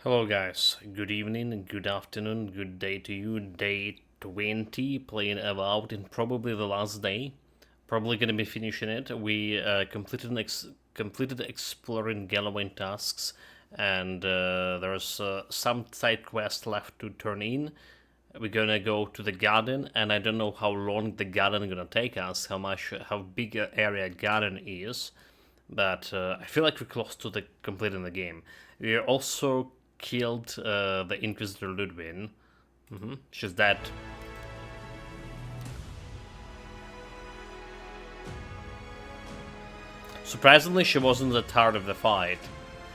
Hello guys, good evening, good afternoon, good day to you. Day 20 playing Avowed in probably the last day. Probably gonna be finishing it. We completed exploring Galloway tasks, and there's some side quest left to turn in. We're gonna go to the garden, and I don't know how long the garden is gonna take us, how big a area garden is, but I feel like we're close to the completing the game. We also killed the Inquisitor Ludwig. She's dead. Surprisingly, she wasn't the start of the fight.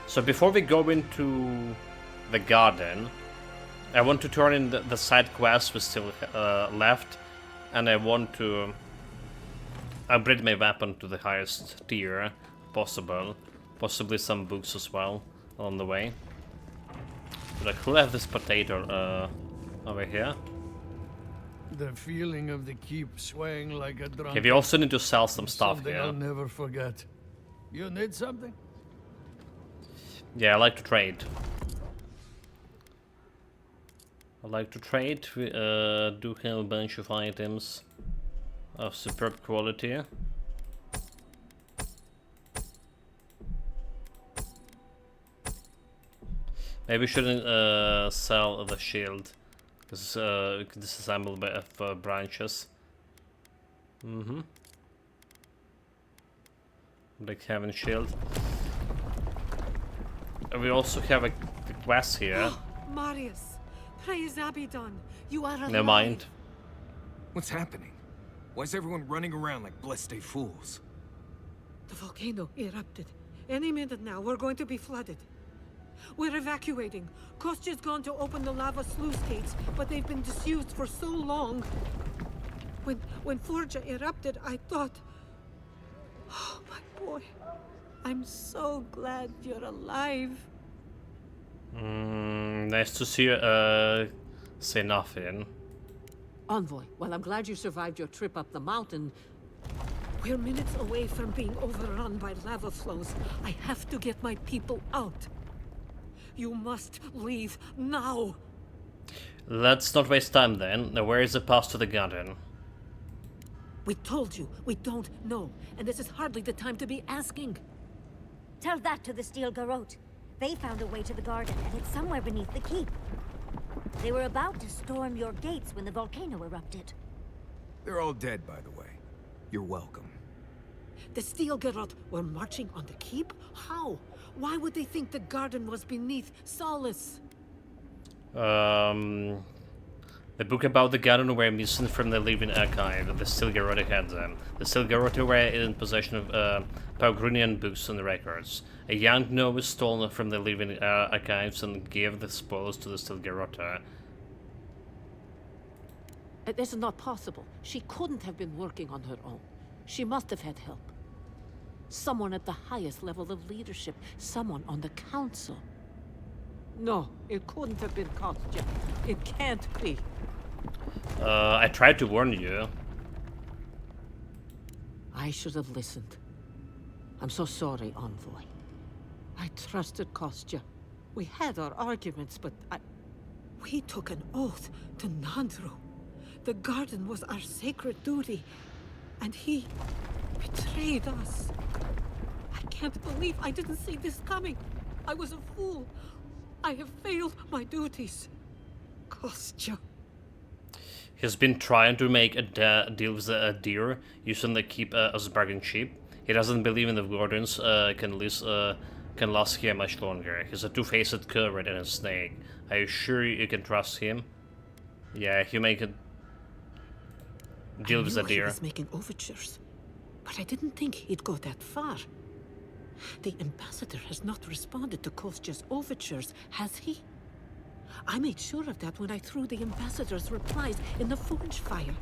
So before we go into the garden, I want to turn in the side quests we still left, and I want to upgrade my weapon to the highest tier possible. Possibly some books as well on the way. But I could have this potato over here. The feeling of the keep swaying like a drum. Okay, we also need to sell some stuff Something here. I'll never forget. You need something? Yeah, I like to trade. We do have a bunch of items of superb quality. Maybe we shouldn't sell the shield, because we can disassemble by branches. Like having shield. We also have a quest here. Marius, praise Abidon, you are alive. Never mind. What's happening? Why is everyone running around like blessed fools? The volcano erupted. Any minute now, we're going to be flooded. We're evacuating. Kostya's gone to open the lava sluice gates, but they've been disused for so long. When Forja erupted, I thought... Oh, my boy. I'm so glad you're alive. Nice to see you say nothing. Envoy, well, I'm glad you survived your trip up the mountain. We're minutes away from being overrun by lava flows. I have to get my people out. You must leave now. Let's not waste time then. Now, where is the path to the garden? We told you, we don't know. And this is hardly the time to be asking. Tell that to the Steel Garrote. They found a way to the garden, and it's somewhere beneath the keep. They were about to storm your gates when the volcano erupted. They're all dead, by the way. You're welcome. The Steel Garrote were marching on the keep? How? Why would they think the garden was beneath Solace? The book about the garden were missing from the living archive. The Steel Garrote had them. The Steel Garrote were in possession of Paugrunian books and records. A young novice stole them from the living archives and gave the spoils to the Steel Garrote. This is not possible. She couldn't have been working on her own. She must have had help. Someone at the highest level of leadership. Someone on the council. No, it couldn't have been Kostya. It can't be. I tried to warn you. I should have listened. I'm so sorry, Envoy. I trusted Kostya. We had our arguments, but We took an oath to Nandru. The garden was our sacred duty. And he betrayed us. I can't believe I didn't see this coming. I was a fool. I have failed my duties. Kostya. He's been trying to make a deal with a deer, using the keep as a bargain chip. He doesn't believe in the gardens can last here much longer. He's a two-faced coward and a snake. Are you sure you can trust him? Yeah, he make a deal with the I knew he deer. was making overtures, but I didn't think he'd go that far. The ambassador has not responded to Kostya's overtures, has he? I made sure of that when I threw the ambassador's replies in the forge fire.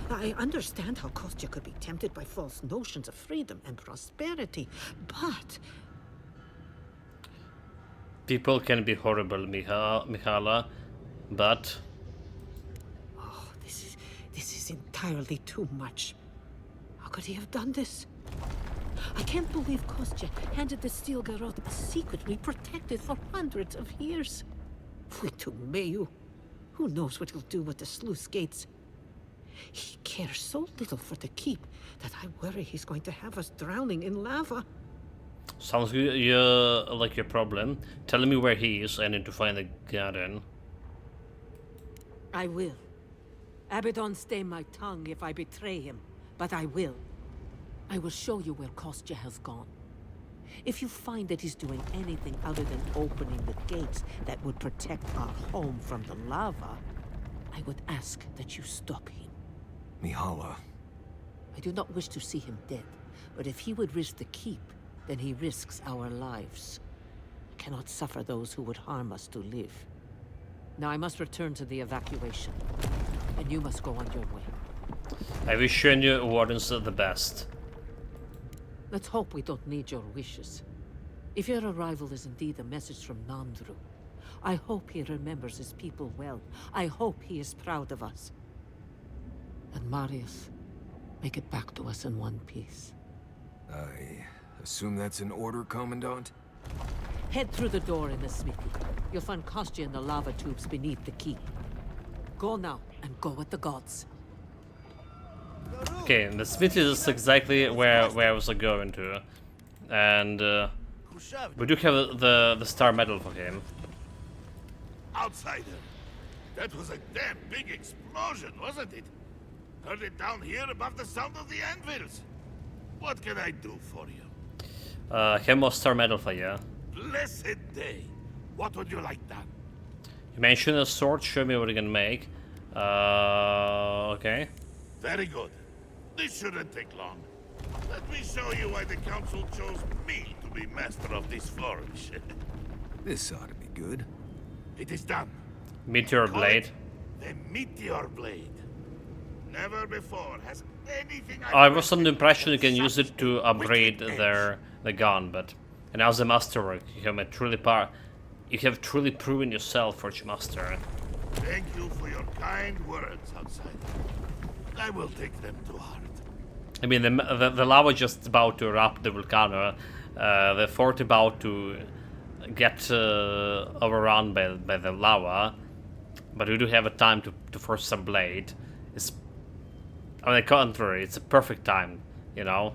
I understand how Kostya could be tempted by false notions of freedom and prosperity, but... People can be horrible, Mihala, but... Oh, this is entirely too much. How could he have done this? I can't believe Kostya handed the Steel Garrote a secret we protected for hundreds of years. We to Mayu. Who knows what he'll do with the sluice gates? He cares so little for the keep that I worry he's going to have us drowning in lava. Sounds like your problem. Tell me where he is. I need to find the garden. I will. Abaddon stay my tongue if I betray him, but I will. I will show you where Kostya has gone. If you find that he's doing anything other than opening the gates that would protect our home from the lava, I would ask that you stop him. Mihala. I do not wish to see him dead, but if he would risk the keep, then he risks our lives. I cannot suffer those who would harm us to live. Now I must return to the evacuation, and you must go on your way. I wish you and your wardens the best. Let's hope we don't need your wishes. If your arrival is indeed a message from Nandru, I hope he remembers his people well. I hope he is proud of us. And Marius, make it back to us in one piece. I assume that's an order, Commandant? Head through the door in the smithy. You'll find Kostya in the lava tubes beneath the keep. Go now, and go with the gods. Okay, the smithy is exactly where I was going to, and we do have the star medal for him. Outsider. That was a damn big explosion, wasn't it? Heard it down here above the sound of the anvils. What can I do for you? Hemo star medal for you. Blessed day. What would you like done? You mentioned a sword, show me what you can make. Okay. Very good. This shouldn't take long. Let me show you why the council chose me to be master of this flourish. This ought to be good. It is done. Meteor Call blade. it the Meteor Blade. Never before has anything I was under the impression you can use it to upgrade the gun, but and as a masterwork, you have truly proven yourself, Forge Master. Thank you for your kind words, outsider. I will take them to heart. I mean, the lava just about to erupt the volcano. The fort about to get overrun by the lava, but we do have a time to force some blade. It's, on the contrary, it's a perfect time, you know.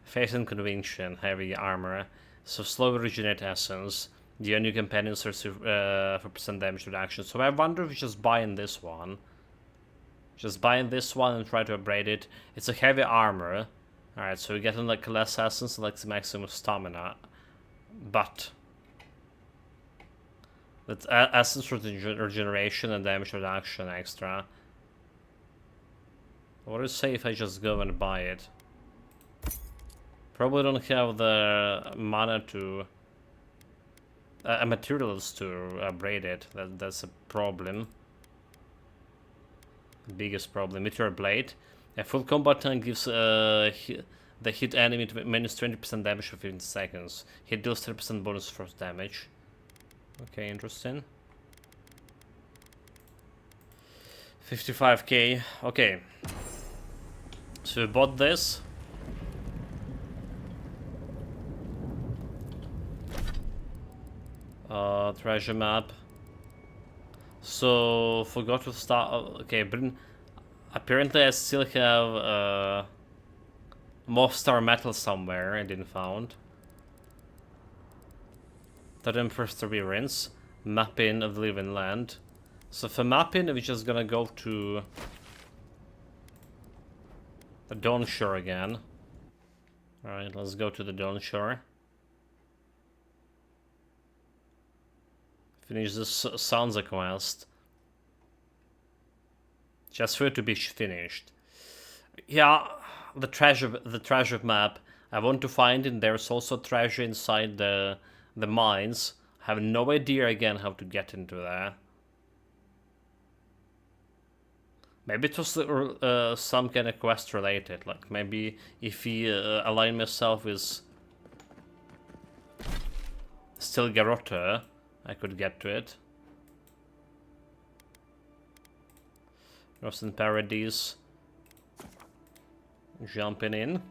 Faith and conviction, heavy armor, so slow regenerate essence. The new companions receive 4% damage reduction. So I wonder if we just buy in this one. Just buy in this one and try to upgrade it. It's a heavy armor. Alright, so we get like less essence, like the maximum stamina. But that's essence regeneration and damage reduction extra. What do you say if I just go and buy it? Probably don't have the mana to materials to upgrade it. That's a problem. Biggest problem. Meteor blade. A full combat time gives the hit enemy to minus 20% damage for 15 seconds. Hit deals 30% bonus force damage. Okay, interesting. 55k. Okay. So we bought this. Treasure map. So forgot to start. Okay, apparently I still have more star metal somewhere I didn't found. Totem perseverance, mapping of the living land. So for mapping, we're just gonna go to the Dawn Shore again. All right, let's go to the Dawn Shore. Finish this Sansa quest. Just for it to be finished. Yeah, the treasure map. I want to find it. There's also treasure inside the mines. I have no idea again how to get into there. Maybe it was some kind of quest related. Like maybe if we align myself with Steel Garrote, I could get to it. Lost in Paradise. jumping in.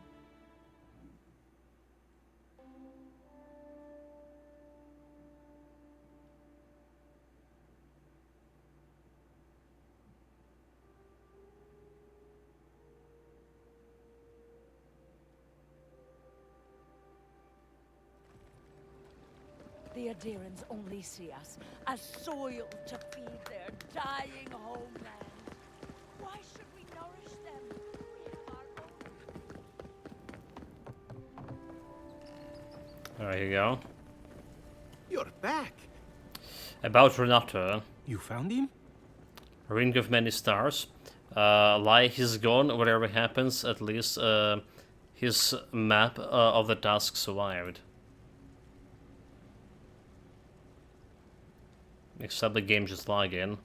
The Adirans only see us as soil to feed their dying homeland. Why should we nourish them? We have our own. There you go. You're back. About Renato. You found him? Ring of Many Stars. Lie, he's gone. Whatever happens, at least his map of the task survived. Except the game just lagged in.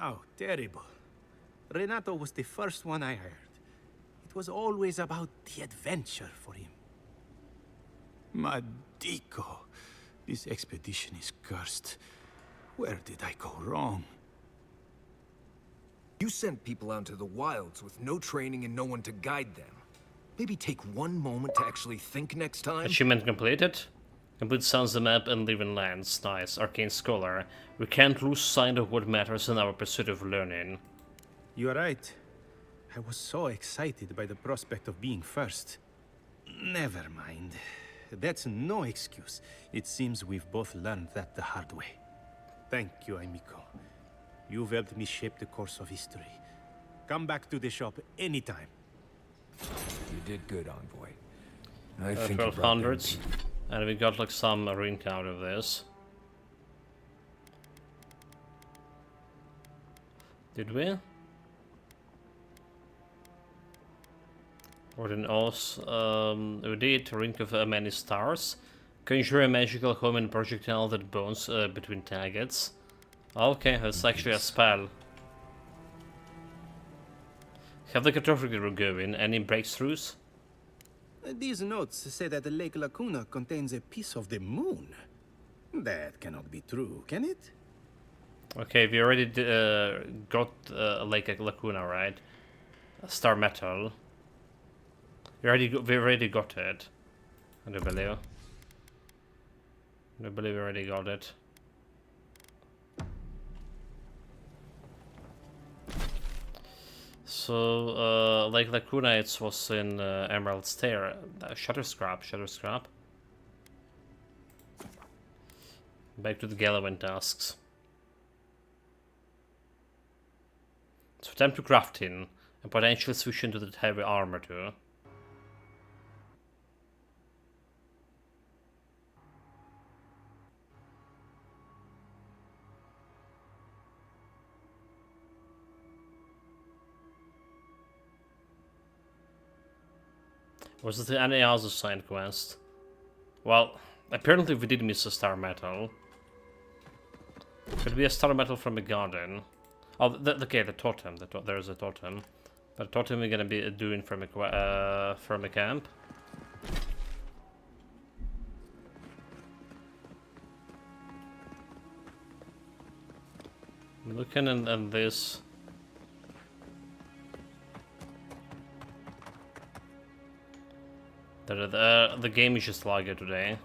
Oh, terrible. Renato was the first one I heard. It was always about the adventure for him. Madico. This expedition is cursed. Where did I go wrong? You sent people out into the wilds with no training and no one to guide them. Maybe take one moment to actually think next time? Achievement completed. Complete sounds the map and live in lands. Nice. Arcane Scholar. We can't lose sight of what matters in our pursuit of learning. You're right. I was so excited by the prospect of being first. Never mind. That's no excuse. It seems we've both learned that the hard way. Thank you, Amico. You've helped me shape the course of history. Come back to the shop anytime. You did good, Envoy. I think you brought them 1200s. And we got like some ring out of this. Did we? Or an Oz. We did Ring of Many Stars. Conjure a magical homing projectile that bounces between targets. Okay, that's actually a spell. Have the cartography going? Any breakthroughs? These notes say that the Lake Lacuna contains a piece of the moon. That cannot be true, can it? Okay, we already got Lake Lacuna, right? Star Metal. We already got it. I do believe. I believe we already got it. So, Lake Lacuna, it was in Emerald Stair. Shutter Scrap. Back to the Galloway tasks. So time to crafting, and potentially switch into the heavy armor too. Was it any other side quest? Well, apparently we did miss a star metal. Could be a star metal from a garden. Oh, okay, the totem. There's a totem. But totem we're gonna be doing from a camp. I'm looking at this. The game is just laggy today.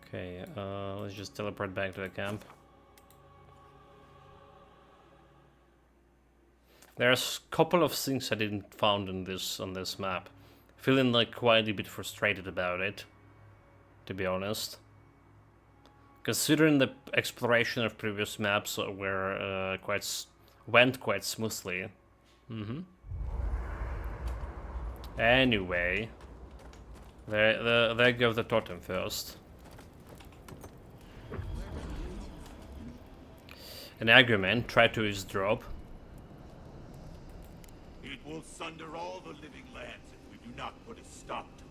Okay, let's just teleport back to the camp. There's a couple of things I didn't found on this map. Feeling like quite a bit frustrated about it, to be honest. Considering the exploration of previous maps were went quite smoothly. Anyway, there go the totem first. An argument tried to eavesdrop. It will sunder all the living lands if we do not put a stop to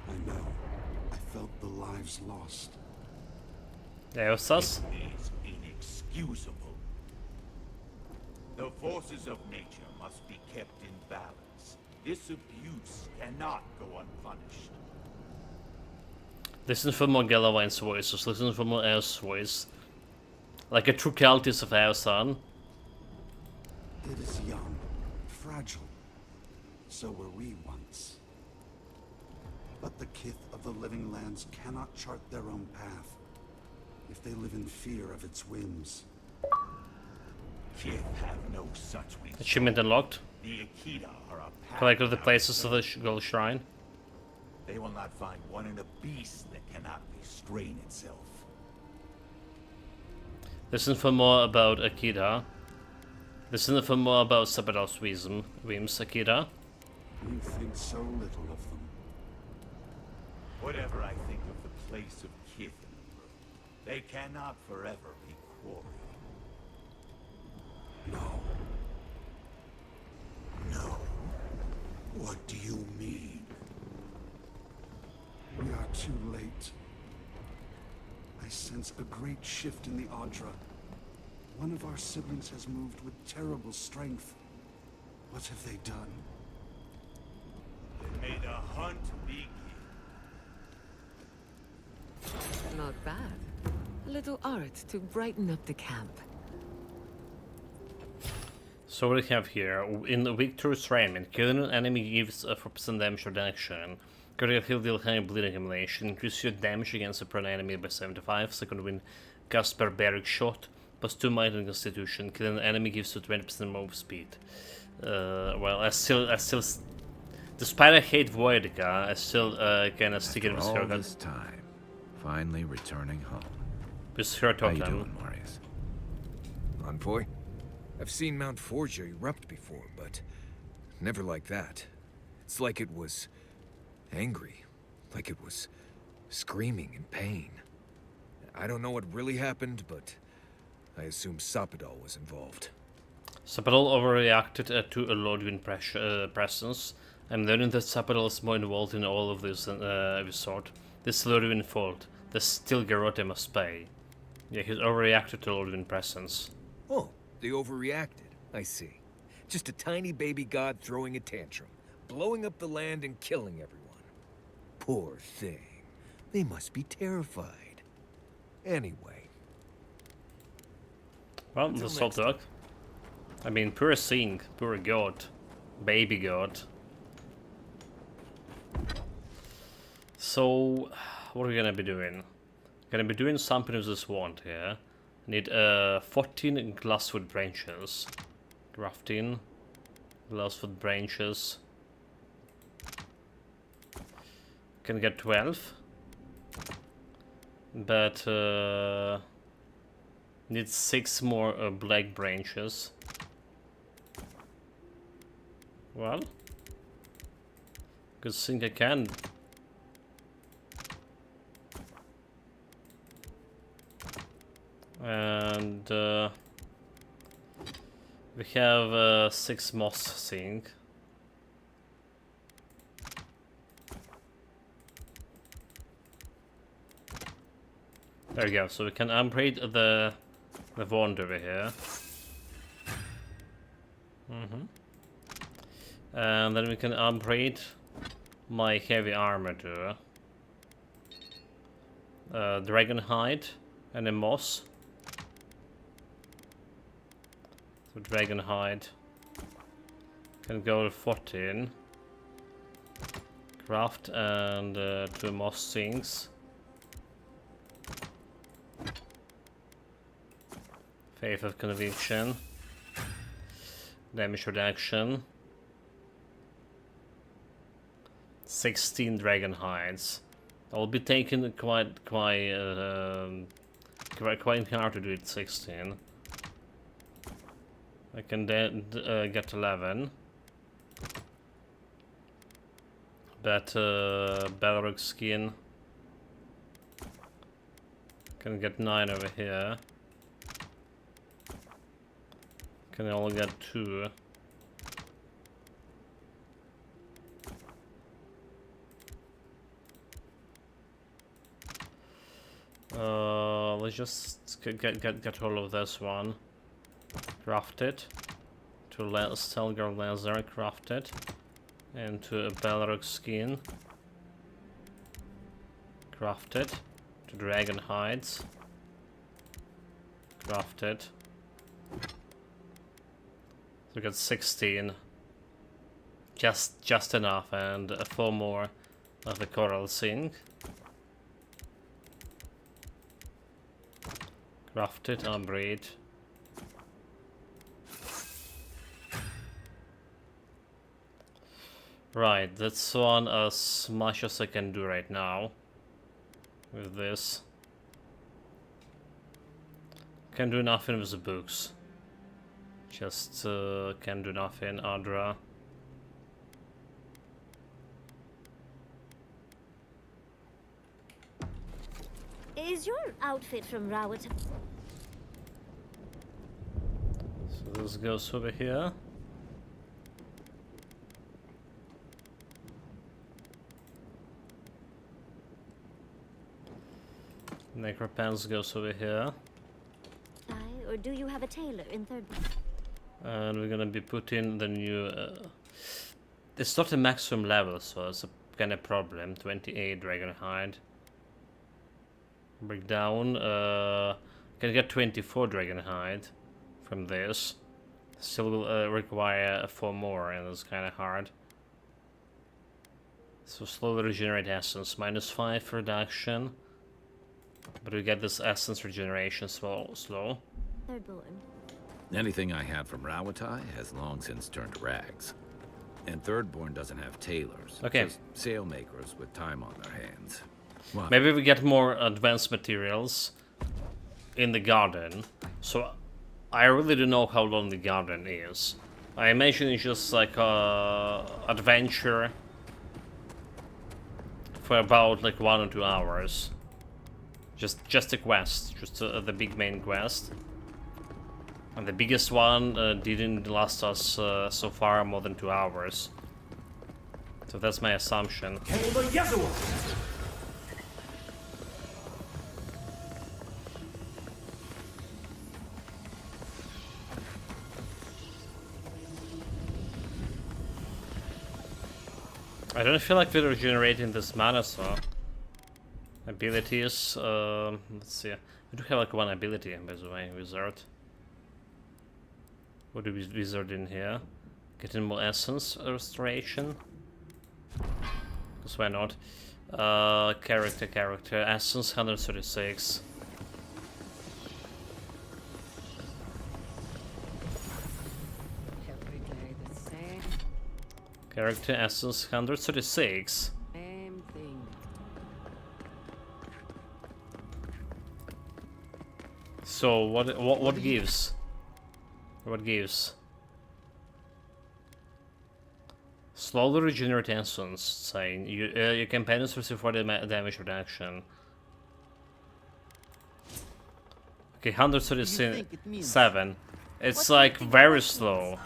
it. I know. I felt the lives lost. Eosas? It is inexcusable. The forces of nature must be kept in balance. This abuse cannot go unpunished. Listen for more Galloway's voices, listen for more Eos voice. Like a true Cultist of our son. It is young, fragile. So were we once. But the kith of the living lands cannot chart their own path if they live in fear of its whims. Kith have no such whims. Achievement unlocked. The Akita are a path Collect all the without places of the end. Gold Shrine. They will not find one in a beast that cannot restrain itself. Listen for more about Akira. Listen for more about Sabados Whims, Akira. You think so little of them. Whatever I think of the place of Kith in the world, they cannot forever be quarry. No. No. What do you mean? We are too late. I sense a great shift in the Audra. One of our siblings has moved with terrible strength. What have they done? They made a hunt begin. Not bad. A little art to brighten up the camp. So what we have here, in the Victor's Raiment, killing an enemy gives a 4% damage reduction. Critical heal deal high bleeding accumulation, increase your damage against a prone enemy by 75, second win cast barbaric shot, plus 2 might and constitution, killing an enemy gives you 20% move speed. Well, I still, despite I hate Voidica, I still kinda stick it with her. All this time, finally returning home. With her How you totem. doing, Marius? Envoy? I've seen Mount Forgia erupt before, but never like that. It's like it was angry, like it was screaming in pain. I don't know what really happened, but I assume Sapadal was involved. Sapadal overreacted to a Lordwin presence. I'm learning that Sapadal is more involved in all of this than we thought. This Lordwin fault. The still Garrote must pay. Yeah, he's overreacted to Lordwin presence. Oh, they overreacted. I see. Just a tiny baby god throwing a tantrum, blowing up the land and killing everyone. Poor thing. They must be terrified. Anyway. Well, that's all talk. I mean, poor thing, poor god. Baby god. So, what are we gonna be doing? Gonna be doing something with this wand here. Need 14 glasswood branches. Crafting. Glasswood branches. Can get 12. But need 6 more black branches. Well, good thing I can. And we have 6 moss thing. There we go. So we can upgrade the wand over here. And then we can upgrade my heavy armor to dragon hide and a moss. So dragon hide can go to 14. Craft and 2 moss things. Faith of Conviction. Damage reduction. 16 dragon hides. I'll be taking quite hard to do it 16. I can then get 11. But Balrog skin can get 9 over here. Can only get 2. Let's just get hold of this one. Craft it. To Stelgar Laser, craft it. Into a Balrog skin. Craft it. To Dragon hides. Crafted. So we got 16. Just enough, and 4 more of the coral zinc. Crafted, upgrade. Right, that's one as much as I can do right now with this. Can do nothing with the books. Just can do nothing. Adra. Is your outfit from Rawat? So this goes over here. Necropants goes over here. Aye, or do you have a tailor in third? And we're gonna be putting the new... it's not a maximum level, so it's a kind of problem. 28 dragon hide. Break down. Can get 24 dragon hide from this. Still will require 4 more, and it's kind of hard. So slowly regenerate essence. -5 reduction. But we get this essence regeneration slow. Thirdborn. Anything I had from Rawatai has long since turned to rags. And Thirdborn doesn't have tailors. Okay. Just sailmakers with time on their hands. What? Maybe we get more advanced materials in the garden. So I really don't know how long the garden is. I imagine it's just like a adventure for about like 1 or 2 hours. Just a quest, just the big main quest. And the biggest one didn't last us so far more than 2 hours. So that's my assumption. I don't feel like we're regenerating this mana, so... Abilities, let's see. We do have like 1 ability, by the way, wizard. What do we wizard in here? Getting more essence restoration. Because why not? Character, essence 136. Every day the same. Character, essence 136. Same thing. So what gives? What gives? Slowly regenerate essence. Saying your companions receive 40 damage reduction. Okay, 137. It's like very slow.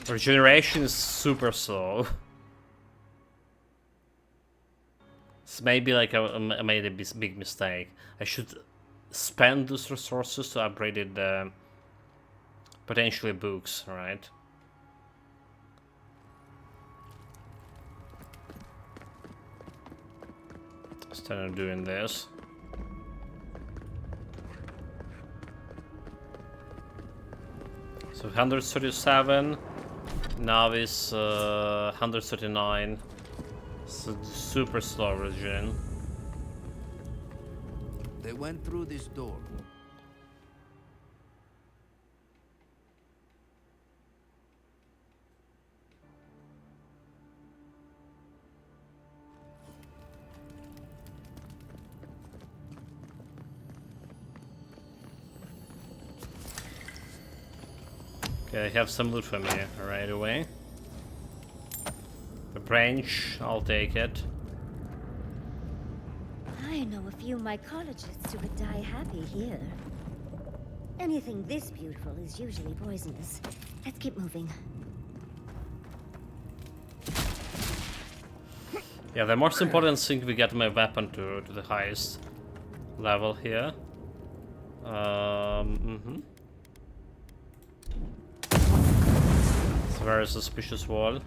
Regeneration is super slow. It's maybe like I made a big mistake. I should spend those resources to upgrade it, potentially books, right? Instead of doing this. So 137, Novice 139. So super slow regen. They went through this door. Okay, I have some loot from you right away. The branch, I'll take it. I know a few mycologists who would die happy here. Anything this beautiful is usually poisonous. Let's keep moving. Yeah, the most important thing we get my weapon to the highest level here. It's a very suspicious wall.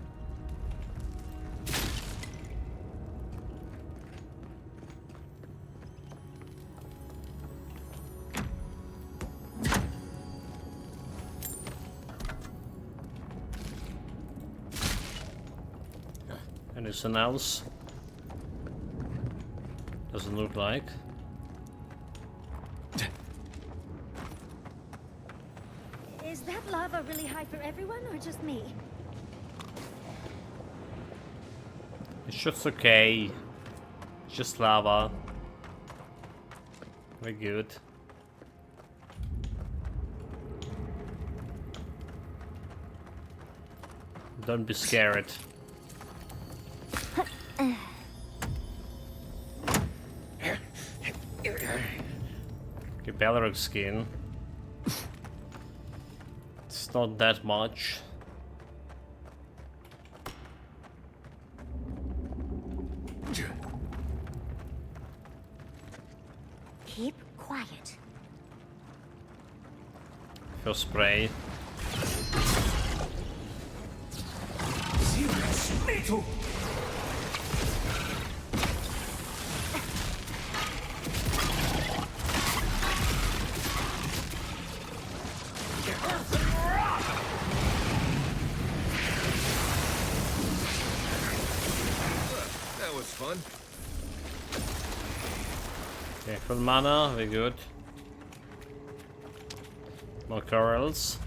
Anything else? Doesn't look like. Is that lava really high for everyone, or just me? It's just okay. It's just lava. Very good. Don't be scared. Okay, Balrog skin. It's not that much. Keep quiet. First spray. That was fun. Okay, full mana, very good. More corals.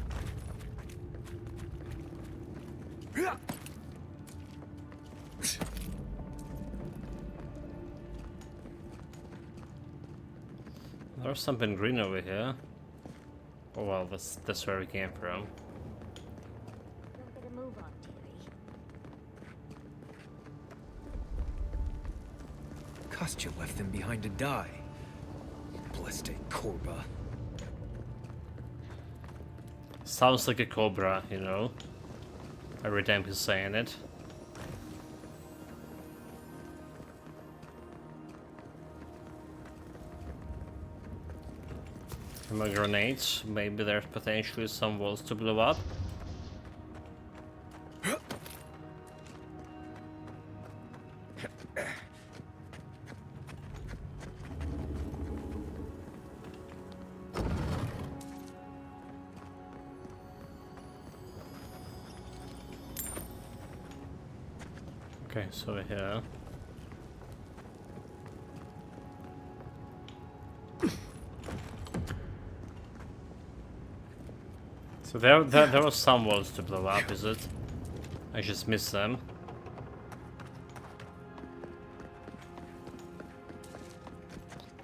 There's something green over here. Oh well, that's where we came from. Don't get a move on, dearie. Kostya left them behind to die. Blessed Korba. Sounds like a cobra, you know. Every time he's saying it. More grenades. Maybe there's potentially some walls to blow up. Okay, so here. So there were some walls to blow up, is it? I just missed them.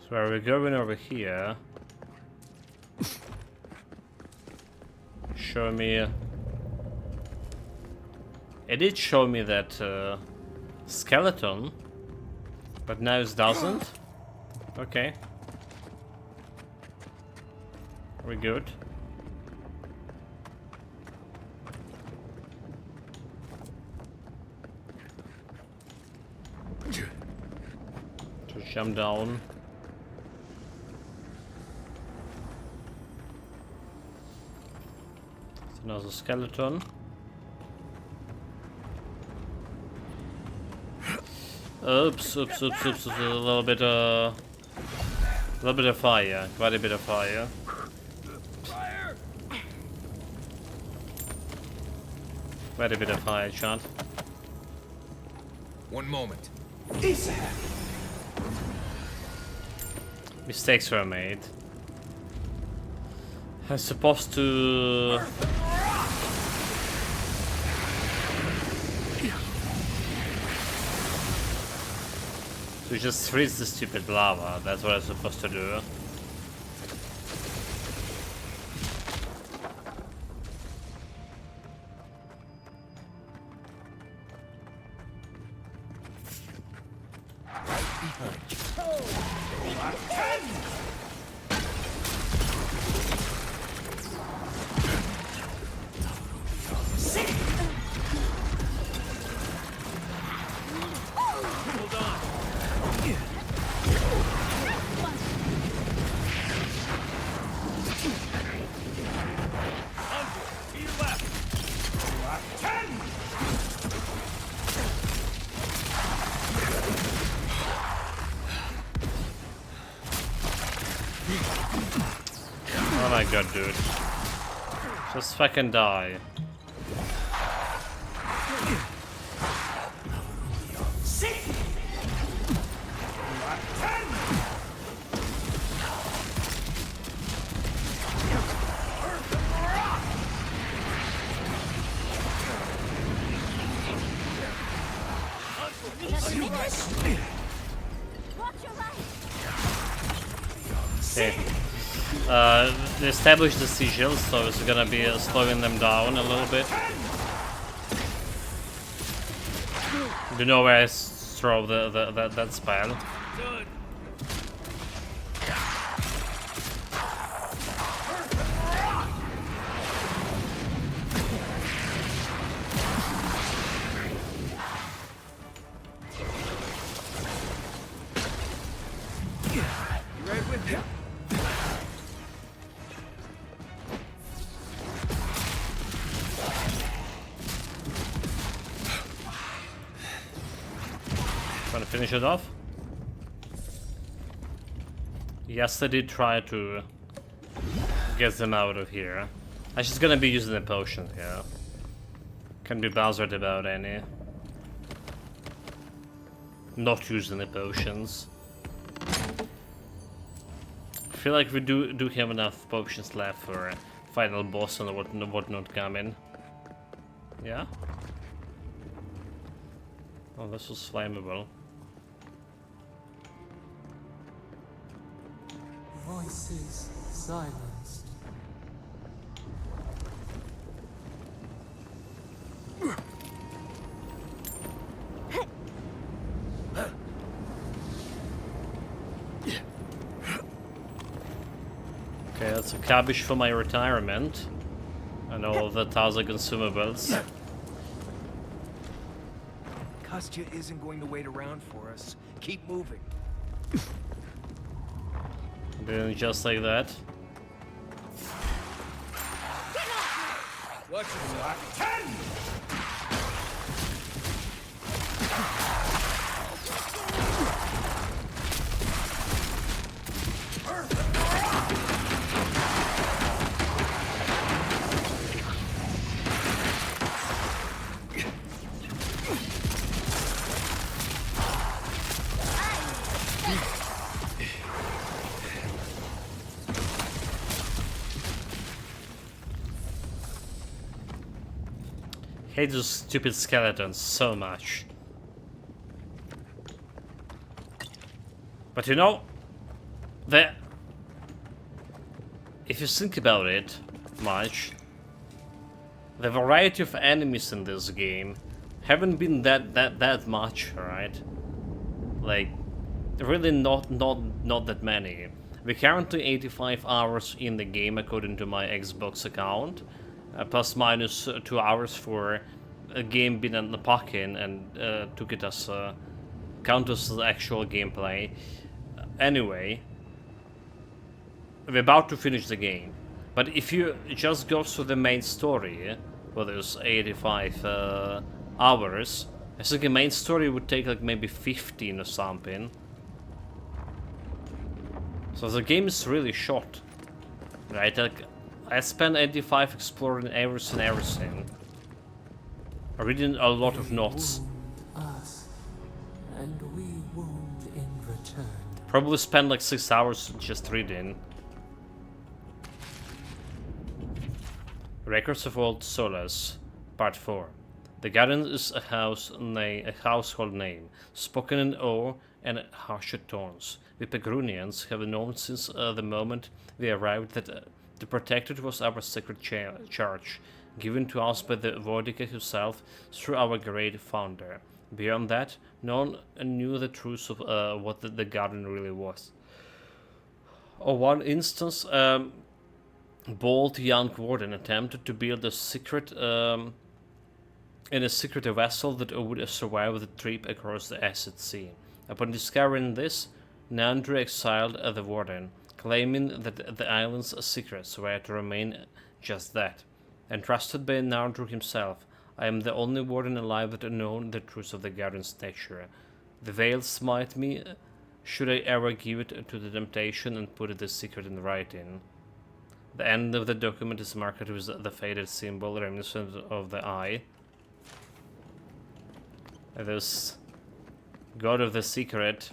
So are we going over here? Show me. It did show me that skeleton, but now it doesn't. Okay. Are we good? Just jump down. It's another skeleton. Oops, a little bit of fire, quite a bit of fire. Quite a bit of fire, chat. One moment. Mistakes were made. I'm supposed to... to just freeze the stupid lava, that's what I'm supposed to do. Oh my god, dude. Just fucking die. Okay. They established the sigils, so it's gonna be slowing them down a little bit. Do you know where I throw that spell? Right with you. Trying to finish it off? Yes, I did try to get them out of here. I'm just gonna be using the potion here. Can be bothered about any. Not using the potions. I feel like we do have enough potions left for final boss and whatnot coming. Yeah? Oh, this was flammable. Voices silenced. Okay, that's a cabbage for my retirement. And all of the 1,000 consumables. Kostya isn't going to wait around for us. Keep moving. Doing just like that. Watch yourself. 10! Hate those stupid skeletons so much. But you know, if you think about it much, the variety of enemies in this game haven't been that much, right? Like, really not that many. We're currently 85 hours in the game according to my Xbox account. Plus minus 2 hours for a game being unpacking and took it as count as the actual gameplay. Anyway, we're about to finish the game, but if you just go through the main story, well, there's 85 hours. I think the main story would take like maybe 15 or something. So the game is really short, right? Like, I spent 85 exploring everything. Reading a lot of notes. Us, and we wound in return. Probably spent like 6 hours just reading. Records of Old Solas, Part 4. The garden is a household name, spoken in awe and harsher tones. We Pegrunians have known since the moment we arrived that the Protectorate was our sacred charge, given to us by the Vodica himself through our great founder. Beyond that, no one knew the truth of what the garden really was. On one instance, bold young warden attempted to build a secret in a secret vessel that would survive the trip across the acid sea. Upon discovering this, Nandru exiled the warden, claiming that the island's secrets were to remain just that. Entrusted by Nandru himself, I am the only warden alive that known the truth of the garden's nature. The veil smite me, should I ever give it to the temptation and put the secret in writing. The end of the document is marked with the faded symbol reminiscent of the eye. This god of the secret.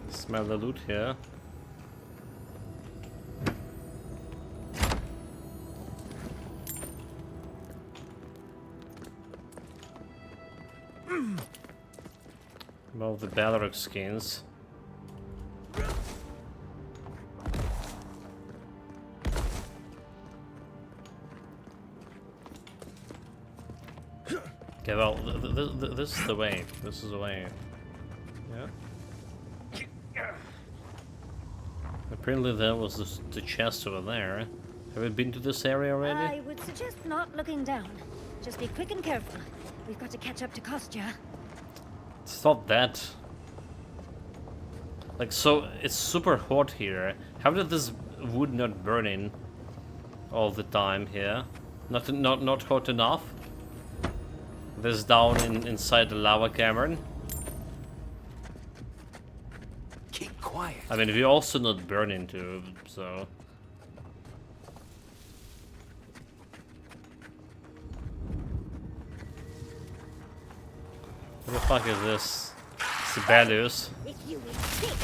Smell the loot here. About the Balrog skins. Okay, well, this is the way. This is the way. Yeah. Apparently there was the chest over there. Have you been to this area already? I would suggest not looking down. Just be quick and careful. We've got to catch up to Kostya. It's not that. Like, so it's super hot here. How did this wood not burn in all the time here? Not hot enough? This down inside the lava cavern. Keep quiet. I mean, we also not burn into, so. What the fuck is this? Sibelius. If you insist.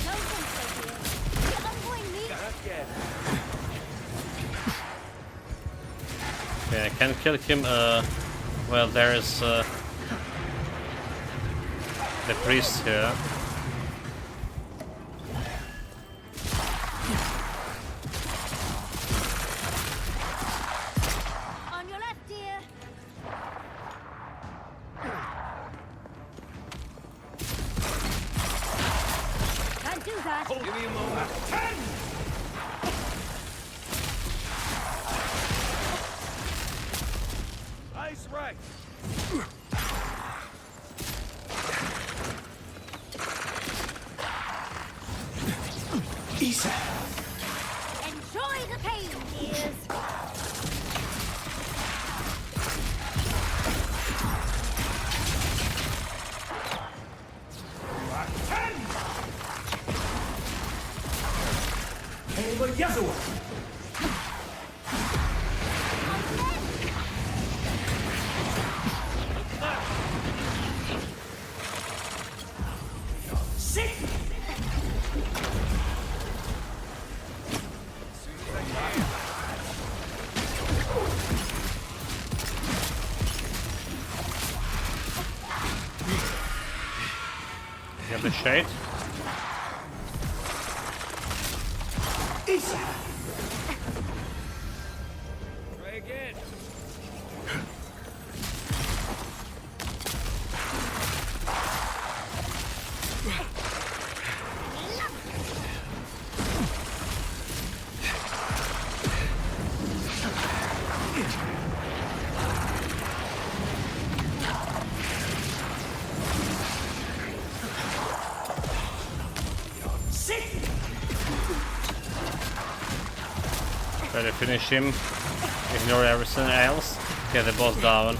No sense here. You're ungoing me. Okay, I can kill him. Well, there is the priest here. On your left, dear. Can't do that. Give me a moment. 10! Nice right. Isa! Enjoy the pain, dears. Get the shade. Isa! Try again. Try to finish him. Ignore everything else. Get the boss down.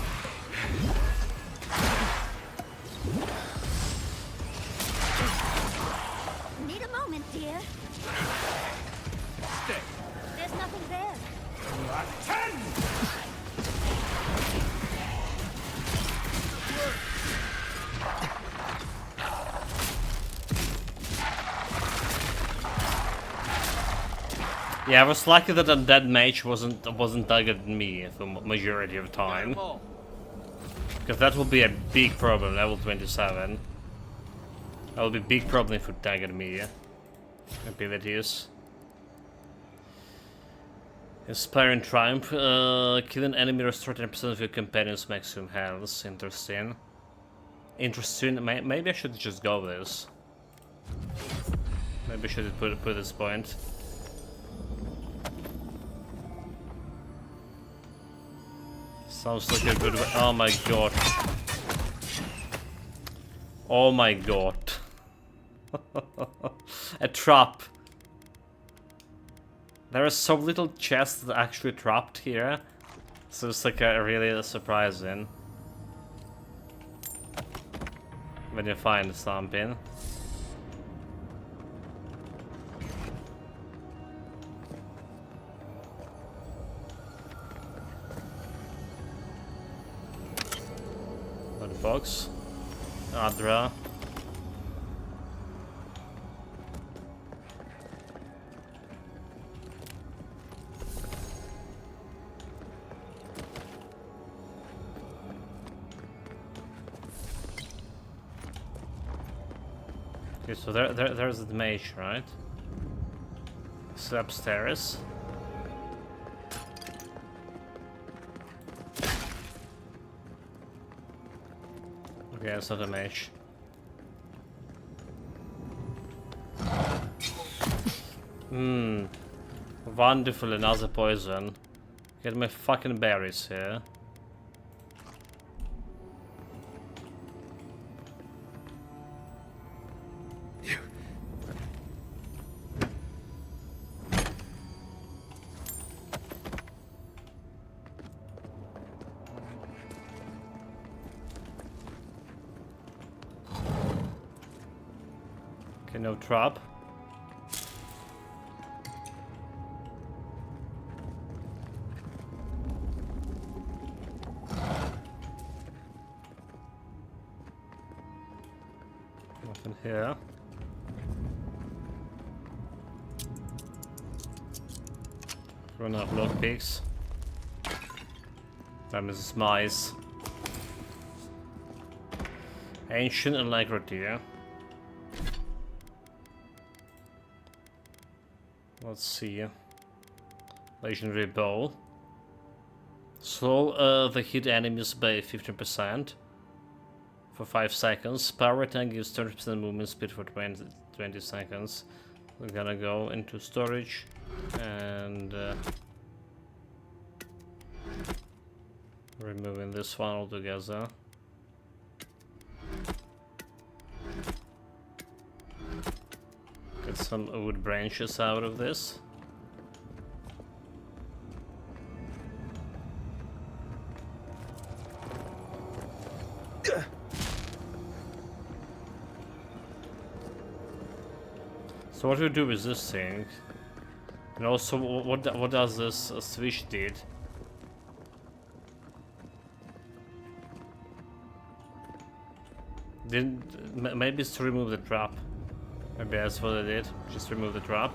Need a moment, dear. There's nothing there. 10! Yeah, I was lucky that undead mage wasn't targeting me for majority of time. Because that will be a big problem, level 27. That will be a big problem if it targeted me. Abilities. Inspiring Triumph. Kill an enemy, restore 10% of your companion's maximum health. Interesting. Interesting. Maybe I should just go with this. Maybe I should put this point. Sounds like a good way. Oh my god. Oh my god. A trap. There is so little chests that actually trapped here. So it's like a really surprising. When you find something. Box. Adra. Okay, so there's the mage, right? It's upstairs. Okay, it's not a mage. Wonderful, another poison. Get my fucking berries here. Okay, no trap. Nothing here. Run out of lockpicks. That is mice. Ancient Alacrity, yeah? Let's see. Legendary Bow. Slow the hit enemies by 15% for 5 seconds. Power attack gives 30% movement speed for 20 seconds. We're gonna go into storage and removing this one altogether. Get some wood branches out of this. So what do we do with this thing? And also, what does this switch did? Maybe it's to remove the trap. Maybe that's what I did. Just remove the trap.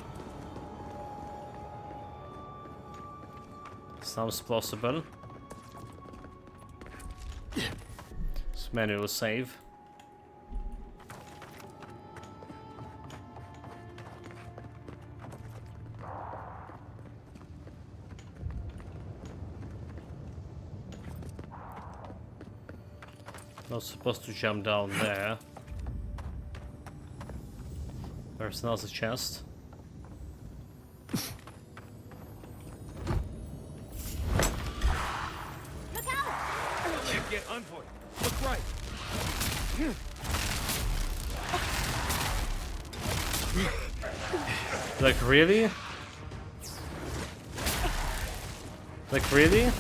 Sounds plausible. It's manual save. Not supposed to jump down there. There's another chest. Look out! Get Envoy. Look right. Like really? Like really?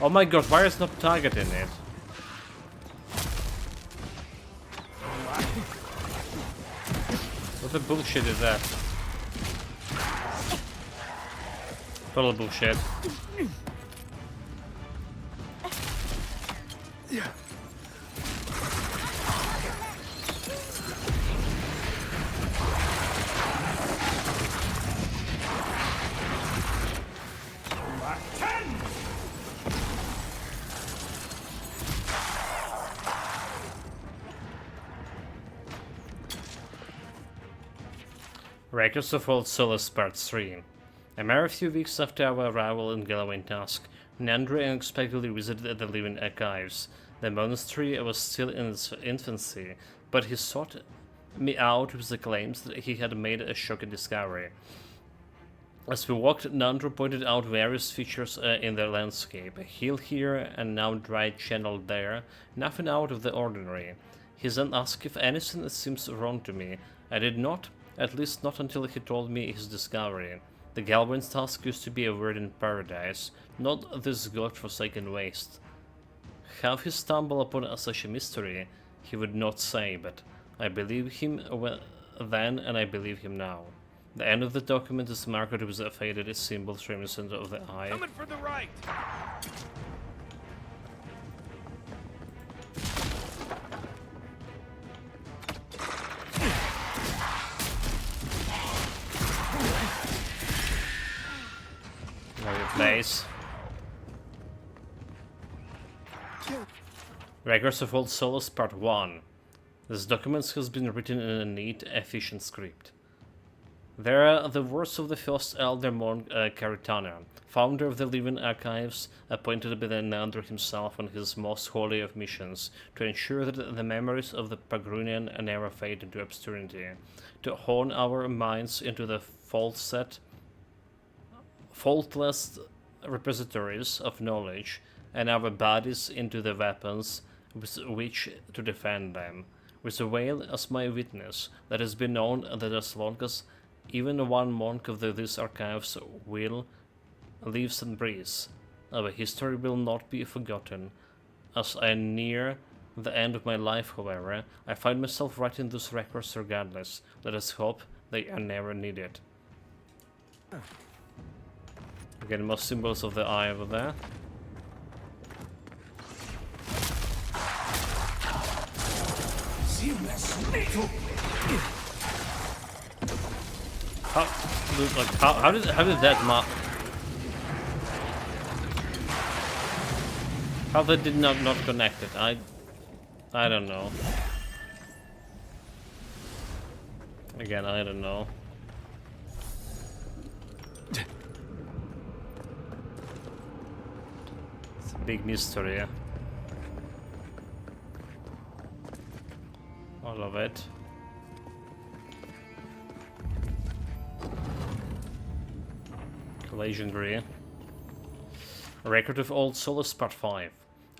Oh my god, why is not targeting it? What the bullshit is that? Total bullshit. Records of Old Solace Part 3. A mere few weeks after our arrival in Galloway Dusk, Nandre unexpectedly visited the Living Archives. The monastery was still in its infancy, but he sought me out with the claims that he had made a shocking discovery. As we walked, Nandre pointed out various features in the landscape. A hill here and now dry channel there, nothing out of the ordinary. He then asked if anything seems wrong to me. I did not. At least not until he told me his discovery. The Galvin's Tusk used to be a verdant paradise, not this god-forsaken waste. How he stumbled upon such a mystery, he would not say, but I believed him then and I believe him now. The end of the document is marked with a faded symbol reminiscent of the eye. Coming from the right. Place. Records of Old Solace Part 1. This document has been written in a neat, efficient script. They are the words of the first Elder Monk Caritana, founder of the Living Archives, appointed by the Nander himself on his most holy of missions, to ensure that the memories of the Pagrunian never fade into obscurity, to hone our minds into the faultless repositories of knowledge, and our bodies into the weapons with which to defend them. With a whale as my witness, let us be known that as long as even one monk of these archives lives and breathes, our history will not be forgotten. As I near the end of my life, however, I find myself writing those records regardless. Let us hope they are never needed. Again, more symbols of the eye over there. How did that not? How they did not connect it? I don't know. Again, I don't know. It's a big mystery. All of it. Legendary. Record of Old Souls Part 5.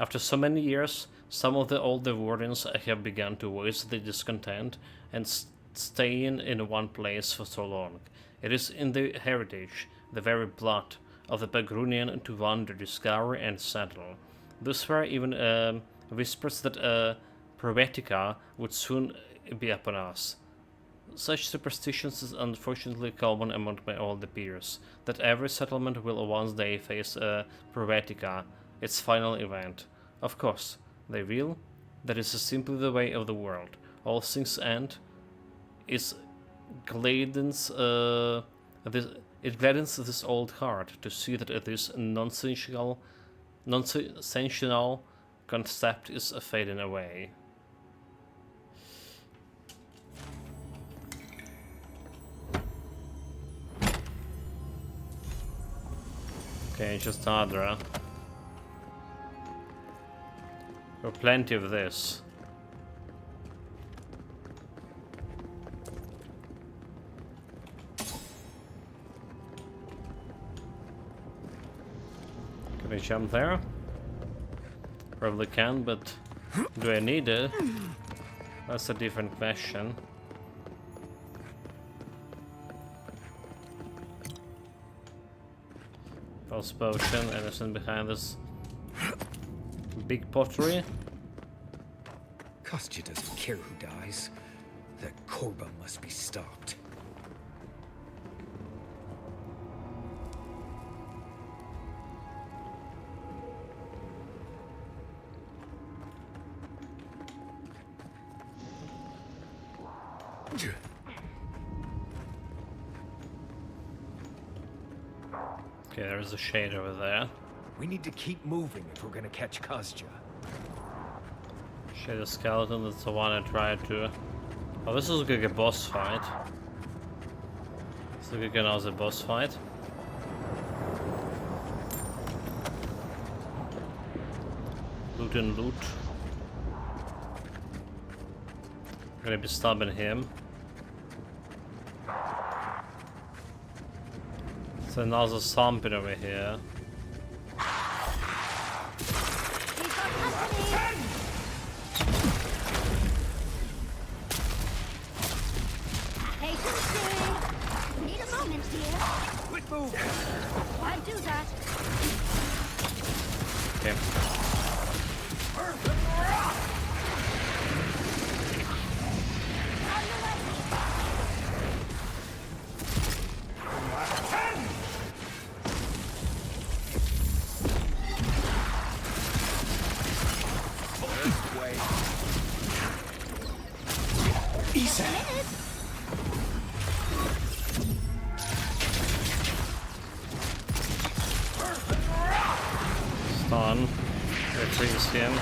After so many years, some of the older wardens have begun to voice their discontent and staying in one place for so long. It is in their heritage, the very blood of the Pagrunian, to wander, discover, and settle. Thus were even whispers that Proetica would soon be upon us. Such superstitions is unfortunately common among my older peers, that every settlement will one day face a Proetica, its final event. Of course, they will. That is simply the way of the world. All things end. It gladdens this old heart to see that this nonsensical concept is fading away. Okay, just Adra. Got plenty of this. Can I jump there? Probably can, but do I need it? That's a different question. Pulse potion, anything behind this big pottery? Kostya doesn't care who dies. That Korba must be stopped. Okay, there's a shade over there. We need to keep moving if we're gonna catch Kostya. Shade of skeleton, that's the one I tried to. Oh, this is like a boss fight. It's like another boss fight. Loot and loot. I'm gonna be stabbing him. It's another something over here. Need a moment, dear. Quick move! Why do that? Okay. Stun. Freeze him.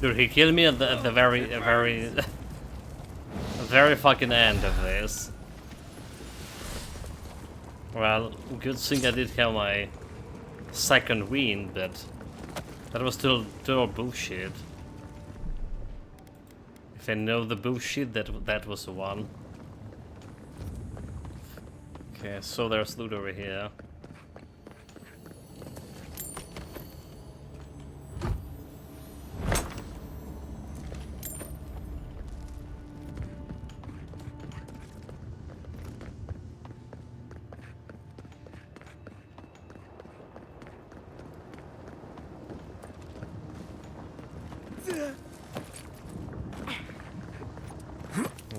Dude, he killed me at the very very fucking end of this. Well, good thing I did have my second win, but that was still bullshit. If I know the bullshit, that was the one. Okay, so there's loot over here.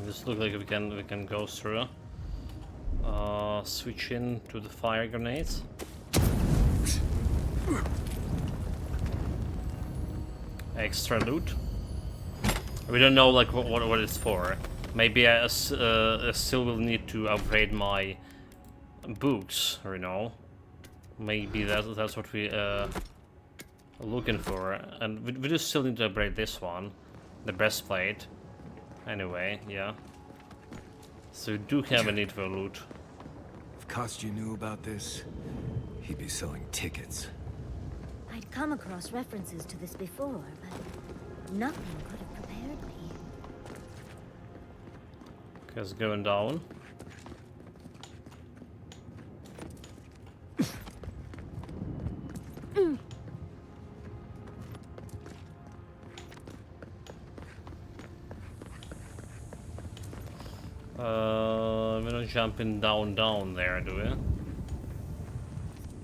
This looks like we can go through. Switch in to the fire grenades. Extra loot. We don't know like what it's for. Maybe I still will need to upgrade my boots, or you know. Maybe that's what we are looking for, and we do still need to upgrade this one, the breastplate. Anyway, yeah. So we do have a need for loot. If Kostya knew about this, he'd be selling tickets. I'd come across references to this before, but nothing could have prepared me. Guess going down. We're not jumping down there, do we?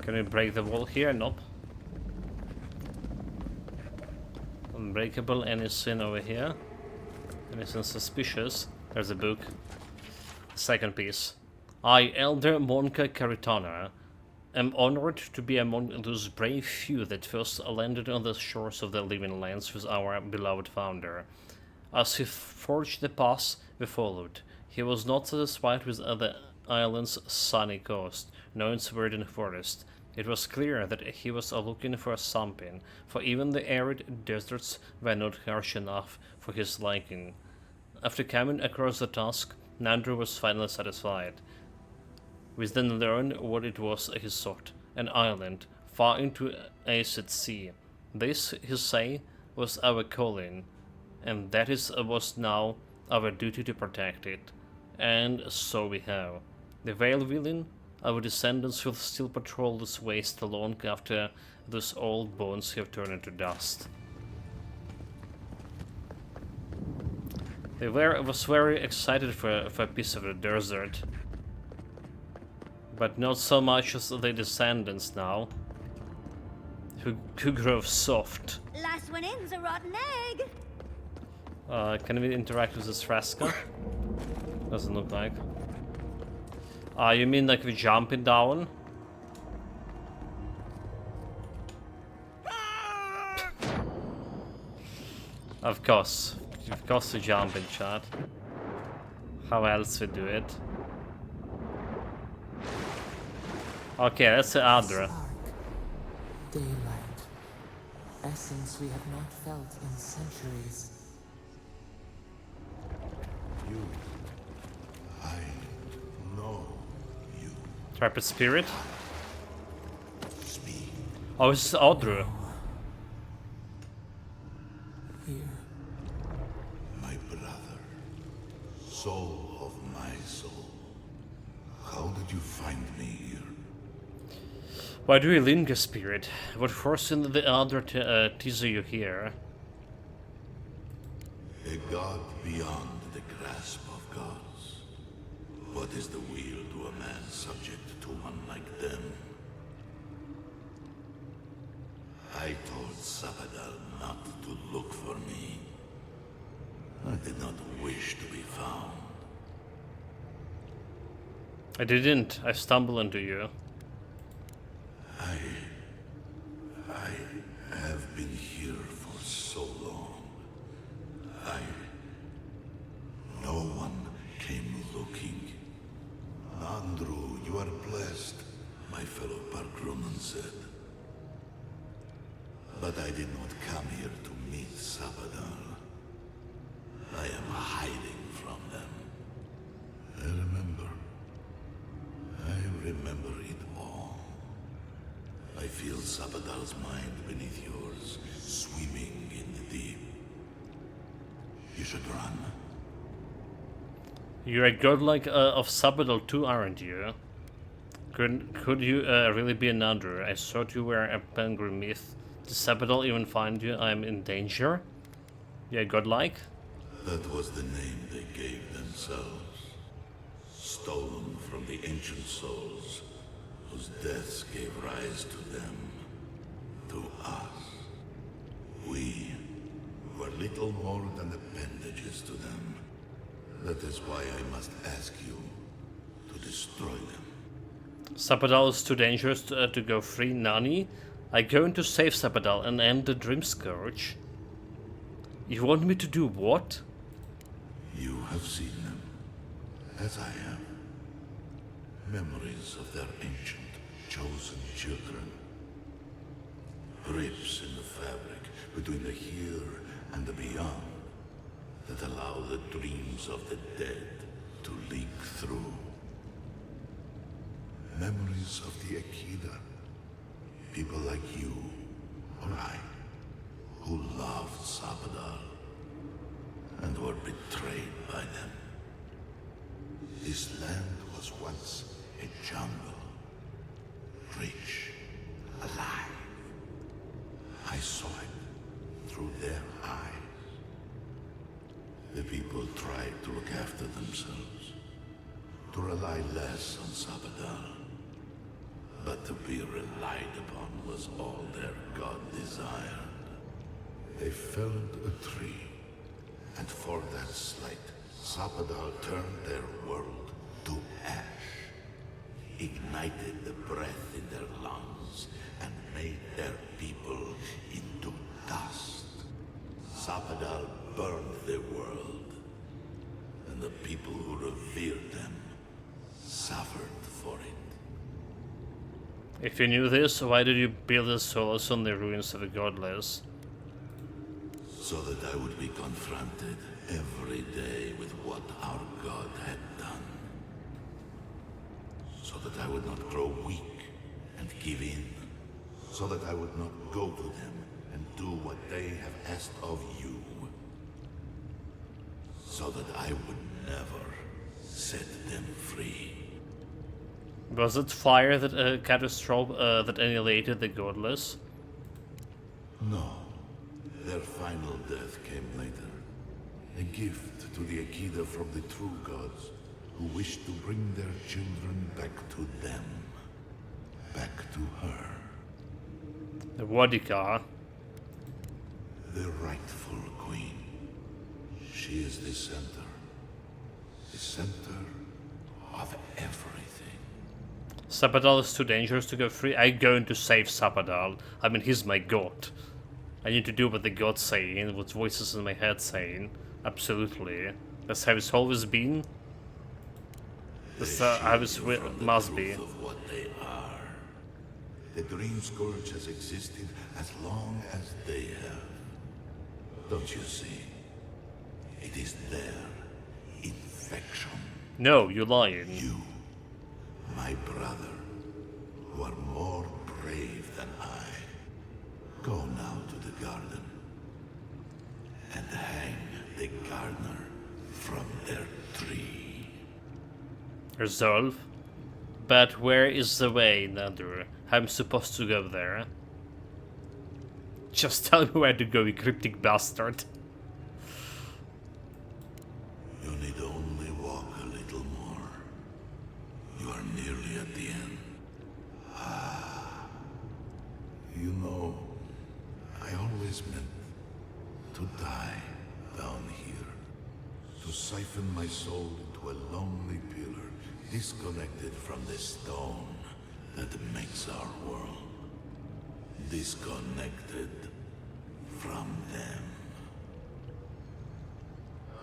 Can we break the wall here? Nope. Unbreakable, anything over here? Anything suspicious? There's a book. Second piece. I, Elder Monka Caritana, am honored to be among those brave few that first landed on the shores of the living lands with our beloved founder. As he forged the path we followed, he was not satisfied with the island's sunny coast, nor its verdant forest. It was clear that he was looking for something, for even the arid deserts were not harsh enough for his liking. After coming across the task, Nandru was finally satisfied. We then learned what it was he sought, an island, far into acid sea. This, he say, was our calling, and that was now our duty to protect it. And so we have. The Veil willing, our descendants will still patrol this waste long after those old bones have turned into dust. They was very excited for a piece of the desert, but not so much as the descendants now, who grow soft. Last one in's a rotten egg. Can we interact with this Fresca? Doesn't look like. You mean like we jumping down? Of course we jump in, chat. How else we do it? Okay, that's the Adra. Daylight. Essence we have not felt in centuries. You. I know you. Trapper Spirit? Speak. Oh, it's Audru. Here. My brother. Soul of my soul. How did you find me here? Why do you linger, Spirit? What forced the Adra to tease you here? A god beyond the grasp of gods. What is the wheel to a man subject to one like them? I told Sabadal not to look for me. I did not wish to be found. I didn't. I stumbled into you. I have been here for so long. No one came looking. Andrew, you are blessed, my fellow Parkroman said. But I did not come here to meet Sabadal. I am hiding from them. I remember. I remember it all. I feel Sabadal's mind beneath yours, swimming in the deep. You should run. You're a godlike of Sabadal too, aren't you? Could you really be another? I thought you were a pilgrim myth. Did Sabadal even find you? I'm in danger? Yeah, godlike? That was the name they gave themselves. Stolen from the ancient souls, whose deaths gave rise to them. To us. We were little more than appendages to them. That is why I must ask you to destroy them. Sabadal is too dangerous to go free. Nani? I'm going to save Sabadal and end the Dream Scourge. You want me to do what? You have seen them, as I have. Memories of their ancient, chosen children. Rips in the fabric between the here and the beyond that allow the dreams of the dead to leak through. Memories of the Akida. People like you, or I, who loved Sabadal and were betrayed by them. This land was once a jungle, rich, alive. I saw it through their eyes. The people tried to look after themselves, to rely less on Sabadal. But to be relied upon was all their god desired. They felled a tree, and for that slight, Sabadal turned their world to ash, ignited the breath in their lungs, and made their people into dust. Sabadal burned the world, and the people who revered them suffered for it. If you knew this, why did you build a solace on the ruins of the godless? So that I would be confronted every day with what our god had done. So that I would not grow weak and give in. So that I would not go to them and do what they have asked of you. So that I would never set them free. Was it fire that that annihilated the godless? No. Their final death came later. A gift to the Akida from the true gods, who wished to bring their children back to them. Back to her. The Wadika. The rightful queen. She is the center. The center of everything. Sabadal is too dangerous to go free. I'm going to save Sabadal. I mean, he's my god. I need to do what the god's saying, what voices in my head saying. Absolutely. That's how it's always been. That's how it must be. Of what they are. The Dream Scourge has existed as long as they have. Don't you see? It is their infection. No, you're lying. You, my brother, who are more brave than I, go now to the garden and hang the gardener from their tree. Resolve. But where is the way, Nadur? I'm supposed to go there. Just tell me where to go, you cryptic bastard. You need only walk a little more. You are nearly at the end. Ah. You know, I always meant to die down here. To siphon my soul into a lonely pillar, disconnected from the stone that makes our world. Disconnected from them.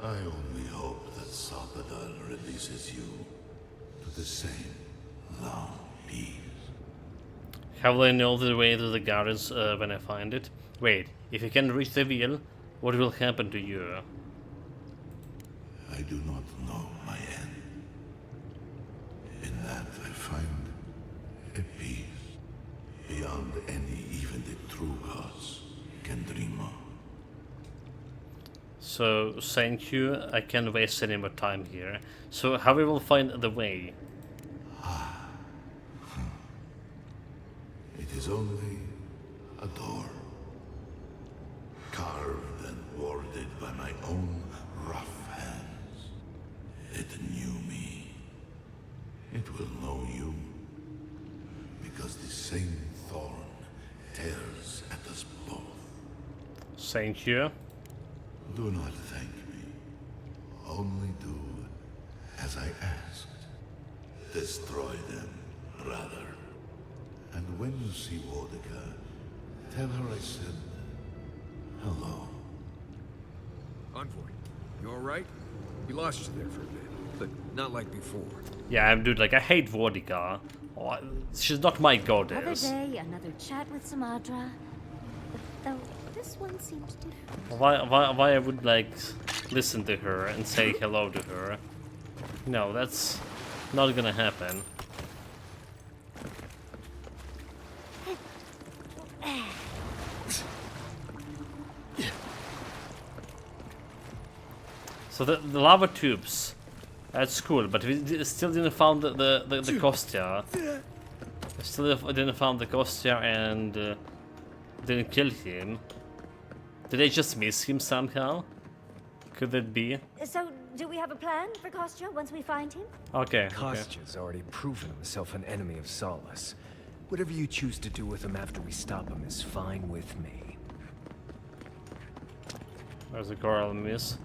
I only hope that Sabadal releases you to the same long peace. How will I know the way to the gardens when I find it? Wait, if you can reach the wheel, what will happen to you? I do not know my end. In that I find a peace beyond any even the true gods can dream of. So, thank you, I can't waste any more time here. So, how we will find the way? It is only a door, carved and warded by my own rough hands. It knew me. It will know you, because the same thorn tears at us both. Thank you. Do not thank me. Only do as I asked. Destroy them, brother. And when you see Wodika, tell her I said hello. Envoy, you alright? We lost you there for a bit, but not like before. Yeah, dude, like, I hate Vodika. Oh, she's not my Another goddess. day, another chat with Samadra. Though this one seems different. Why I would, like, listen to her and say hello to her? No, that's not gonna happen. So the lava tubes, that's cool, but we still didn't found the Kostya. We still didn't found the Kostya and didn't kill him. Did I just miss him somehow? Could that be? So, do we have a plan for Kostya once we find him? Okay. Kostya's already proven himself an enemy of Solace. Whatever you choose to do with him after we stop him is fine with me. There's the coral miss.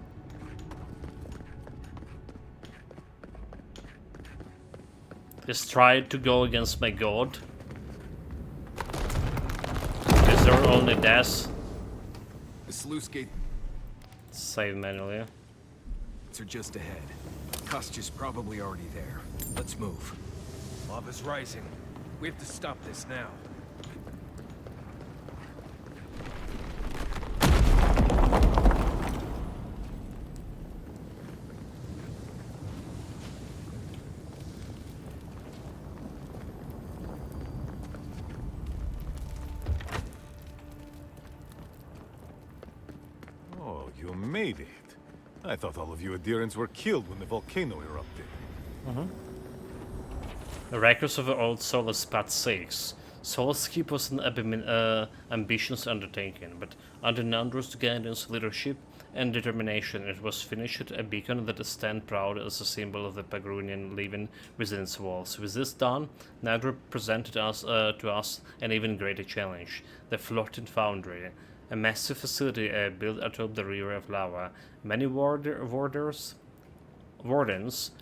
Just tried to go against my god. Is there only death? The sluice gate. Save manually. Are just ahead. Kostya's probably already there. Let's move. Lava's rising. We have to stop this now. Oh, you made it. I thought all of you Adherents were killed when the volcano erupted. The records of the old Solace Path 6. Solace Keep was an ambitious undertaking, but under Nandro's guidance, leadership, and determination, it was finished a beacon that stands proud as a symbol of the Pagrunian living within its walls. With this done, Nandro presented to us an even greater challenge: the Floating Foundry, a massive facility built atop the river of lava. Many wardens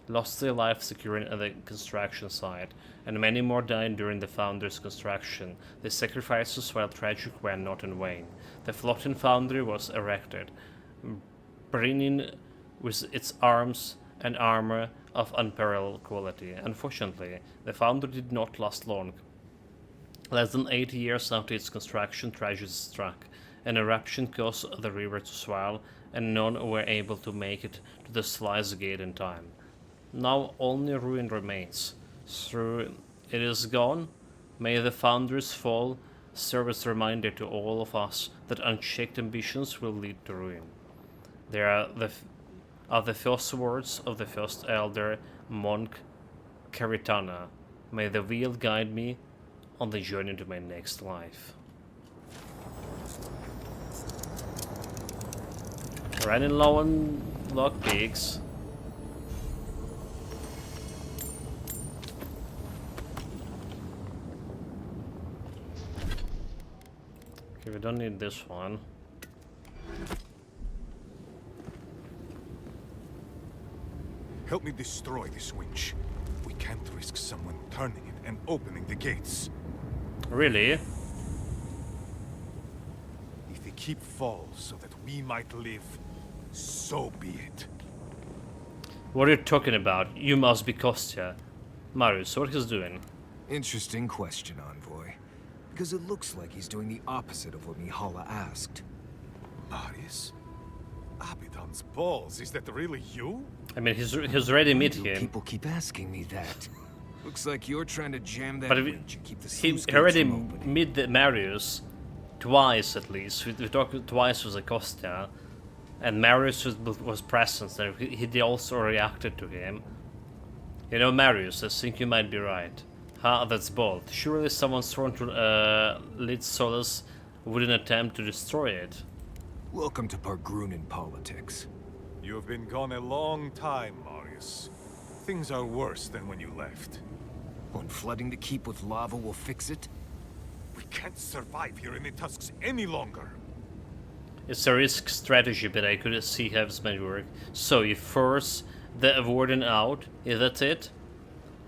lost their lives securing the construction site, and many more died during the Foundry's construction. The sacrifices, while tragic, were not in vain. The Floating Foundry was erected, brimming with its arms and armor of unparalleled quality. Unfortunately, the Foundry did not last long. Less than 80 years after its construction, tragedy struck. An eruption caused the river to swell, and none were able to make it to the sluice gate in time. Now only ruin remains. Through it is gone, may the Foundry's fall serve as a reminder to all of us that unchecked ambitions will lead to ruin. There are the first words of the first elder monk Karitana. May the wheel guide me on the journey to my next life. Running low on lockpicks. Okay, we don't need this one. Help me destroy this winch. We can't risk someone turning it and opening the gates. Really? If the keep falls so that we might live, so be it. What are you talking about? You must be Kostya. Marius, what he's doing? Interesting question, Envoy. Because it looks like he's doing the opposite of what Mihala asked. Marius? Abaddon's balls, is that really you? I mean, he's already met him. People keep asking me that. Looks like you're trying to jam that But bridge and keep the he sluice gates already from opening. met the Marius twice at least. We talked twice with Acosta, and Marius was present there. He also reacted to him. You know, Marius, I think you might be right. Huh, that's bold. Surely someone sworn to lead Solus wouldn't attempt to destroy it. Welcome to Pargrunin politics. You have been gone a long time, Marius. Things are worse than when you left. When flooding the keep with lava will fix it? We can't survive here in the Tusks any longer. It's a risk strategy, but I could see how this might work. So you force the warden out, is that it?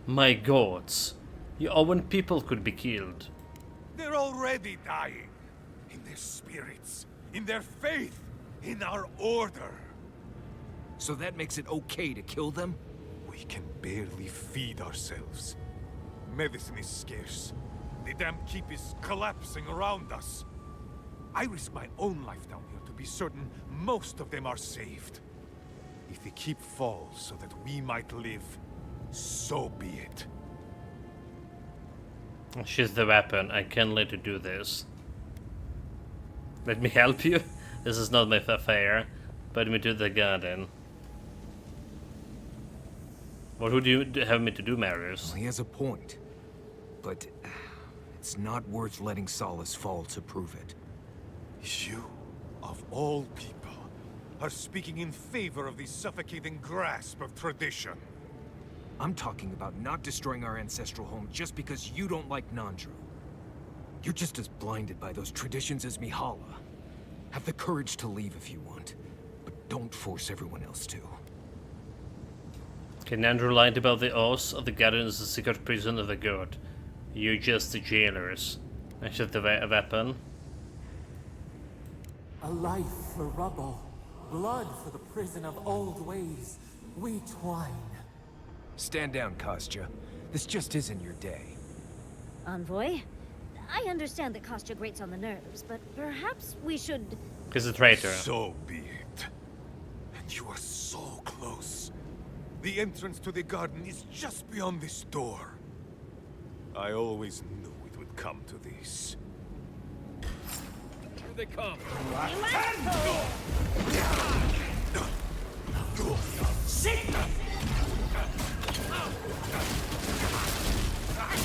My gods. Your own people could be killed. They're already dying. In their spirits, in their faith, in our order. So that makes it okay to kill them? We can barely feed ourselves. Medicine is scarce. The damn keep is collapsing around us. I risk my own life down here to be certain most of them are saved. If the keep falls so that we might live, so be it. She's the weapon. I can't let you do this. Let me help you? This is not my affair. Put me to the garden. What would you have me to do, Marius? Well, he has a point. But it's not worth letting Solus fall to prove it. You, of all people, are speaking in favor of the suffocating grasp of tradition. I'm talking about not destroying our ancestral home just because you don't like Nandru. You're just as blinded by those traditions as Mihala. Have the courage to leave if you want, but don't force everyone else to. Okay, Nandru lied about the oaths of the garden is the secret prison of the god. You're just the jailers. I should have a weapon. A life for rubble, blood for the prison of old ways. We twine. Stand down, Kostya. This just isn't your day. Envoy, I understand that Kostya grates on the nerves, but perhaps we should... He's a traitor. So be it. And you are so close. The entrance to the garden is just beyond this door. I always knew it would come to this. Here they come.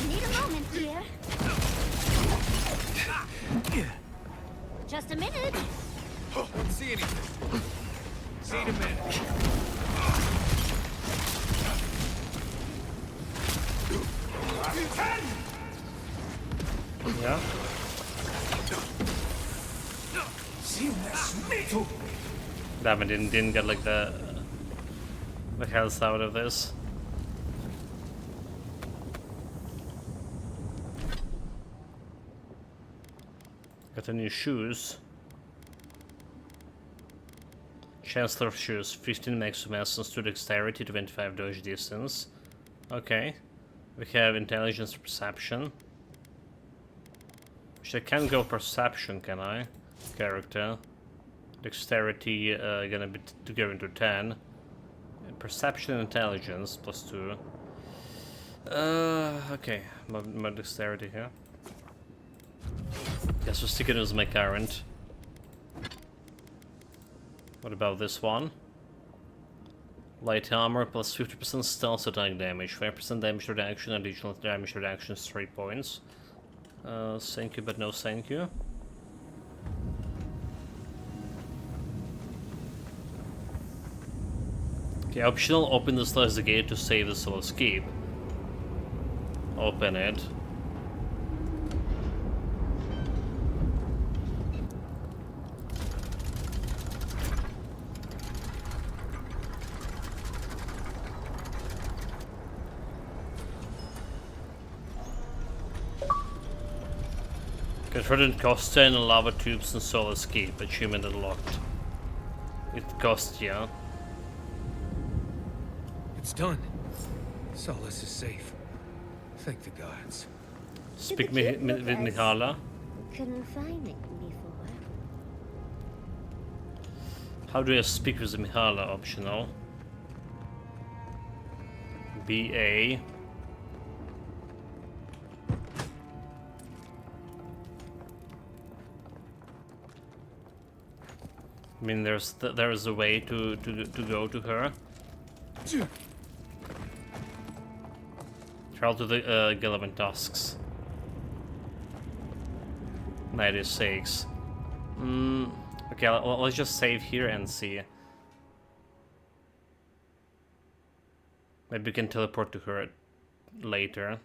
Need a moment, dear. Just a minute. Don't see anything. See in a minute. Yeah? Damn it, didn't get like the health out of this. Got a new shoes. Chancellor shoes, 15 maximum essence to dexterity, 25 dodge distance. Okay. We have intelligence perception. Which I can't go perception, can I? Character. Dexterity gonna be to go into 10. Perception and intelligence plus 2. Okay. My dexterity here. Guess we'll stick it as my current. What about this one? Light armor plus 50% stealth attack damage, 5% damage reduction, additional damage reduction is 3 points. Thank you, but no thank you. Okay, optional, open the slice the gate to save the soul escape. Open it. Confronted Costa in lava tubes and soul escape. Achievement unlocked. It cost ya. It's done. Solus is safe. Thank the gods. Speak with Mihala. Couldn't find it before. How do I speak with Mihala? Optional. BA. I mean, there's a way to go to her. Travel to the Gilliman tasks. 96. Okay, let's just save here and see. Maybe we can teleport to her later.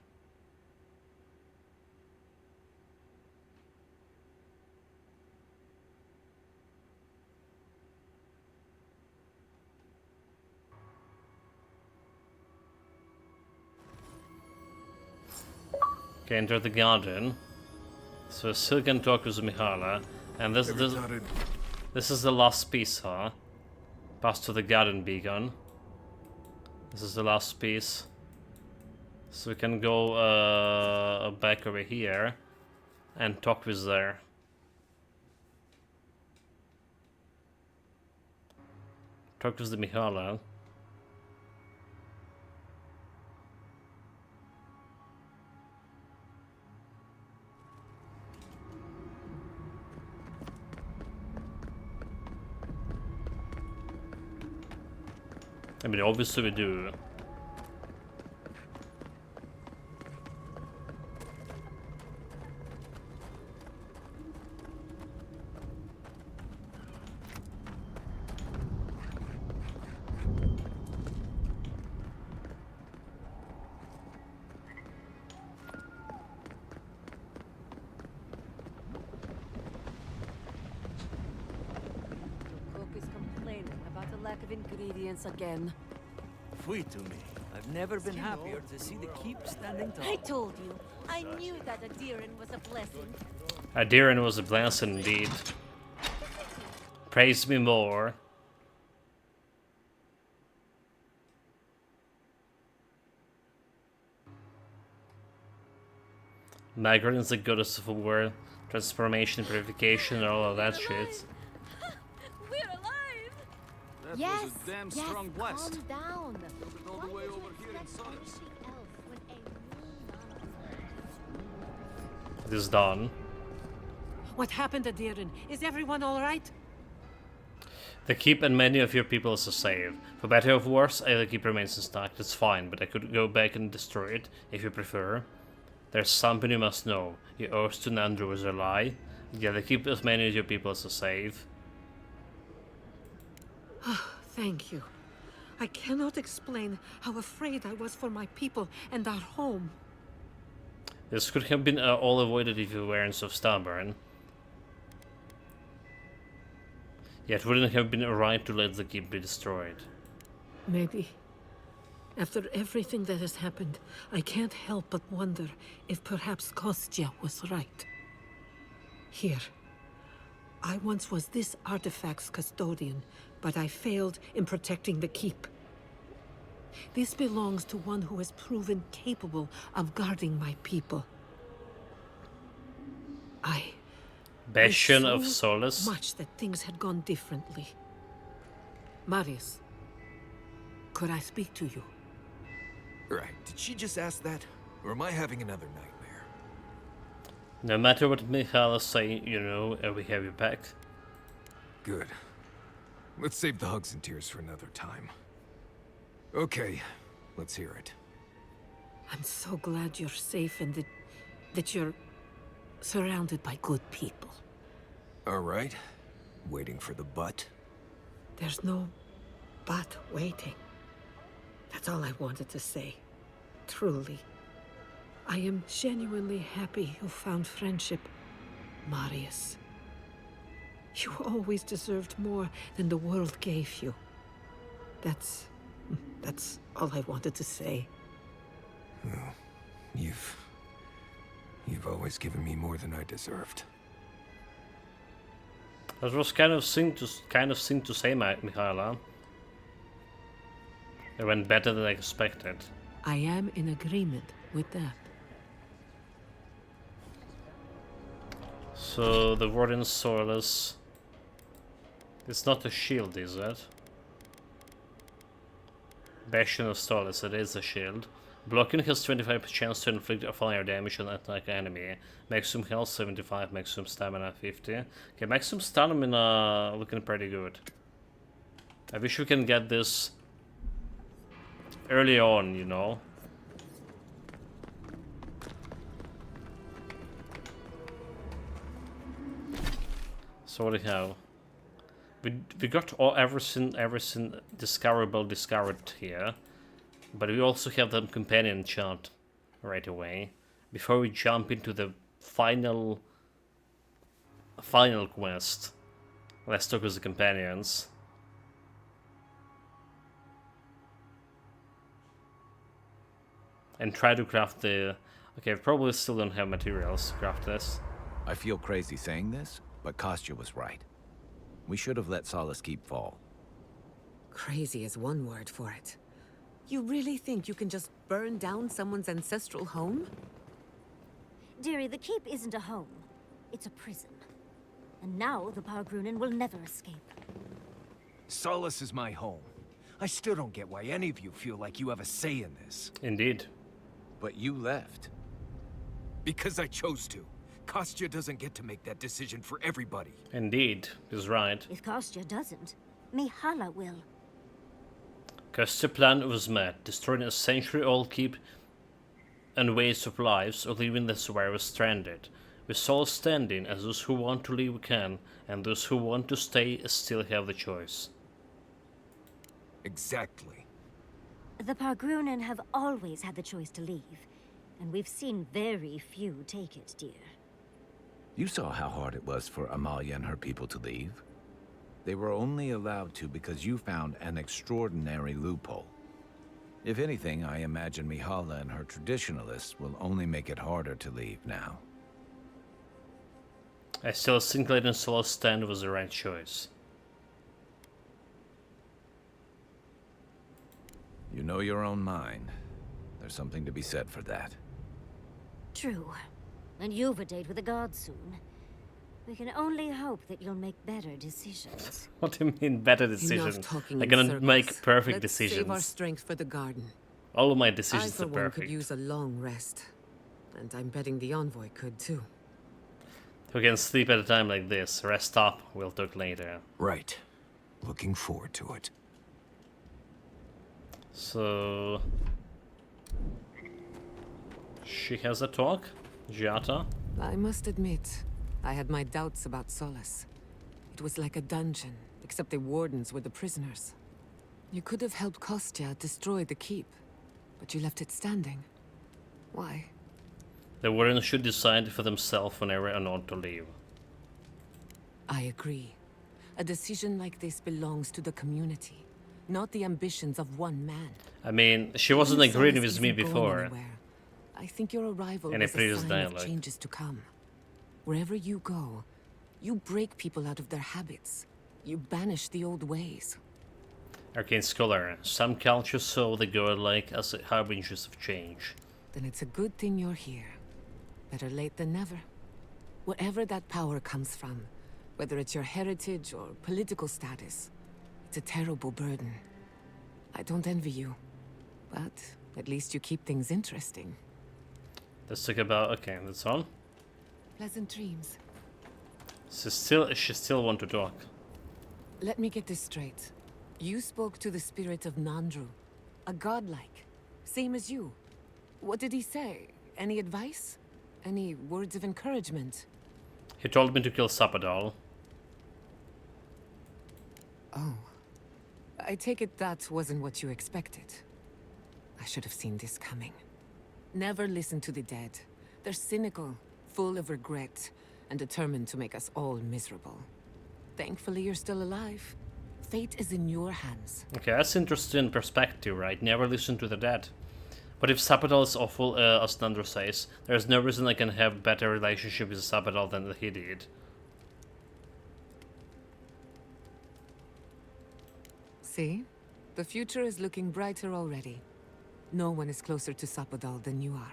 Okay, enter the garden. So still can talk with Mihala, and this is the last piece, huh? Pass to the garden beacon. This is the last piece. So we can go back over here and talk with there. Talk with the Mihala. I mean, obviously we do. The cook is complaining about the lack of ingredients again. Fui to me. I've never been happier to see the keep standing tall. I told you. I knew that Adiran was a blessing. Adiran was a blessing indeed. Praise me more. Margaret is the goddess of war, transformation, purification, and all of that shit. We're alive! That Yes, was a damn yes, strong blast. calm down. It all the way over here and saw us. It is done. What happened, Adiran? Is everyone all right? The keep and many of your people is a save. For better or for worse, the keep remains intact. It's fine, but I could go back and destroy it, if you prefer. There's something you must know. Your oath to Nandru was a lie. Yeah, the keep as many of your people is a save. Thank you. I cannot explain how afraid I was for my people and our home. This could have been all avoided if you weren't so stubborn. Yet it wouldn't have been right to let the keep be destroyed. Maybe. After everything that has happened, I can't help but wonder if perhaps Kostya was right. Here. I once was this artifact's custodian, but I failed in protecting the keep. This belongs to one who has proven capable of guarding my people. I Bastion wish of so Solace. much that things had gone differently. Marius, could I speak to you? Right, did she just ask that? Or am I having another nightmare? No matter what Mihala say, you know, we have your back. Good. Let's save the hugs and tears for another time. Okay, let's hear it. I'm so glad you're safe and that you're surrounded by good people. All right. Waiting for the but? There's no but waiting. That's all I wanted to say. Truly. I am genuinely happy you found friendship, Marius. You always deserved more than the world gave you. That's all I wanted to say. Well, you've always given me more than I deserved. That was kind of thing to say, Mihala. It went better than I expected. I am in agreement with that. So the Warden Solace. It's not a shield, is it? Bastion of Solace, it is a shield. Blocking has 25% chance to inflict fire damage on attack enemy. Maximum health 75, maximum stamina 50. Okay, maximum stamina looking pretty good. I wish we can get this early on, you know. So what do we have? We got all everything discovered here. But we also have the companion chant right away. Before we jump into the final quest, let's talk with the companions. And try to craft the... Okay, probably still don't have materials to craft this. I feel crazy saying this, but Kostya was right. We should have let Solace Keep fall. Crazy is one word for it. You really think you can just burn down someone's ancestral home? Dearie, the keep isn't a home. It's a prison. And now the Pargrunen will never escape. Solace is my home. I still don't get why any of you feel like you have a say in this. Indeed. But you left. Because I chose to. Kostya doesn't get to make that decision for everybody. Indeed, he's right. If Kostya doesn't, Mihala will. Kostya's plan was met, destroying a century-old keep and ways of lives, or leaving the survivors stranded. With Solace standing, as those who want to leave can, and those who want to stay still have the choice. Exactly. The Pargrunen have always had the choice to leave, and we've seen very few take it, dear. You saw how hard it was for Amalia and her people to leave. They were only allowed to because you found an extraordinary loophole. If anything, I imagine Mihala and her traditionalists will only make it harder to leave now. I still think letting Solace stand was the right choice. You know your own mind. There's something to be said for that. True. And you've a date with the gods soon. We can only hope that you'll make better decisions. What do you mean better Enough decisions? talking I'm in gonna circles. make perfect Let's decisions. save our strength for the garden. All of my I, decisions for are one, could perfect. use a long rest. And I'm betting the envoy could too. We can sleep at a time like this. Rest up, we'll talk later. Right. Looking forward to it. So... She has a talk? Giata? I must admit, I had my doubts about Solace. It was like a dungeon, except the wardens were the prisoners. You could have helped Kostya destroy the keep, but you left it standing. Why? The warden should decide for themselves whenever or not to leave. I agree. A decision like this belongs to the community, not the ambitions of one man. I mean, she wasn't Even agreeing Solace with me isn't going before. anywhere. I think your arrival In a was a previous sign dialogue. of changes to come. Wherever you go, you break people out of their habits. You banish the old ways. Arcane Scholar. Some cultures saw the godlike as harbingers of change. Then it's a good thing you're here. Better late than never. Wherever that power comes from, whether it's your heritage or political status, it's a terrible burden. I don't envy you, but at least you keep things interesting. Let's talk about... Okay, that's all. Pleasant dreams. She still want to talk. Let me get this straight. You spoke to the spirit of Nandru, a godlike, same as you. What did he say? Any advice? Any words of encouragement? He told me to kill Sapadal. Oh. I take it that wasn't what you expected. I should have seen this coming. Never listen to the dead. They're cynical, full of regret, and determined to make us all miserable. Thankfully, you're still alive. Fate is in your hands. Okay, that's interesting perspective, right? Never listen to the dead. But if Sapadal is awful, as Nandro says, there's no reason I can have better relationship with Sapadal than he did. See? The future is looking brighter already. No one is closer to Sapadal than you are.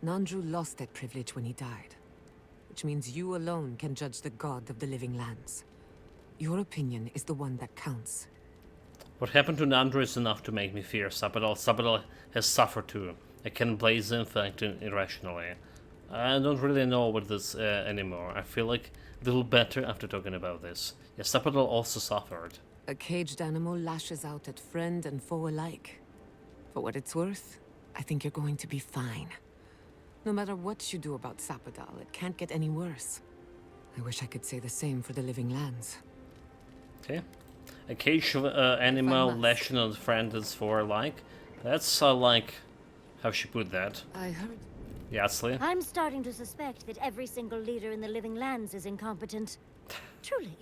Nandru lost that privilege when he died. which means you alone can judge the god of the living lands. Your opinion is the one that counts. What happened to Nandro is enough to make me fear Sabadell. Sabadell has suffered too. I can blaze him for acting irrationally. I don't really know about this anymore. I feel like a little better after talking about this. Yeah, Sabadell also suffered. A caged animal lashes out at friend and foe alike. For what it's worth, I think you're going to be fine. No matter what you do about Sabadell, it can't get any worse. I wish I could say the same for the living lands. Okay. A caged animal lashing out at friend and foe alike. That's like how she put that. I heard. Yatsli. I'm starting to suspect that every single leader in the living lands is incompetent. Truly.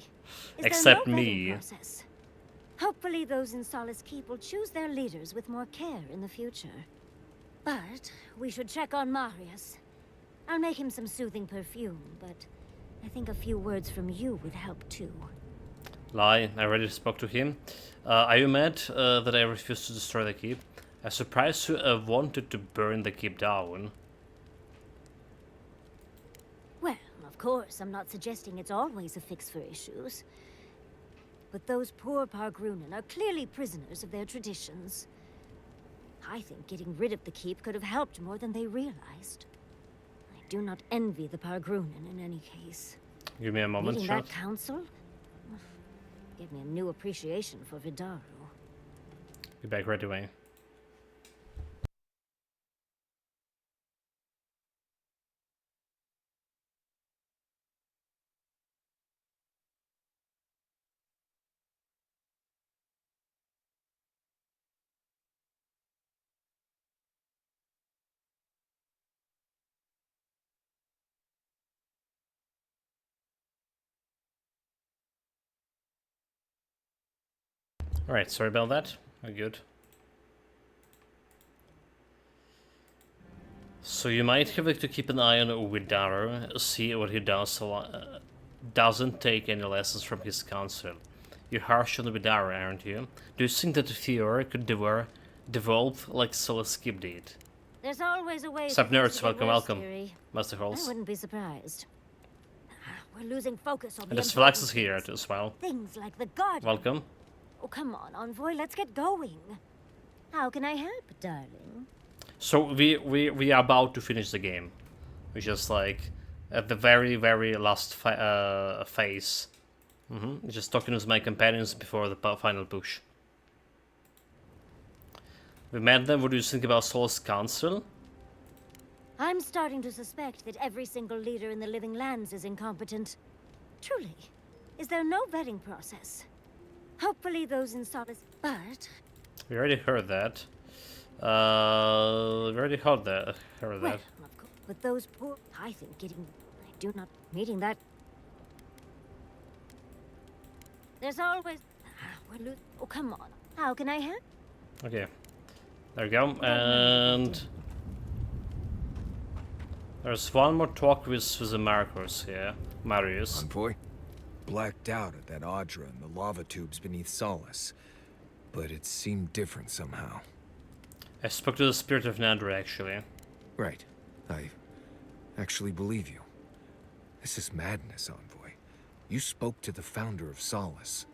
Is Except there no me. vetting process? Hopefully those in Solace Keep will choose their leaders with more care in the future. But we should check on Marius. I'll make him some soothing perfume, but I think a few words from you would help too. Lie, I already spoke to him. Are you mad that I refused to destroy the keep? I'm surprised you wanted to burn the keep down. Well, of course, I'm not suggesting it's always a fix for issues. But those poor Pargrunen are clearly prisoners of their traditions. I think getting rid of the keep could have helped more than they realized. I do not envy the Pargrunen in any case. Give me a moment, Meeting shot. that council gave me a new appreciation for Vidaru. Be back right away. Alright, sorry about that. We're good. So you might have to keep an eye on Widaro, see what he does. Doesn't take any lessons from his council. You're harsh on Widaro, aren't you? Do you think that Fiora could devolve like Solace Skip did? There's always a way. Sup, for things nerds? to get Welcome, worse, welcome. dearie. Master I Halls. wouldn't be surprised. We're losing focus on And the there's important Flaxus here things. as well. Things like the garden. Welcome. Oh, come on, Envoy, let's get going. How can I help, darling? So we are about to finish the game. We're just like at the very last phase. Just talking with my companions before the final push. We met them. What do you think about Soul's Council? I'm starting to suspect that every single leader in the living lands is incompetent. Truly. Is there no vetting process? Hopefully those in Solace... But... We already heard that. We already heard that. Well, of course, with those poor... I think getting... I do not... Meeting that... There's always... Oh, come on. How can I help? Okay. There we go. And... there's one more talk with the Marcos here. Marius. Envoy? Blacked out at that Audra and the lava tubes beneath Solace. But it seemed different somehow. I spoke to the spirit of Nandra, actually. Right. I actually believe you. This is madness, Envoy. You spoke to the founder of Solace.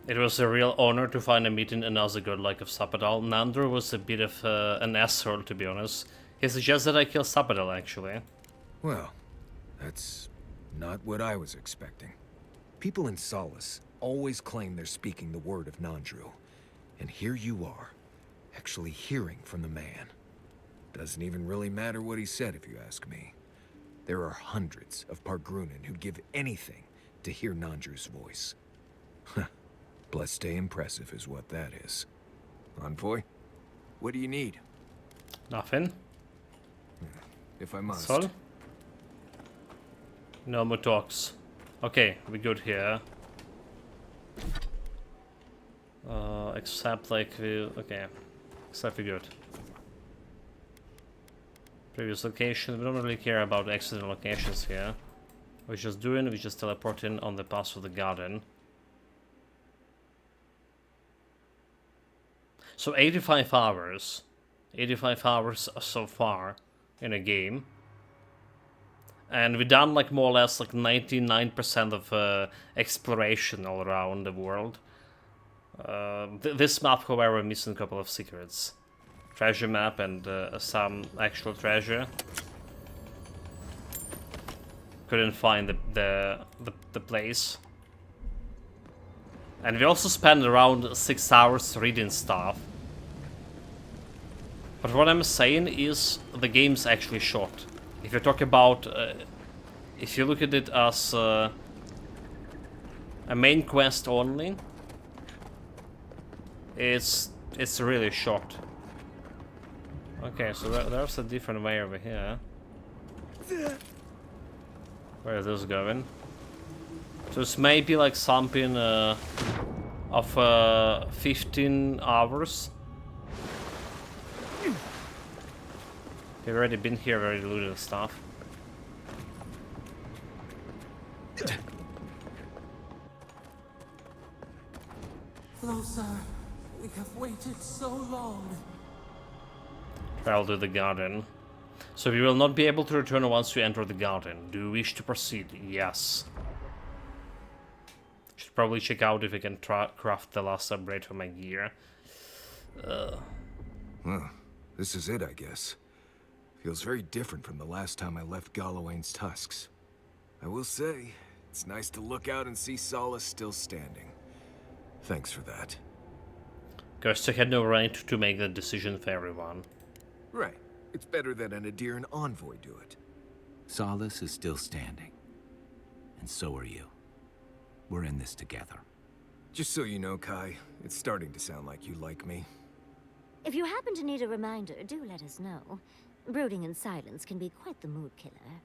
It was a real honor to find a meeting another godlike of Sabadell. Nandra was a bit of an asshole, to be honest. He suggested I kill Sabadell, actually. Well, that's not what I was expecting. People in Solace always claim they're speaking the word of Nandru. And here you are, actually hearing from the man. Doesn't even really matter what he said, if you ask me. There are hundreds of Pargrunen who'd give anything to hear Nandru's voice. Blessed stay impressive is what that is. Envoy, what do you need? Nothing. If I must. Sol? No more talks. Okay, we good here. Except like we... okay. Except we good. Previous location, we don't really care about accident locations here. We're just teleporting on the path of the garden. So 85 hours. 85 hours so far in a game. And we've done like more or less like 99% of exploration all around the world. This map, however, missing a couple of secrets. Treasure map and some actual treasure. Couldn't find the place. And we also spent around 6 hours reading stuff. But what I'm saying is the game's actually short. If you talk about, if you look at it as a main quest only, it's really short. Okay, so there's a different way over here. Where is this going? So it's maybe like something of 15 hours. We've already been here, already looted stuff. Closer. We have waited so long. Travel to the garden. So we will not be able to return once you enter the garden. Do you wish to proceed? Yes. Should probably check out if we can craft the last upgrade for my gear. Well, this is it, I guess. Feels very different from the last time I left Galawain's tusks. I will say, it's nice to look out and see Solace still standing. Thanks for that. Because I had no right to make the decision for everyone. Right. It's better that an Adiran envoy do it. Solace is still standing. And so are you. We're in this together. Just so you know, Kai, it's starting to sound like you like me. If you happen to need a reminder, do let us know. Brooding in silence can be quite the mood killer.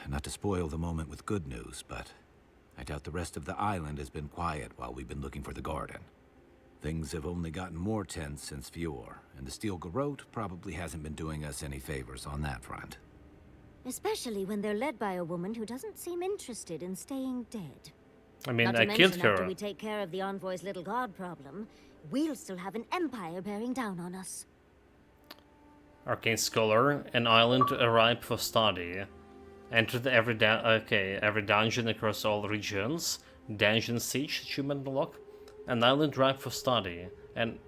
Not to spoil the moment with good news, but I doubt the rest of the island has been quiet while we've been looking for the garden. Things have only gotten more tense since Fjord, and the Steel Garrote probably hasn't been doing us any favors on that front. Especially when they're led by a woman who doesn't seem interested in staying dead. I mean, Not to I killed mention, after her. we take care of the envoy's little god problem, we'll still have an empire bearing down on us. Arcane Scholar, an island ripe for study. Enter the every dungeon across all regions. Dungeon Siege achievement unlock. An island ripe for study, and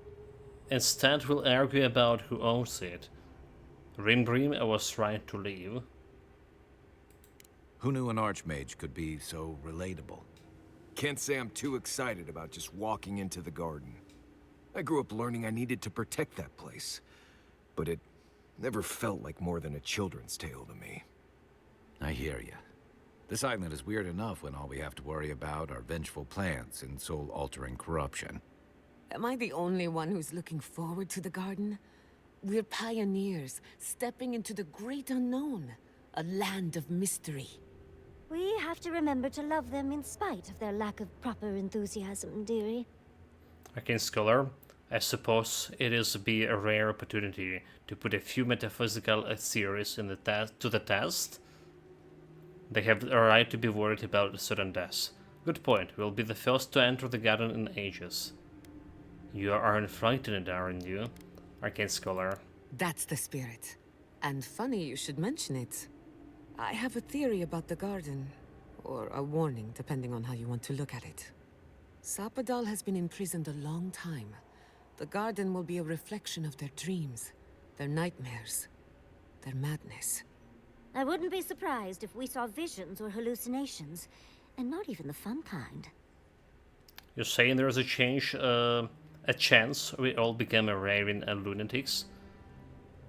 instead we'll argue about who owns it. Rimbrim was right to leave. Who knew an archmage could be so relatable? Can't say I'm too excited about just walking into the garden. I grew up learning I needed to protect that place, but it never felt like more than a children's tale to me. I hear you. This island is weird enough when all we have to worry about are vengeful plans and soul-altering corruption. Am I the only one who's looking forward to the garden? We're pioneers, stepping into the great unknown, a land of mystery. We have to remember to love them in spite of their lack of proper enthusiasm, dearie. Arcane Scholar, I suppose it is be a rare opportunity to put a few metaphysical theories in to the test. They have a right to be worried about certain deaths. Good point. We'll be the first to enter the garden in ages. You aren't frightened, aren't you? Arcane Scholar. That's the spirit. And funny you should mention it. I have a theory about the garden. Or a warning, depending on how you want to look at it. Sapadal has been imprisoned a long time. The garden will be a reflection of their dreams, their nightmares, their madness. I wouldn't be surprised if we saw visions or hallucinations, and not even the fun kind. You're saying there's a chance we all become a raving and lunatics?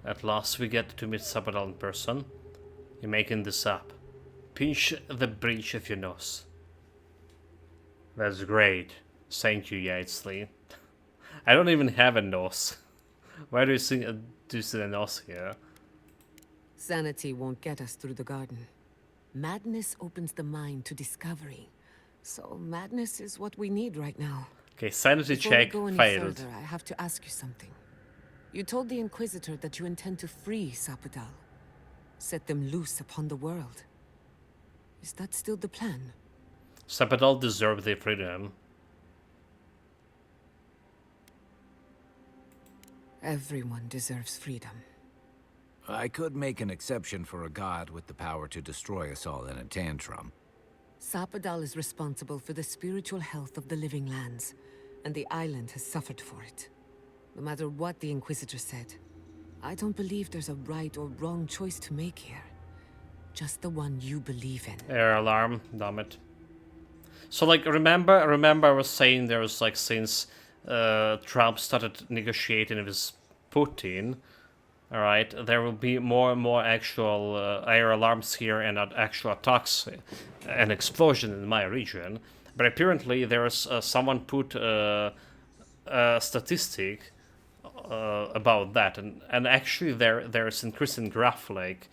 At last we get to meet Sapadal in person. You're making this up. Pinch the bridge of your nose. That's great. Thank you, Yatesley. I don't even have a nose. Why do you see a nose here? Sanity won't get us through the garden. Madness opens the mind to discovery. So madness is what we need right now. Okay, sanity Before check we go any failed. further, I have to ask you something. You told the Inquisitor that you intend to free Sapadal. Set them loose upon the world. Is that still the plan? Sapadal deserved their freedom. Everyone deserves freedom. I could make an exception for a god with the power to destroy us all in a tantrum. Sapadal is responsible for the spiritual health of the living lands, and the island has suffered for it. No matter what the Inquisitor said, I don't believe there's a right or wrong choice to make here. Just the one you believe in. Air alarm, damn it. So like, remember I was saying there was like, since Trump started negotiating with Putin, all right, there will be more and more actual air alarms here and actual attacks and explosion in my region. But apparently there's someone put a statistic about that, and actually there's increasing graph, like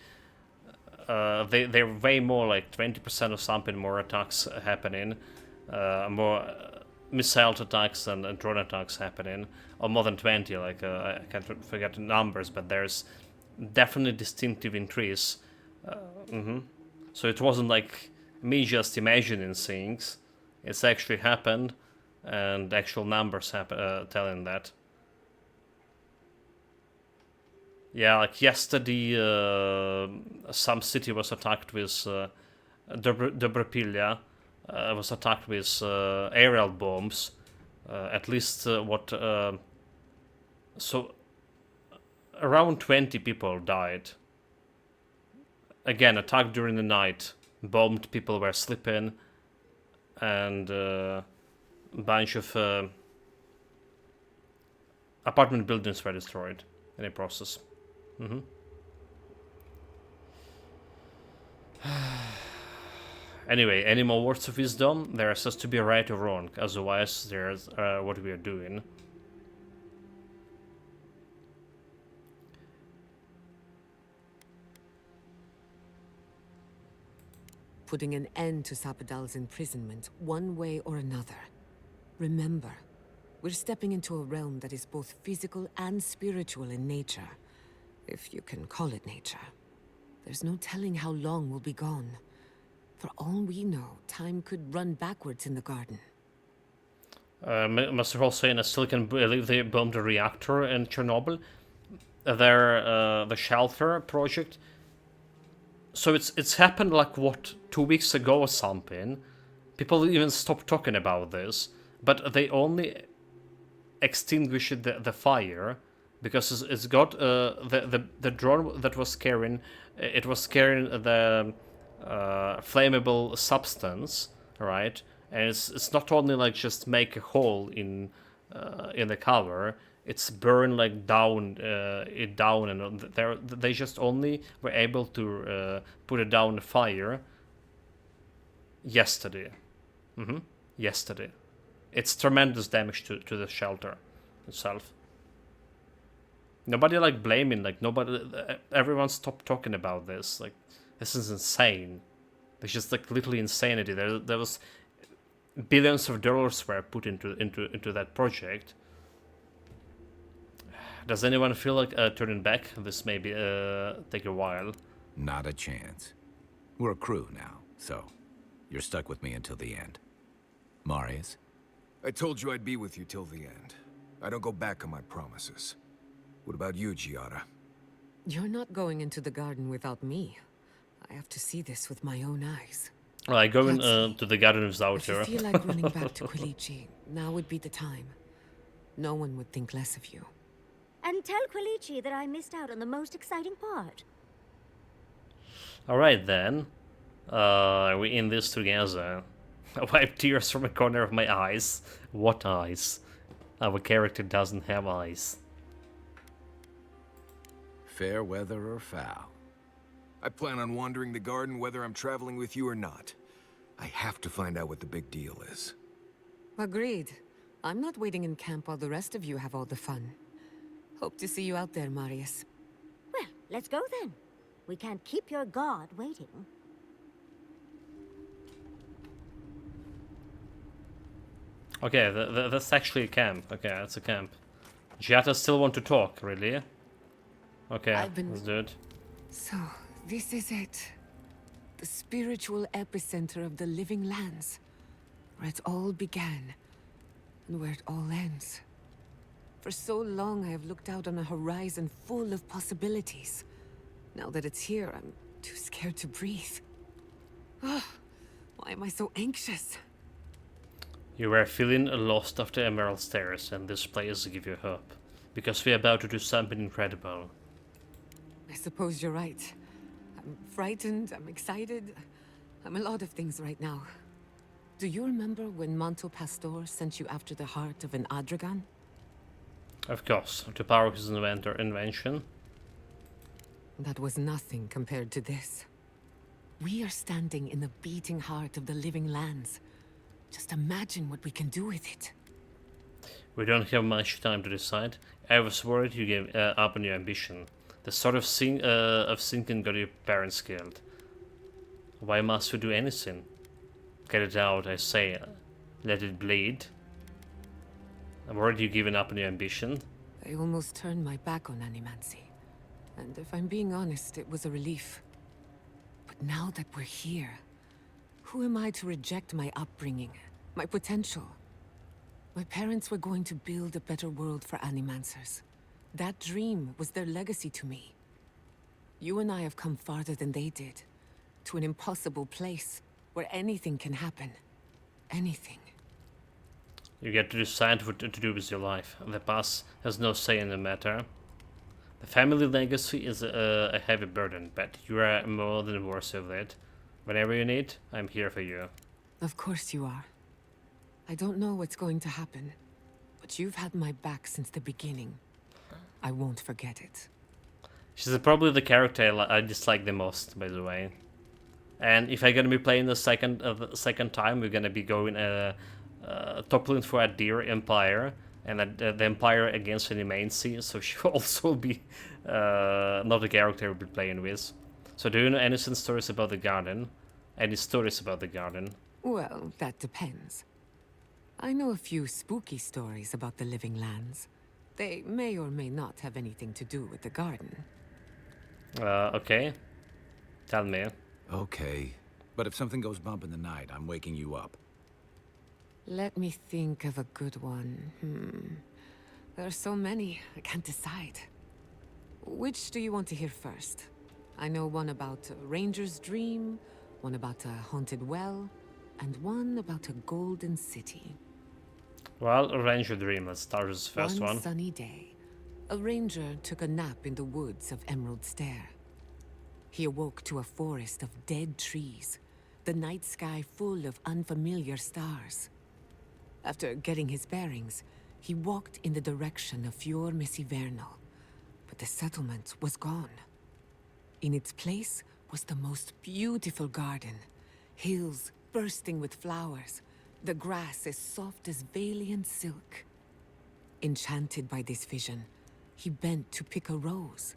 they're way more, like 20% or something more attacks happening, more missile attacks and drone attacks happening, or more than 20, like I can't forget the numbers, but there's definitely distinctive increase. So it wasn't like me just imagining things, it's actually happened, and actual numbers telling that. Yeah, like yesterday, some city was attacked with Dobropilia was attacked with aerial bombs. At least so around 20 people died. Again, attacked during the night, bombed, people were sleeping, and a bunch of apartment buildings were destroyed in a process. Anyway, any more words of wisdom? There has to be right or wrong, otherwise there's what we are doing. Putting an end to Sapadal's imprisonment, one way or another. Remember, we're stepping into a realm that is both physical and spiritual in nature. If you can call it nature. There's no telling how long we'll be gone. For all we know, time could run backwards in the garden. Mr. Hall saying I still can believe they bombed a reactor in Chernobyl. The shelter project. So it's happened like, what, 2 weeks ago or something. People even stopped talking about this. But they only extinguished the fire because it's got the drone that was carrying, it was carrying the flammable substance, right? And it's not only like just make a hole in the cover, it's burn like down it down, and they just only were able to put it down the fire yesterday. Yesterday. It's tremendous damage to the shelter itself. Nobody like blaming, like nobody, everyone stopped talking about this. Like, this is insane. It's just like literally insanity. There was billions of dollars were put into that project. Does anyone feel like turning back? This may be take a while. Not a chance. We're a crew now, so you're stuck with me until the end. Marius? I told you I'd be with you till the end. I don't go back on my promises. What about you, Giada? You're not going into the garden without me. I have to see this with my own eyes. Well, I go to the garden without her. If you feel like running back to Quilici, now would be the time. No one would think less of you. And tell Quilici that I missed out on the most exciting part. Alright then. We in this together. I wipe tears from a corner of my eyes. What eyes? Our character doesn't have eyes. Fair weather or foul? I plan on wandering the garden whether I'm traveling with you or not. I have to find out what the big deal is. Agreed. I'm not waiting in camp while the rest of you have all the fun. Hope to see you out there, Marius. Well, let's go then. We can't keep your god waiting. Okay, that's actually a camp. Okay, that's a camp. Giada still want to talk, really? Okay, let's do it. So, this is it. The spiritual epicenter of the living lands. Where it all began. And where it all ends. For so long I have looked out on a horizon full of possibilities. Now that it's here, I'm too scared to breathe. Ugh, why am I so anxious? You were feeling lost after Emerald Stairs, and this place gives you hope. Because we're about to do something incredible. I suppose you're right. I'm frightened, I'm excited. I'm a lot of things right now. Do you remember when Manto Pastor sent you after the heart of an Adragan? Of course, to power his invention. That was nothing compared to this. We are standing in the beating heart of the living lands. Just imagine what we can do with it. We don't have much time to decide. I was worried you gave up on your ambition. The sort of thinking got your parents killed. Why must we do anything? Get it out, I say. Let it bleed. I'm worried you've given up on your ambition. I almost turned my back on animancy. And if I'm being honest, it was a relief. But now that we're here, who am I to reject my upbringing, my potential? My parents were going to build a better world for animancers. That dream was their legacy to me. You and I have come farther than they did, to an impossible place where anything can happen. Anything. You get to decide what to do with your life. The past has no say in the matter. The family legacy is a heavy burden, but you are more than worthy of it. Whenever you need, I'm here for you. Of course you are. I don't know what's going to happen, but you've had my back since the beginning. I won't forget it. She's probably the character I dislike the most, by the way. And if I'm gonna be playing the second time, we're gonna be going toppling for a dear Empire, and the Empire against Animancy, so she will also be not the character we'll be playing with. So do you know any stories about the garden? Any stories about the garden? Well, that depends. I know a few spooky stories about the living lands. They may or may not have anything to do with the garden. Okay. Tell me. Okay. But if something goes bump in the night, I'm waking you up. Let me think of a good one. There are so many, I can't decide. Which do you want to hear first? I know one about a ranger's dream, one about a haunted well, and one about a golden city. Well, arrange your dream. Let's start with the first one. One sunny day, a ranger took a nap in the woods of Emerald Stair. He awoke to a forest of dead trees, the night sky full of unfamiliar stars. After getting his bearings, he walked in the direction of Fior Messivernal, but the settlement was gone. In its place was the most beautiful garden, hills bursting with flowers, the grass as soft as Valiant silk. Enchanted by this vision, he bent to pick a rose,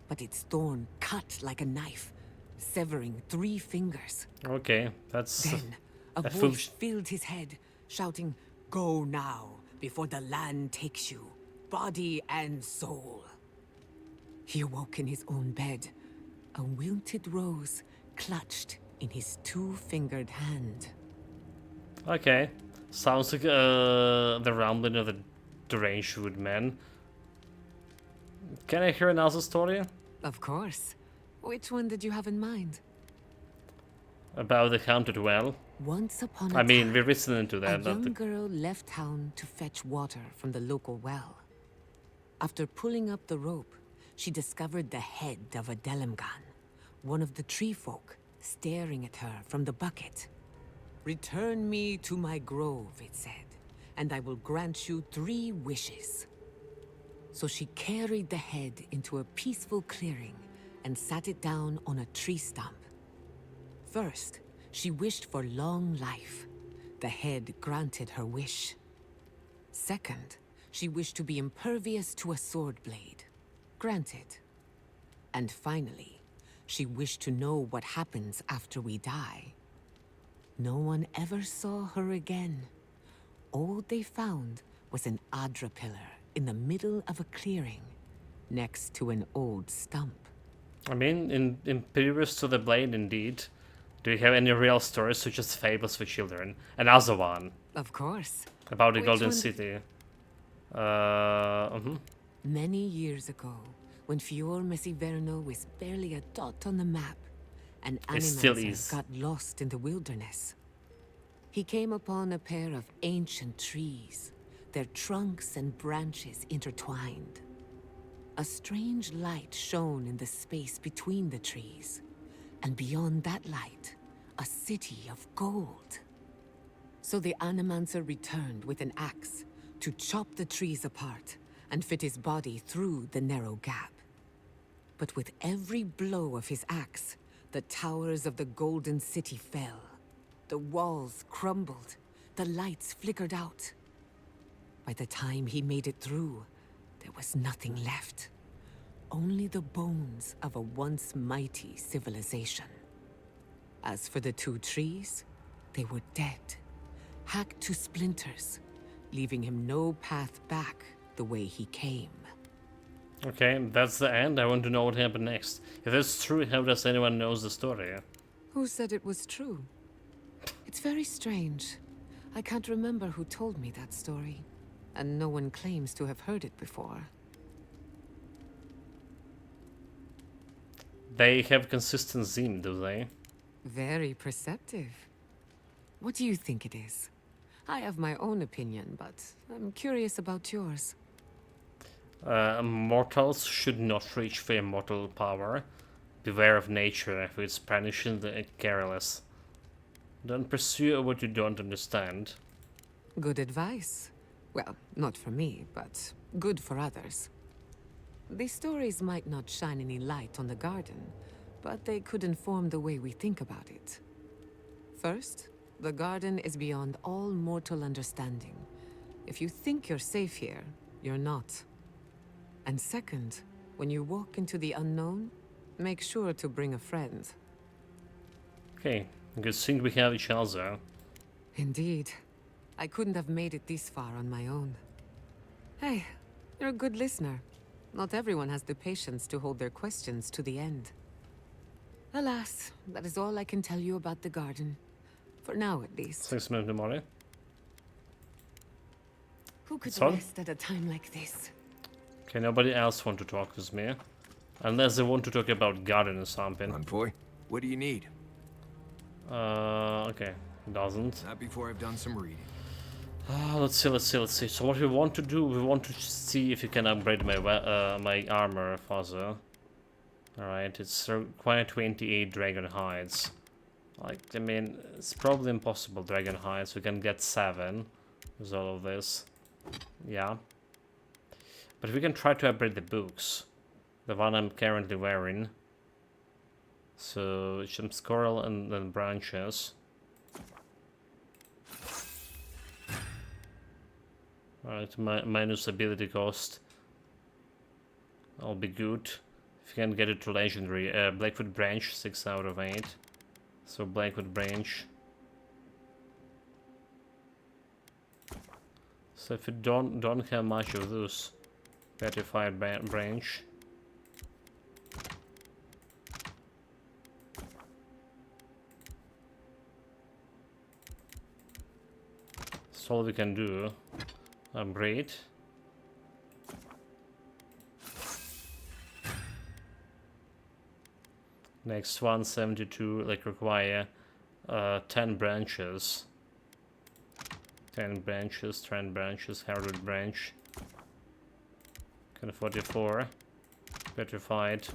but its thorn cut like a knife, severing 3 fingers. Okay, that's... Then a voice filled his head, shouting, "Go now, before the land takes you, body and soul." He awoke in his own bed, a wilted rose clutched in his 2-fingered hand. Okay, sounds like the rambling of the deranged woodman. Can I hear another story? Of course. Which one did you have in mind? About the haunted well. Once upon a I mean, time, we're listening to that. a young girl left town to fetch water from the local well. After pulling up the rope, she discovered the head of a Delimgan, one of the tree folk, staring at her from the bucket. "Return me to my grove," it said, "and I will grant you 3 wishes." So she carried the head into a peaceful clearing and sat it down on a tree stump. First, she wished for long life. The head granted her wish. Second, she wished to be impervious to a sword blade. Granted. And finally, she wished to know what happens after we die. No one ever saw her again. All they found was an Adra pillar in the middle of a clearing, next to an old stump. I mean, impervious to the blade, indeed. Do you have any real stories or just fables for children? Another one. Of course. About the Which Golden one? City. Many years ago, when Fior Messiverno was barely a dot on the map, an It still animancer is. got lost in the wilderness. He came upon a pair of ancient trees, their trunks and branches intertwined. A strange light shone in the space between the trees, and beyond that light, a city of gold. So the animancer returned with an axe to chop the trees apart and fit his body through the narrow gap. But with every blow of his axe, the towers of the Golden City fell. The walls crumbled, the lights flickered out. By the time he made it through, there was nothing left. Only the bones of a once mighty civilization. As for the two trees, they were dead, hacked to splinters, leaving him no path back the way he came. Okay, that's the end. I want to know what happened next. If that's true, how does anyone knows the story? Who said it was true? It's very strange. I can't remember who told me that story, and no one claims to have heard it before. They have consistent theme, do they? Very perceptive. What do you think it is? I have my own opinion, but I'm curious about yours. Mortals should not reach for immortal power. Beware of nature, for it's punishing the careless. Don't pursue what you don't understand. Good advice. Well, not for me, but good for others. These stories might not shine any light on the garden, but they could inform the way we think about it. First, the garden is beyond all mortal understanding. If you think you're safe here, you're not. And second, when you walk into the unknown, make sure to bring a friend. Okay, good thing we have each other. Indeed. I couldn't have made it this far on my own. Hey, you're a good listener. Not everyone has the patience to hold their questions to the end. Alas, that is all I can tell you about the garden. For now, at least. 6 minutes tomorrow. Who could So? rest at a time like this? Okay, nobody else want to talk with me. Unless they want to talk about garden or something. Envoy, what do you need? Okay, doesn't. Not before I've done some reading. Let's see. So what we want to do, we want to see if you can upgrade my my armor further. Alright, it's require 28 dragon hides. Like, I mean, it's probably impossible dragon hides. We can get 7 with all of this. Yeah. But we can try to upgrade the books. The one I'm currently wearing. So, some squirrel and then branches. Alright, minus ability cost. I'll be good. If you can get it to legendary. Blackwood branch, 6 out of 8. So Blackwood branch. So if you don't have much of those, petrified branch. That's all we can do. Upgrade. Next one, 72, like require 10 branches. 10 branches, 10 branches, hardwood branch. Kind of 44. Petrified.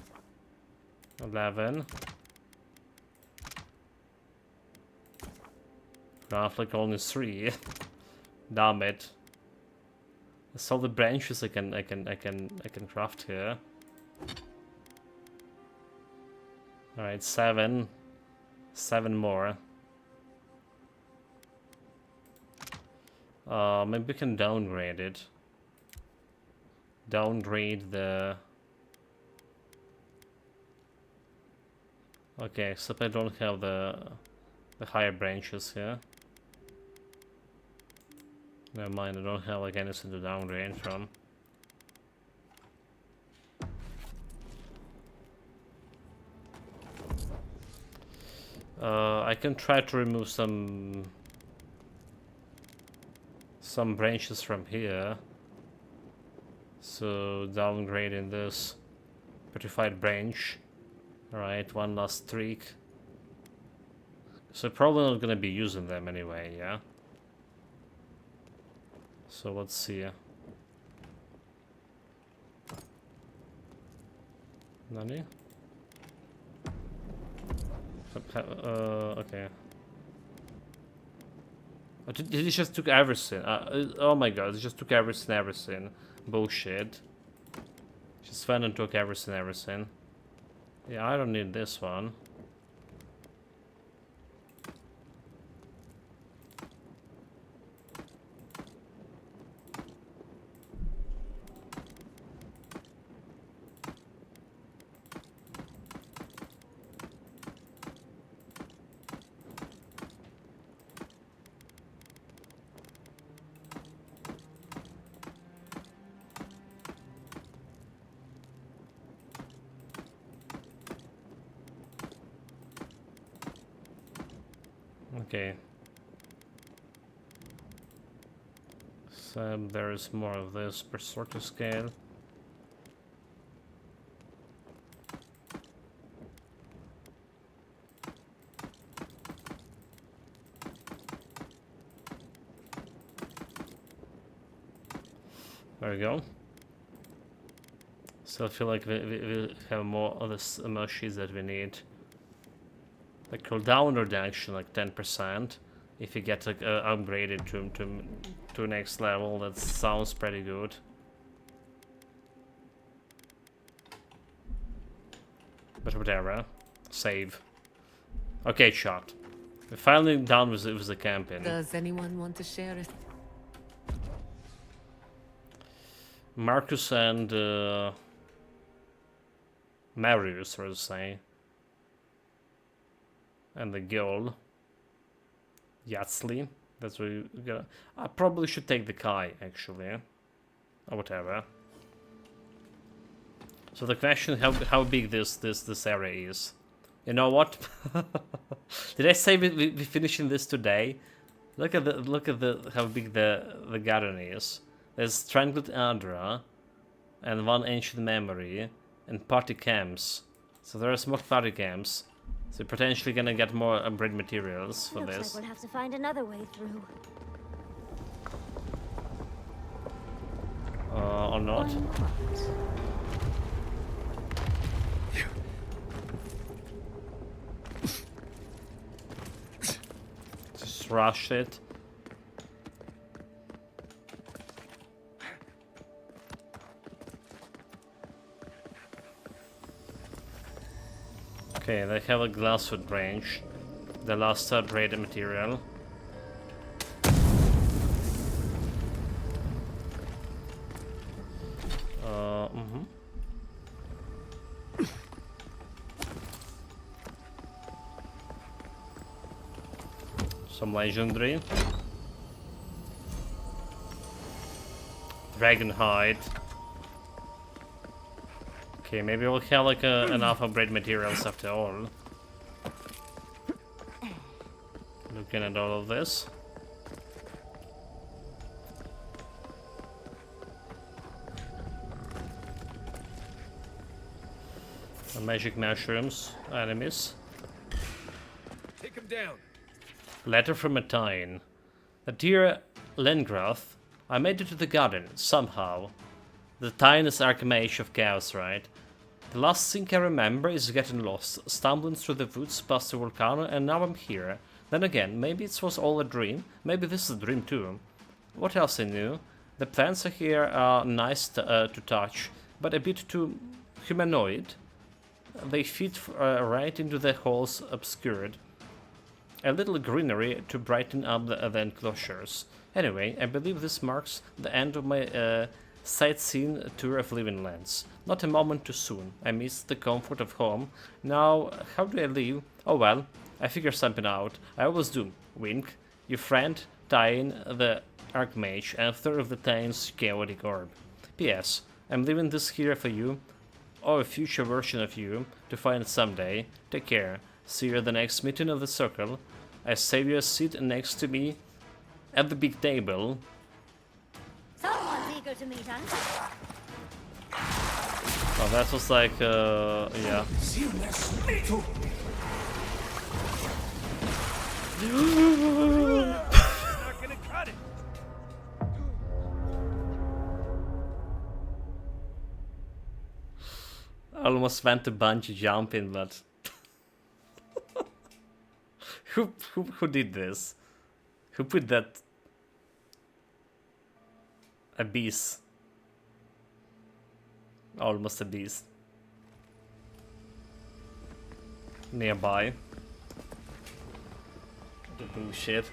11. Craft like only 3. Damn it. That's all the branches I can craft here. Alright, 7. 7 more. Maybe we can downgrade it. Downgrade the... Okay, except I don't have the higher branches here. Never mind, I don't have like anything to downgrade from. I can try to remove some branches from here. So downgrading this Petrified branch. Alright, one last streak. So probably not gonna be using them anyway, yeah? So let's see. Nani? Okay. Oh, he just took everything. Oh my god, he just took everything. Bullshit. Just went and took everything. Yeah, I don't need this one. Okay. So there is more of this berserker scale. There we go. Still feel like we have more of the mushies that we need. The cooldown reduction like 10%. If you get like, upgraded to next level, that sounds pretty good. But whatever. Save. Okay, shot. We're finally done with the campaign. Does anyone want to share it? Marcus and Marius, so to say. And the guild. Yatsley. That's what you got. I probably should take the Kai, actually. Or whatever. So the question, how big this area is. You know what? Did I say we finishing this today? Look at how big the garden is. There's Strangled Adra and one ancient memory and party camps. So there's more party camps. So you're potentially gonna get more upgrade materials for Looks this. like we'll have to find another way through. Or not. Just rush it. Okay, they have a glasswood range. The last upgraded material. Some legendary. Dragonhide. Okay, maybe we'll have like enough upgrade materials after all. Looking at all of this. Magic mushrooms, enemies. Take him down. Letter from a Tyne. Dear Lengrath, I made it to the garden, somehow. The Tyne is Archmage of Chaos, right? The last thing I remember is getting lost, stumbling through the woods past the volcano, and now I'm here. Then again, maybe it was all a dream, maybe this is a dream too. What else I knew? The plants here are nice to touch, but a bit too humanoid. They fit right into the holes obscured. A little greenery to brighten up the enclosures. Anyway, I believe this marks the end of my sightseeing tour of Living Lands. Not a moment too soon. I miss the comfort of home. Now, how do I leave? Oh well, I figure something out. I always do. Wink. Your friend, Tyne, the Archmage, author of the Tyne's chaotic orb. P.S. I'm leaving this here for you, or a future version of you, to find someday. Take care. See you at the next meeting of the Circle. I save you a seat next to me at the big table. Someone's eager to meet us. Oh, that was like, yeah. Not gonna cut it. I almost went to bungee jumping, but who did this? Who put that abyss? Almost abyss. Nearby. The bullshit.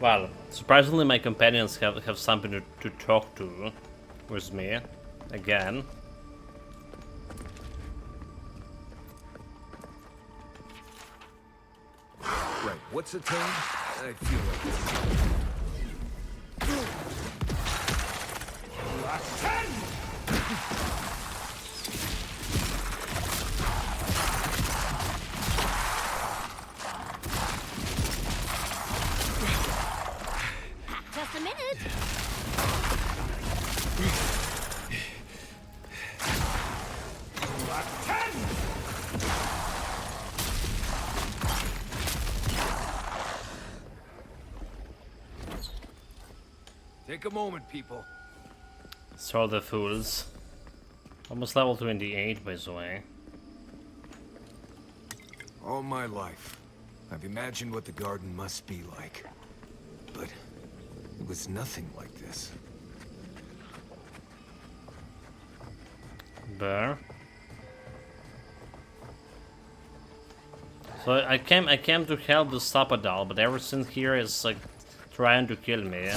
Well, surprisingly my companions have something to talk to with me. Again. Right, what's the tone? I feel like Just a minute. Take a moment, people. So the fools. Almost level 28 by the way. All my life, I've imagined what the garden must be like. But it was nothing like this. Bear. So I came to help the Sapadal, but everything here is like trying to kill me.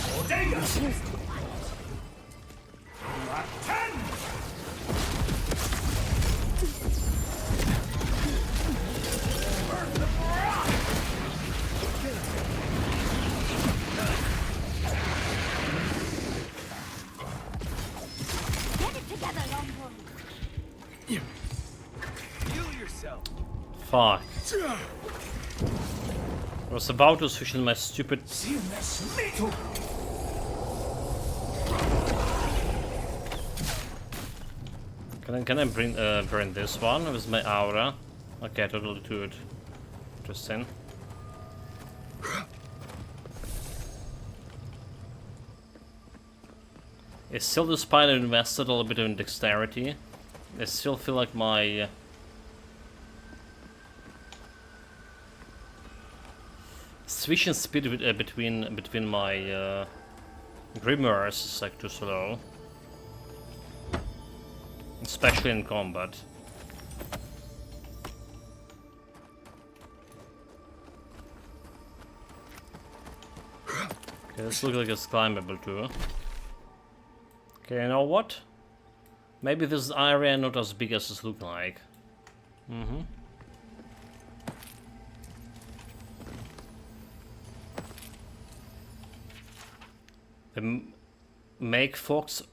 Get it together, Longhorn. Heal yourself. Fuck. I was about to switch in my stupid. Can I burn this one with my aura? Okay, I totally do it. Interesting. It's still, despite I invested a little bit in dexterity, I still feel like my switching speed between my grimoires is like too slow, especially in combat. Okay, this looks like it's climbable too. Okay, you know what? Maybe this area not as big as it looks like. The Make Fox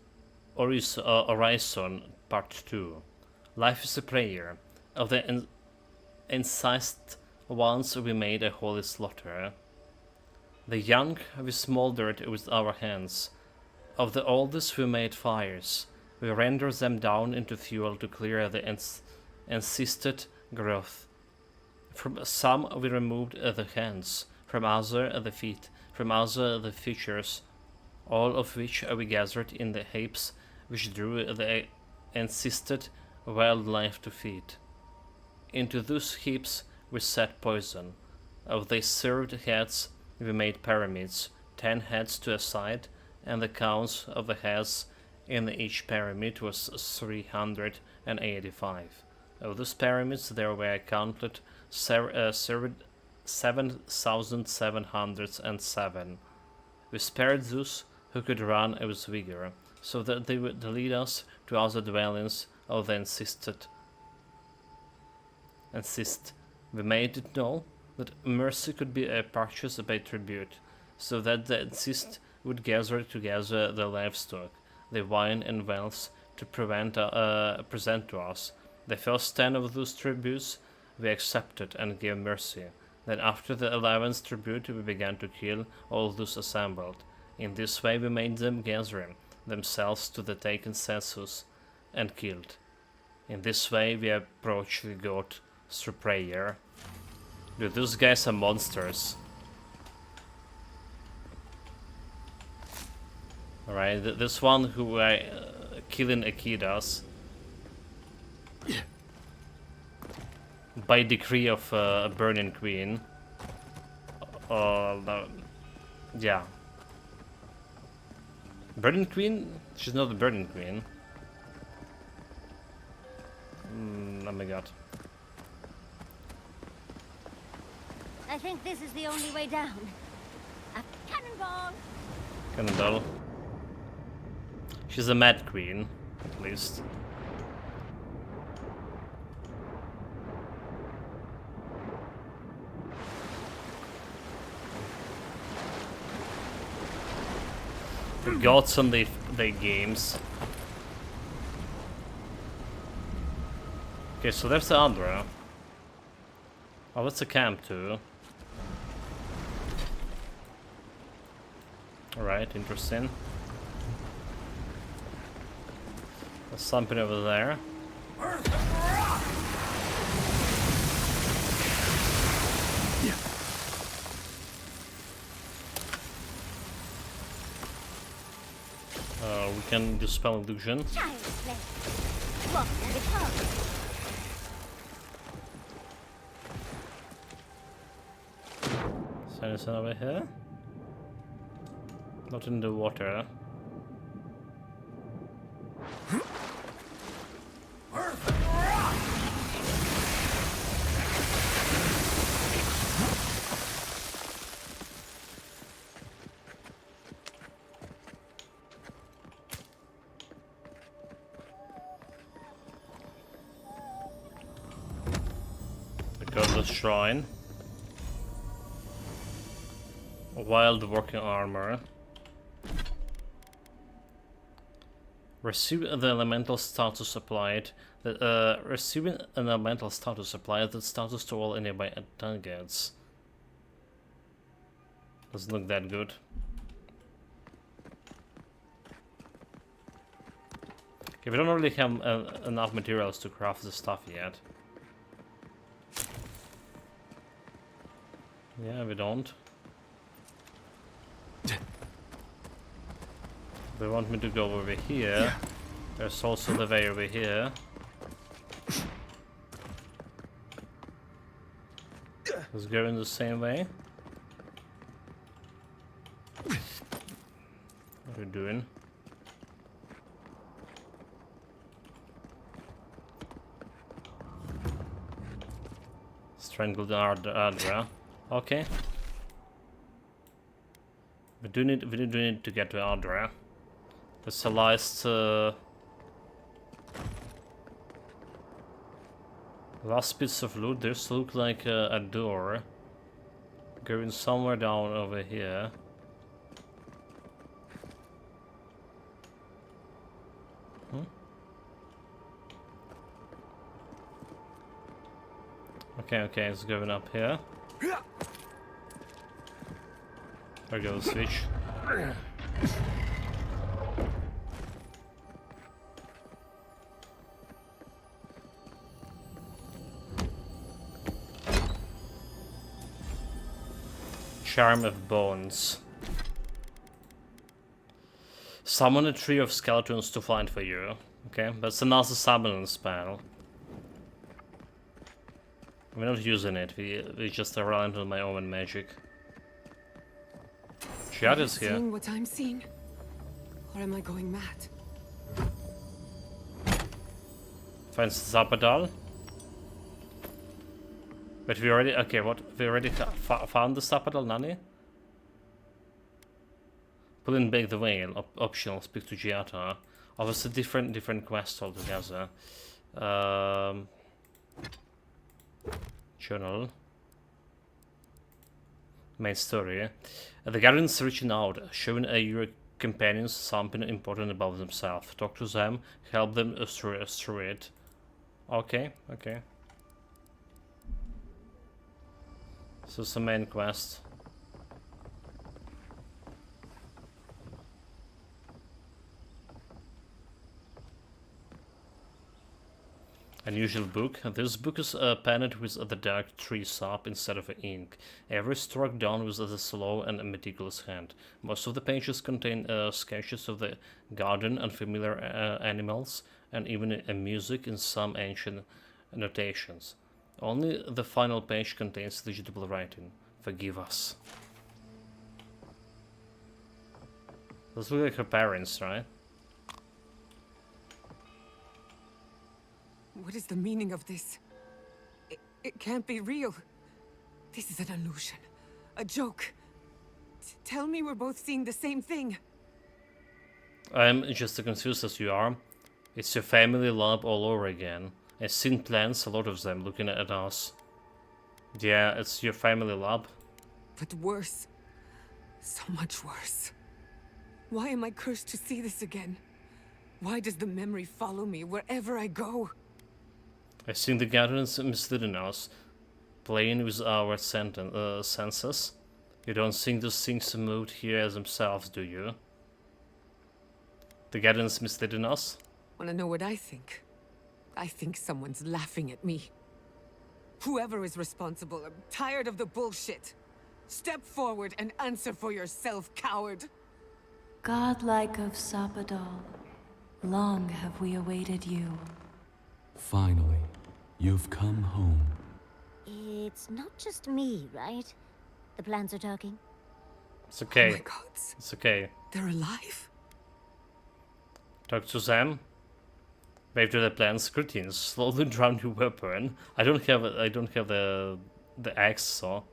Horizon Part 2. Life is a prayer. Of the incensed ones we made a holy slaughter. The young we smoldered with our hands. Of the oldest we made fires. We rendered them down into fuel to clear the encysted growth. From some we removed the hands, from other the feet, from other the features, all of which we gathered in the heaps which drew the encysted wildlife to feed. Into those heaps we set poison. Of the served heads we made pyramids, 10 heads to a side, and the counts of the heads in each pyramid was 385. Of those pyramids there were counted 7,707. We spared those who could run with vigor, so that they would lead us to other dwellings of the insist. We made it know that mercy could be purchased by tribute, so that the insist would gather together the livestock, the wine and wealth to present to us. The first 10 of those tributes we accepted and gave mercy. Then after the 11th tribute we began to kill all those assembled. In this way we made them gather themselves to the taken census and killed. In this way we approach the god through prayer. Dude, those guys are monsters. Alright, this one who killing Akidas by decree of a Burning Queen. No, yeah. Burning Queen? She's not a Burning Queen. Oh my god. I think this is the only way down. A cannonball! Cannondale. She's a Mad Queen, at least. The gods on the games. Okay, so there's the Andra. Oh, that's a camp too. Alright, interesting. There's something over there. We can dispel illusion. Is there anything over here? Not in the water. The shrine. Wild working armor. Receive the elemental status applied. Receiving an elemental status applied that status to all nearby targets. Doesn't look that good. Okay, we don't really have enough materials to craft the stuff yet. Yeah, we don't. They want me to go over here. There's also the way over here. Let's go in the same way. What are you doing? Strangled Ardra. Okay. We do need to get to Ardra. There's a last piece of loot. This looks like a door going somewhere down over here. Okay, it's going up here. There goes the switch. Charm of Bones. Summon a tree of skeletons to find for you. Okay, that's another summoning spell. We're not using it, we just rely on my own magic. Shad is here. Seeing what I'm seeing? Or am I going mad? Finds Zapadal. But we already, okay, what? We already found the Zapadal, Nani? Pull in Bake the Whale, optional, speak to Giata. Oh, it's a different quest altogether. Journal. Main story. The Guardians reaching out, showing your companions something important about themselves. Talk to them, help them through it. Okay. So it's a main quest. Unusual book. This book is penned with the dark tree sap instead of ink. Every stroke done with a slow and meticulous hand. Most of the pages contain sketches of the garden and familiar animals, and even music in some ancient notations. Only the final page contains legible writing. Forgive us. Those look like her parents, right? What is the meaning of this? It can't be real. This is an illusion. A joke. Tell me we're both seeing the same thing. I'm just as confused as you are. It's your family lab all over again. I've seen plants, a lot of them, looking at us. Yeah, it's your family lab. But worse. So much worse. Why am I cursed to see this again? Why does the memory follow me wherever I go? I think the guardians misleading us, playing with our senses. You don't think those things moved here as themselves, do you? The guardians misleading us? Wanna know what I think? I think someone's laughing at me. Whoever is responsible, I'm tired of the bullshit. Step forward and answer for yourself, coward. Godlike of Sapadal, long have we awaited you. Finally, you've come home. It's not just me, right? The plants are talking. It's okay. Oh my God. It's okay. They're alive? Talk to them. Wave to the plants. Greetings. Slowly drown your weapon. I don't have the axe, so.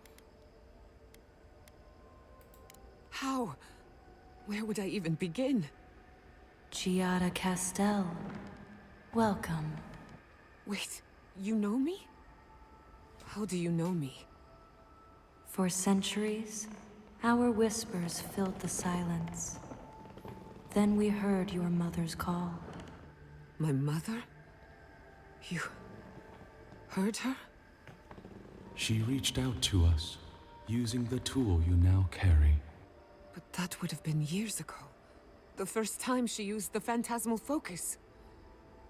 How? Where would I even begin? Giada Castel, welcome. Wait, you know me? How do you know me? For centuries, our whispers filled the silence. Then we heard your mother's call. My mother? You heard her? She reached out to us, using the tool you now carry. But that would have been years ago. The first time she used the phantasmal focus.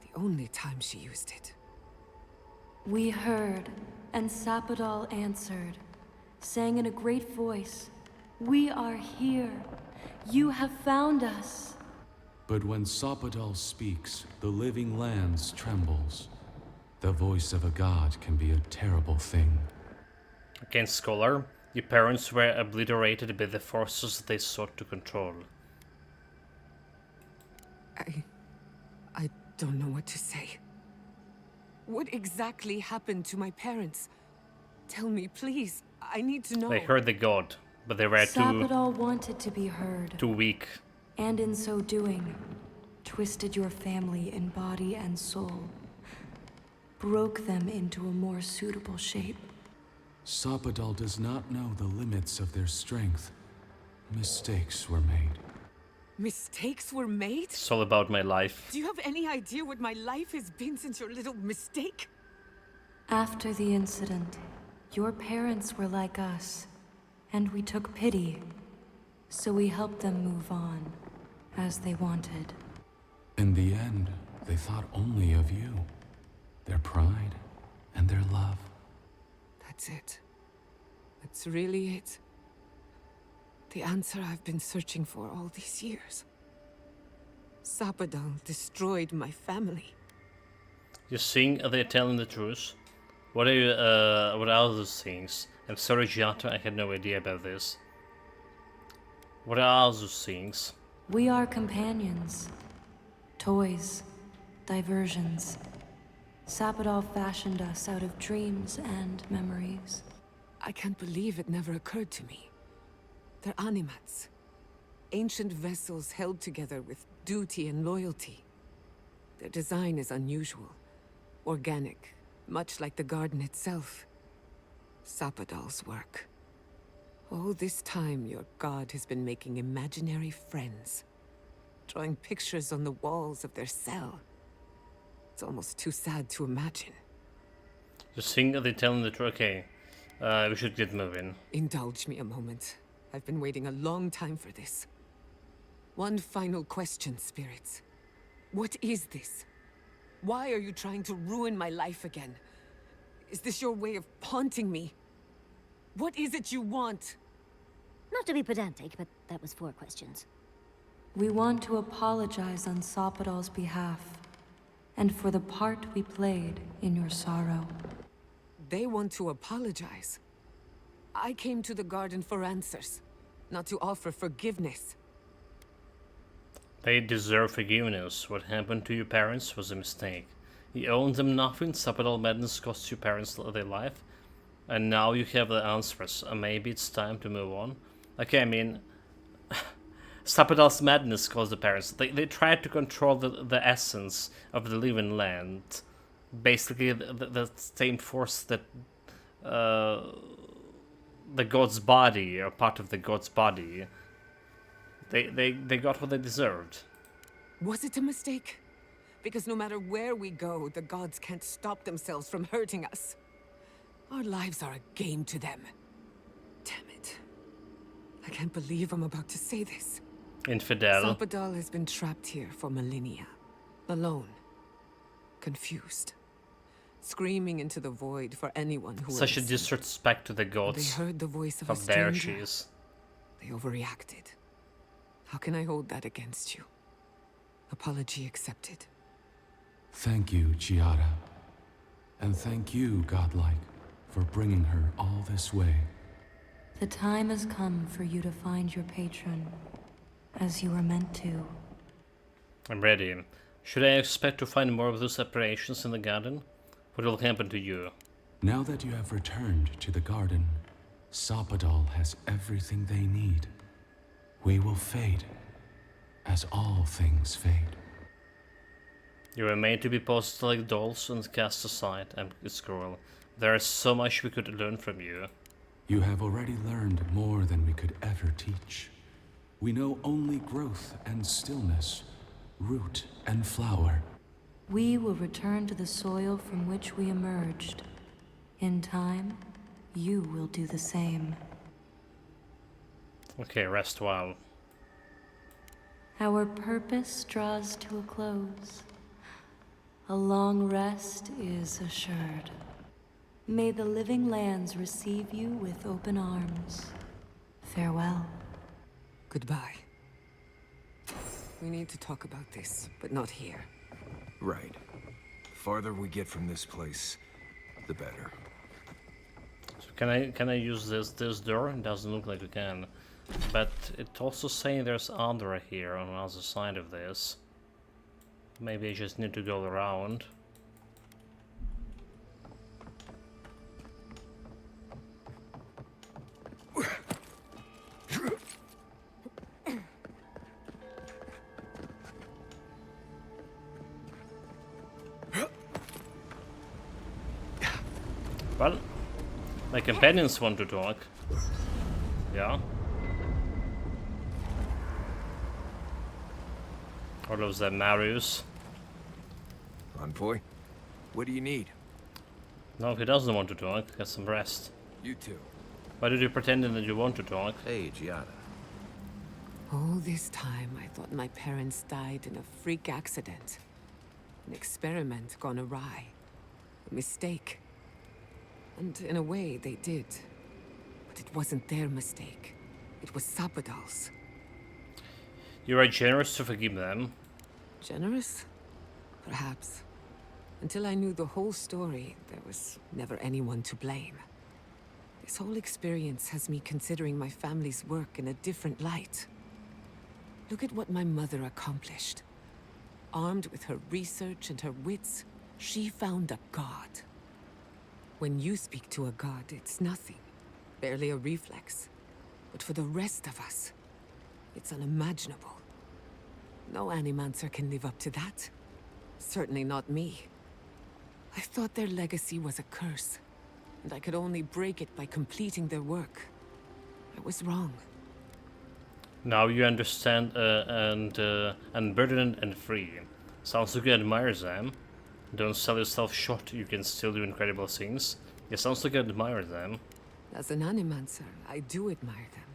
The only time she used it. We heard, and Sapadal answered, saying in a great voice, "We are here. You have found us." But when Sapadal speaks, the living lands trembles. The voice of a god can be a terrible thing. Again, scholar, your parents were obliterated by the forces they sought to control. I don't know what to say. What exactly happened to my parents? Tell me, please. I need to know. They heard the god, but they were Sapadal wanted to be heard. too weak. And in so doing, twisted your family in body and soul. Broke them into a more suitable shape. Sapadal does not know the limits of their strength. Mistakes were made. Mistakes were made? It's all about my life. Do you have any idea what my life has been since your little mistake? After the incident, your parents were like us, and we took pity. So we helped them move on, as they wanted. In the end, they thought only of you. Their pride and their love. That's it. That's really it. The answer I've been searching for all these years. Sapadal destroyed my family. You think they're telling the truth? What are those things? I'm sorry, Giata, I had no idea about this. What are those things? We are companions. Toys. Diversions. Sapadal fashioned us out of dreams and memories. I can't believe it never occurred to me. They're animats. Ancient vessels held together with duty and loyalty. Their design is unusual. Organic, much like the garden itself. Sapadal's work. All this time, your god has been making imaginary friends. Drawing pictures on the walls of their cell. It's almost too sad to imagine. You think they're telling the truth? Okay, we should get moving. Indulge me a moment. I've been waiting a long time for this. One final question, spirits. What is this? Why are you trying to ruin my life again? Is this your way of haunting me? What is it you want? Not to be pedantic, but that was 4 questions. We want to apologize on Sopadal's behalf, and for the part we played in your sorrow. They want to apologize. I came to the garden for answers, not to offer forgiveness. They deserve forgiveness. What happened to your parents was a mistake. You owed them nothing. Sapadal madness cost your parents their life. And now you have the answers. And maybe it's time to move on. Okay, I mean... Sapadal's madness caused the parents. They tried to control the essence of the living land. Basically, the same force that... the god's body, or part of the god's body. They got what they deserved. Was it a mistake? Because no matter where we go, the gods can't stop themselves from hurting us. Our lives are a game to them. Damn it. I can't believe I'm about to say this. Infidel. Sapadal has been trapped here for millennia. Alone. Confused. Screaming into the void for anyone who will Such a listen. disrespect to the gods. They heard the voice of a From there stranger. she is. They overreacted. How can I hold that against you? Apology accepted. Thank you, Chiara. And thank you, Godlike, for bringing her all this way. The time has come for you to find your patron, as you were meant to. I'm ready. Should I expect to find more of those apparitions in the garden? What will happen to you? Now that you have returned to the garden, Sapadal has everything they need. We will fade, as all things fade. You were made to be posed like dolls and cast aside, empty scroll. There is so much we could learn from you. You have already learned more than we could ever teach. We know only growth and stillness, root and flower. We will return to the soil from which we emerged. In time, you will do the same. Okay, rest well. Our purpose draws to a close. A long rest is assured. May the living lands receive you with open arms. Farewell. Goodbye. We need to talk about this, but not here. Right. The farther we get from this place, the better. So can I use this door? It doesn't look like we can. But it's also saying there's Andra here on the other side of this. Maybe I just need to go around. Well, my companions want to talk. Yeah. All of them Marius. Envoy, what do you need? No, he doesn't want to talk. Get some rest. You too. Why did you pretend that you want to talk? Hey, Giada. All this time, I thought my parents died in a freak accident. An experiment gone awry. A mistake. And in a way, they did. But it wasn't their mistake. It was Sapadal's. You are generous to forgive them. Generous? Perhaps. Until I knew the whole story, there was never anyone to blame. This whole experience has me considering my family's work in a different light. Look at what my mother accomplished. Armed with her research and her wits, she found a god. When you speak to a god, it's nothing. Barely a reflex. But for the rest of us, it's unimaginable. No Animancer can live up to that. Certainly not me. I thought their legacy was a curse, and I could only break it by completing their work. I was wrong. Now you understand unburdened and free. Sounds like you admire them. Don't sell yourself short, you can still do incredible things. It sounds like you admire them. As an Animancer, I do admire them.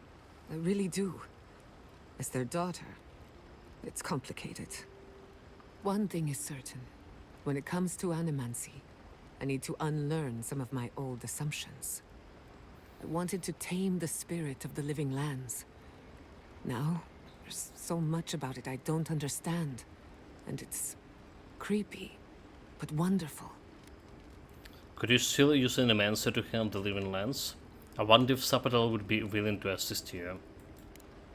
I really do. As their daughter, it's complicated. One thing is certain. When it comes to animancy, I need to unlearn some of my old assumptions. I wanted to tame the spirit of the living lands. Now, there's so much about it I don't understand. And it's creepy, but wonderful. Could you still use an Animancer to help the living lands? I wonder if Sapodal would be willing to assist you.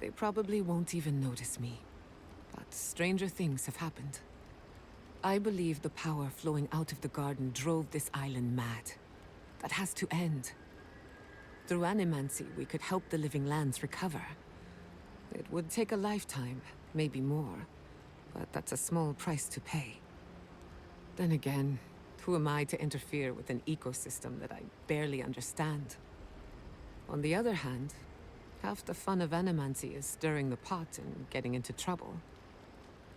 They probably won't even notice me. But stranger things have happened. I believe the power flowing out of the garden drove this island mad. That has to end. Through animancy, we could help the living lands recover. It would take a lifetime, maybe more. But that's a small price to pay. Then again, who am I to interfere with an ecosystem that I barely understand? On the other hand, half the fun of animancy is stirring the pot and getting into trouble.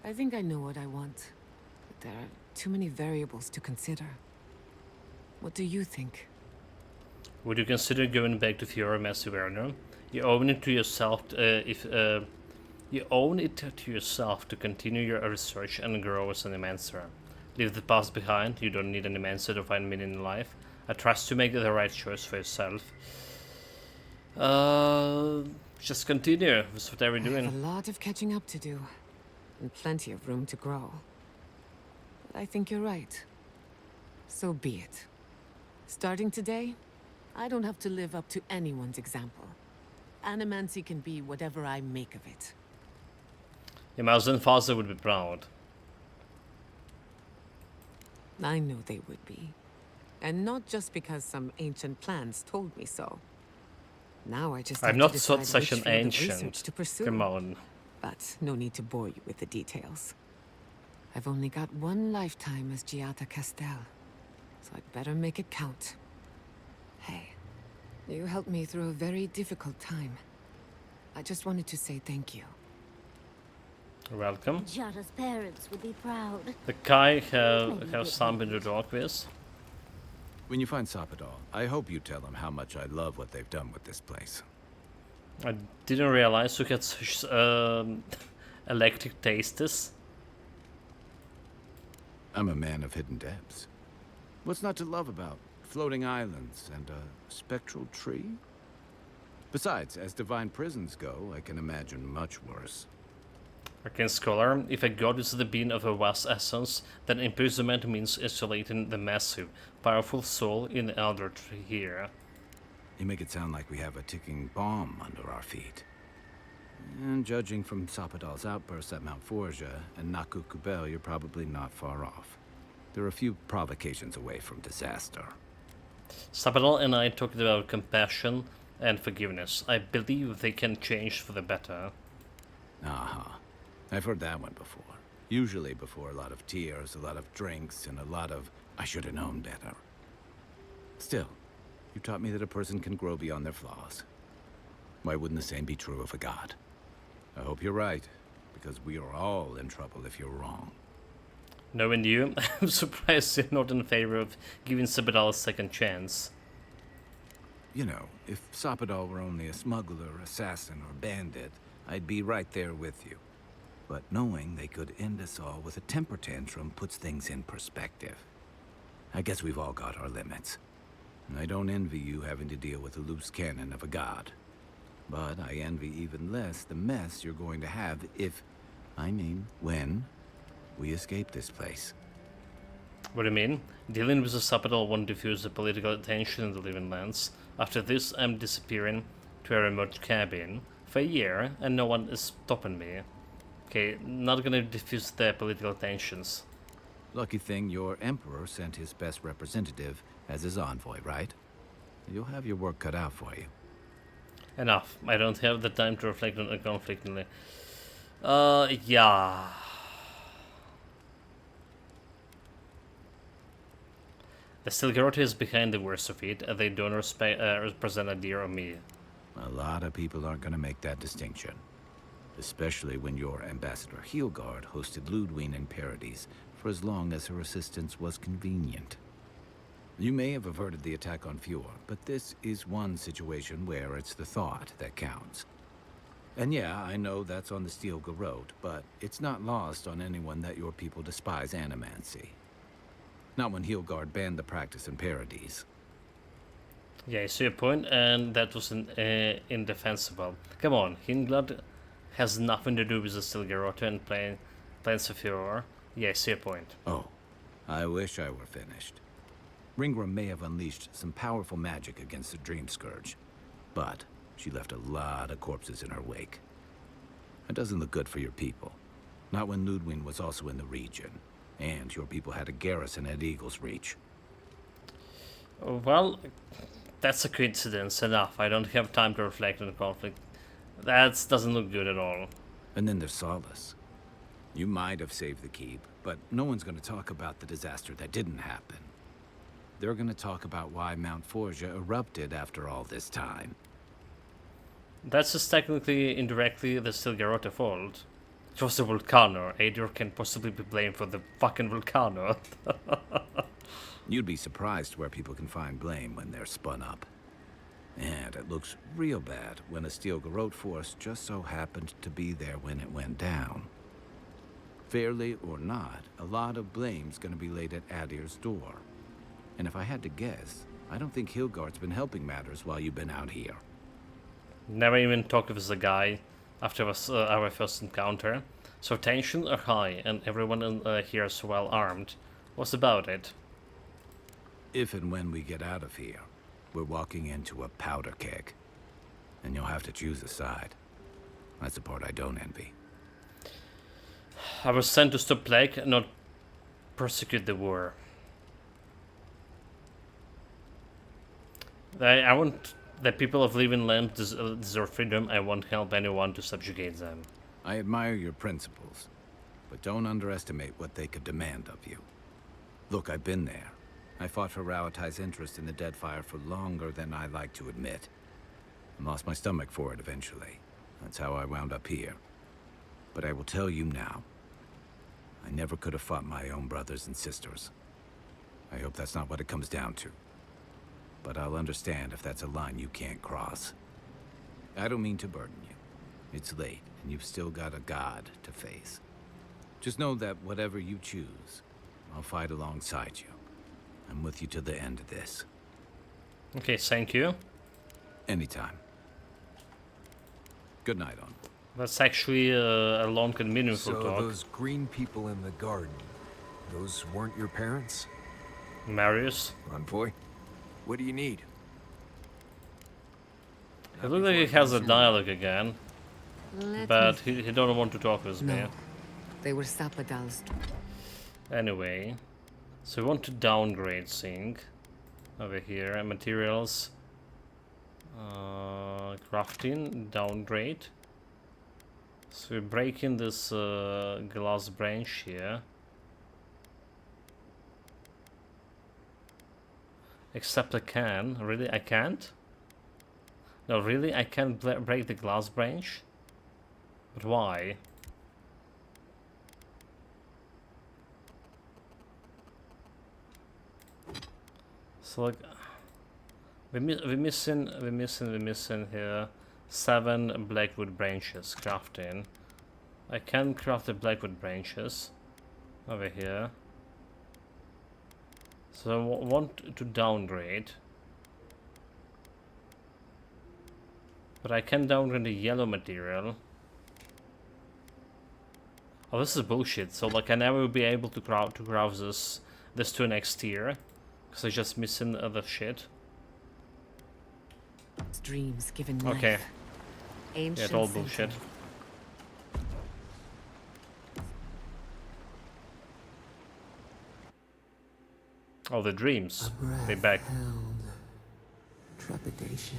I think I know what I want, but there are too many variables to consider. What do you think? Would you consider going back to Fiora Massiverno? You own it to yourself you own it to yourself to continue your research and grow as an Animancer. Leave the past behind. You don't need an Animancer to find meaning in life. I trust you make the right choice for yourself. Just continue with whatever you're doing. I have a lot of catching up to do, and plenty of room to grow. But I think you're right. So be it. Starting today, I don't have to live up to anyone's example. Animancy can be whatever I make of it. Your mother and father would be proud. I know they would be. And not just because some ancient plans told me so. Now I just have I'm to not decide such which an field of research ancient. to pursue. Come on. But no need to bore you with the details. I've only got one lifetime as Giata Castel, so I'd better make it count. Hey, you helped me through a very difficult time. I just wanted to say thank you. You're welcome. Jada's parents would be proud. The guy have something to talk with. When you find Sapodal, I hope you tell him how much I love what they've done with this place. I didn't realize you had such electric tastes. I'm a man of hidden depths. What's not to love about floating islands and a spectral tree? Besides, as divine prisons go, I can imagine much worse. Arcane Scholar, if a god is the being of a vast essence, then imprisonment means isolating the massive, powerful soul in the elder tree here. You make it sound like we have a ticking bomb under our feet. And judging from Sapodal's outbursts at Mount Forja and Naku Kubel, you're probably not far off. They're a few provocations away from disaster. Sapodal and I talked about compassion and forgiveness. I believe they can change for the better. Aha. I've heard that one before. Usually before a lot of tears, a lot of drinks, and a lot of, I should have known better. Still, you taught me that a person can grow beyond their flaws. Why wouldn't the same be true of a god? I hope you're right, because we are all in trouble if you're wrong. Knowing you, I'm surprised you're not in favor of giving Sapodal a second chance. You know, if Sapodal were only a smuggler, assassin, or bandit, I'd be right there with you. But knowing they could end us all with a temper tantrum puts things in perspective. I guess we've all got our limits. And I don't envy you having to deal with the loose cannon of a god. But I envy even less the mess you're going to have if, when, we escape this place. What do you mean? Dealing with the Sapodal won't diffuse the political tension in the living lands. After this, I'm disappearing to a remote cabin for a year, and no one is stopping me. Okay, not gonna diffuse the political tensions. Lucky thing your emperor sent his best representative as his envoy, right? You'll have your work cut out for you. Enough. I don't have the time to reflect on a conflict. Yeah. The Stilgarrote is behind the worst of it, and they don't represent a dear of me. A lot of people aren't gonna make that distinction. Especially when your Ambassador Heelguard hosted Ludwine in Paradise for as long as her assistance was convenient. You may have averted the attack on Fjord, but this is one situation where it's the thought that counts. And yeah, I know that's on the Steel Road, but it's not lost on anyone that your people despise animancy. Not when Hilgard banned the practice in Paradise. Yeah, I see your point, and that was indefensible. Come on, Hingblad has nothing to do with the Stilgarota and Plains of Furor. Yeah, I see your point. Oh, I wish I were finished. Ringram may have unleashed some powerful magic against the Dream Scourge, but she left a lot of corpses in her wake. It doesn't look good for your people. Not when Ludwig was also in the region, and your people had a garrison at Eagle's Reach. Well, that's a coincidence enough. I don't have time to reflect on the conflict. That doesn't look good at all. And then there's Solace. You might have saved the keep, but no one's going to talk about the disaster that didn't happen. They're going to talk about why Mount Forja erupted after all this time. That's just technically, indirectly, the Stilgarota fault. It was the Volcano. Adir can possibly be blamed for the fucking Volcano. You'd be surprised where people can find blame when they're spun up. And it looks real bad when a Steel Garrote force just so happened to be there when it went down. Fairly or not, a lot of blame's gonna be laid at Adir's door. And if I had to guess, I don't think Hilgard's been helping matters while you've been out here. Never even talked with the guy after our first encounter. So tensions are high and everyone here is well armed. What's about it? If and when we get out of here, we're walking into a powder keg. And you'll have to choose a side. That's the part I don't envy. I was sent to stop plague, not prosecute the war. I want the people of Living Land deserve freedom. I won't help anyone to subjugate them. I admire your principles, but don't underestimate what they could demand of you. Look, I've been there. I fought for Rauatai's interest in the Deadfire for longer than I like to admit. I lost my stomach for it eventually. That's how I wound up here. But I will tell you now, I never could have fought my own brothers and sisters. I hope that's not what it comes down to. But I'll understand if that's a line you can't cross. I don't mean to burden you. It's late, and you've still got a god to face. Just know that whatever you choose, I'll fight alongside you. I'm with you to the end of this. Okay, thank you. Anytime. Good night, on. That's actually a long and meaningful so talk. Those green people in the garden, those weren't your parents? Marius? Envoy? What do you need? It looks like he has a dialogue again. Let But me... he don't want to talk with me. No, they were Sapadal's. Anyway, so we want to downgrade thing over here. Materials, crafting, downgrade. So we're breaking this glass branch here. Except I can. Really, I can't? No, really, I can't break the glass branch? But why? So like, we're missing here 7 blackwood branches crafting. I can craft the blackwood branches over here. So I want to downgrade. But I can downgrade the yellow material. Oh, this is bullshit. So like I never will be able to craft this to next tier. Because I'm just missing other shit. Dreams given life. Okay. Ancient Yeah, it's all bullshit. sentiment. Oh, the dreams. They breath back. held. Trepidation.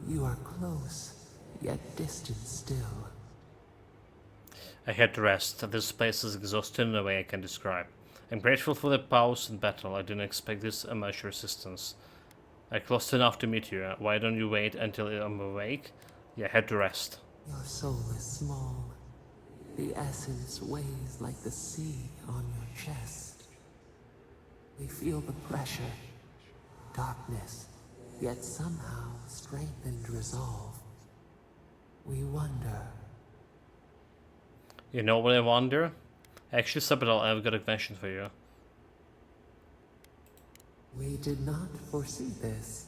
You are close, yet distant still. I had to rest. This place is exhausting in a way I can describe. I'm grateful for the pause in battle. I didn't expect this much resistance. I close enough to meet you. Why don't you wait until I'm awake? Yeah, I had to rest. Your soul is small. The essence weighs like the sea on your chest. We feel the pressure, darkness, yet somehow strengthened resolve. We wonder. You know what I wonder? Actually, Sabadell, I've got a question for you. We did not foresee this.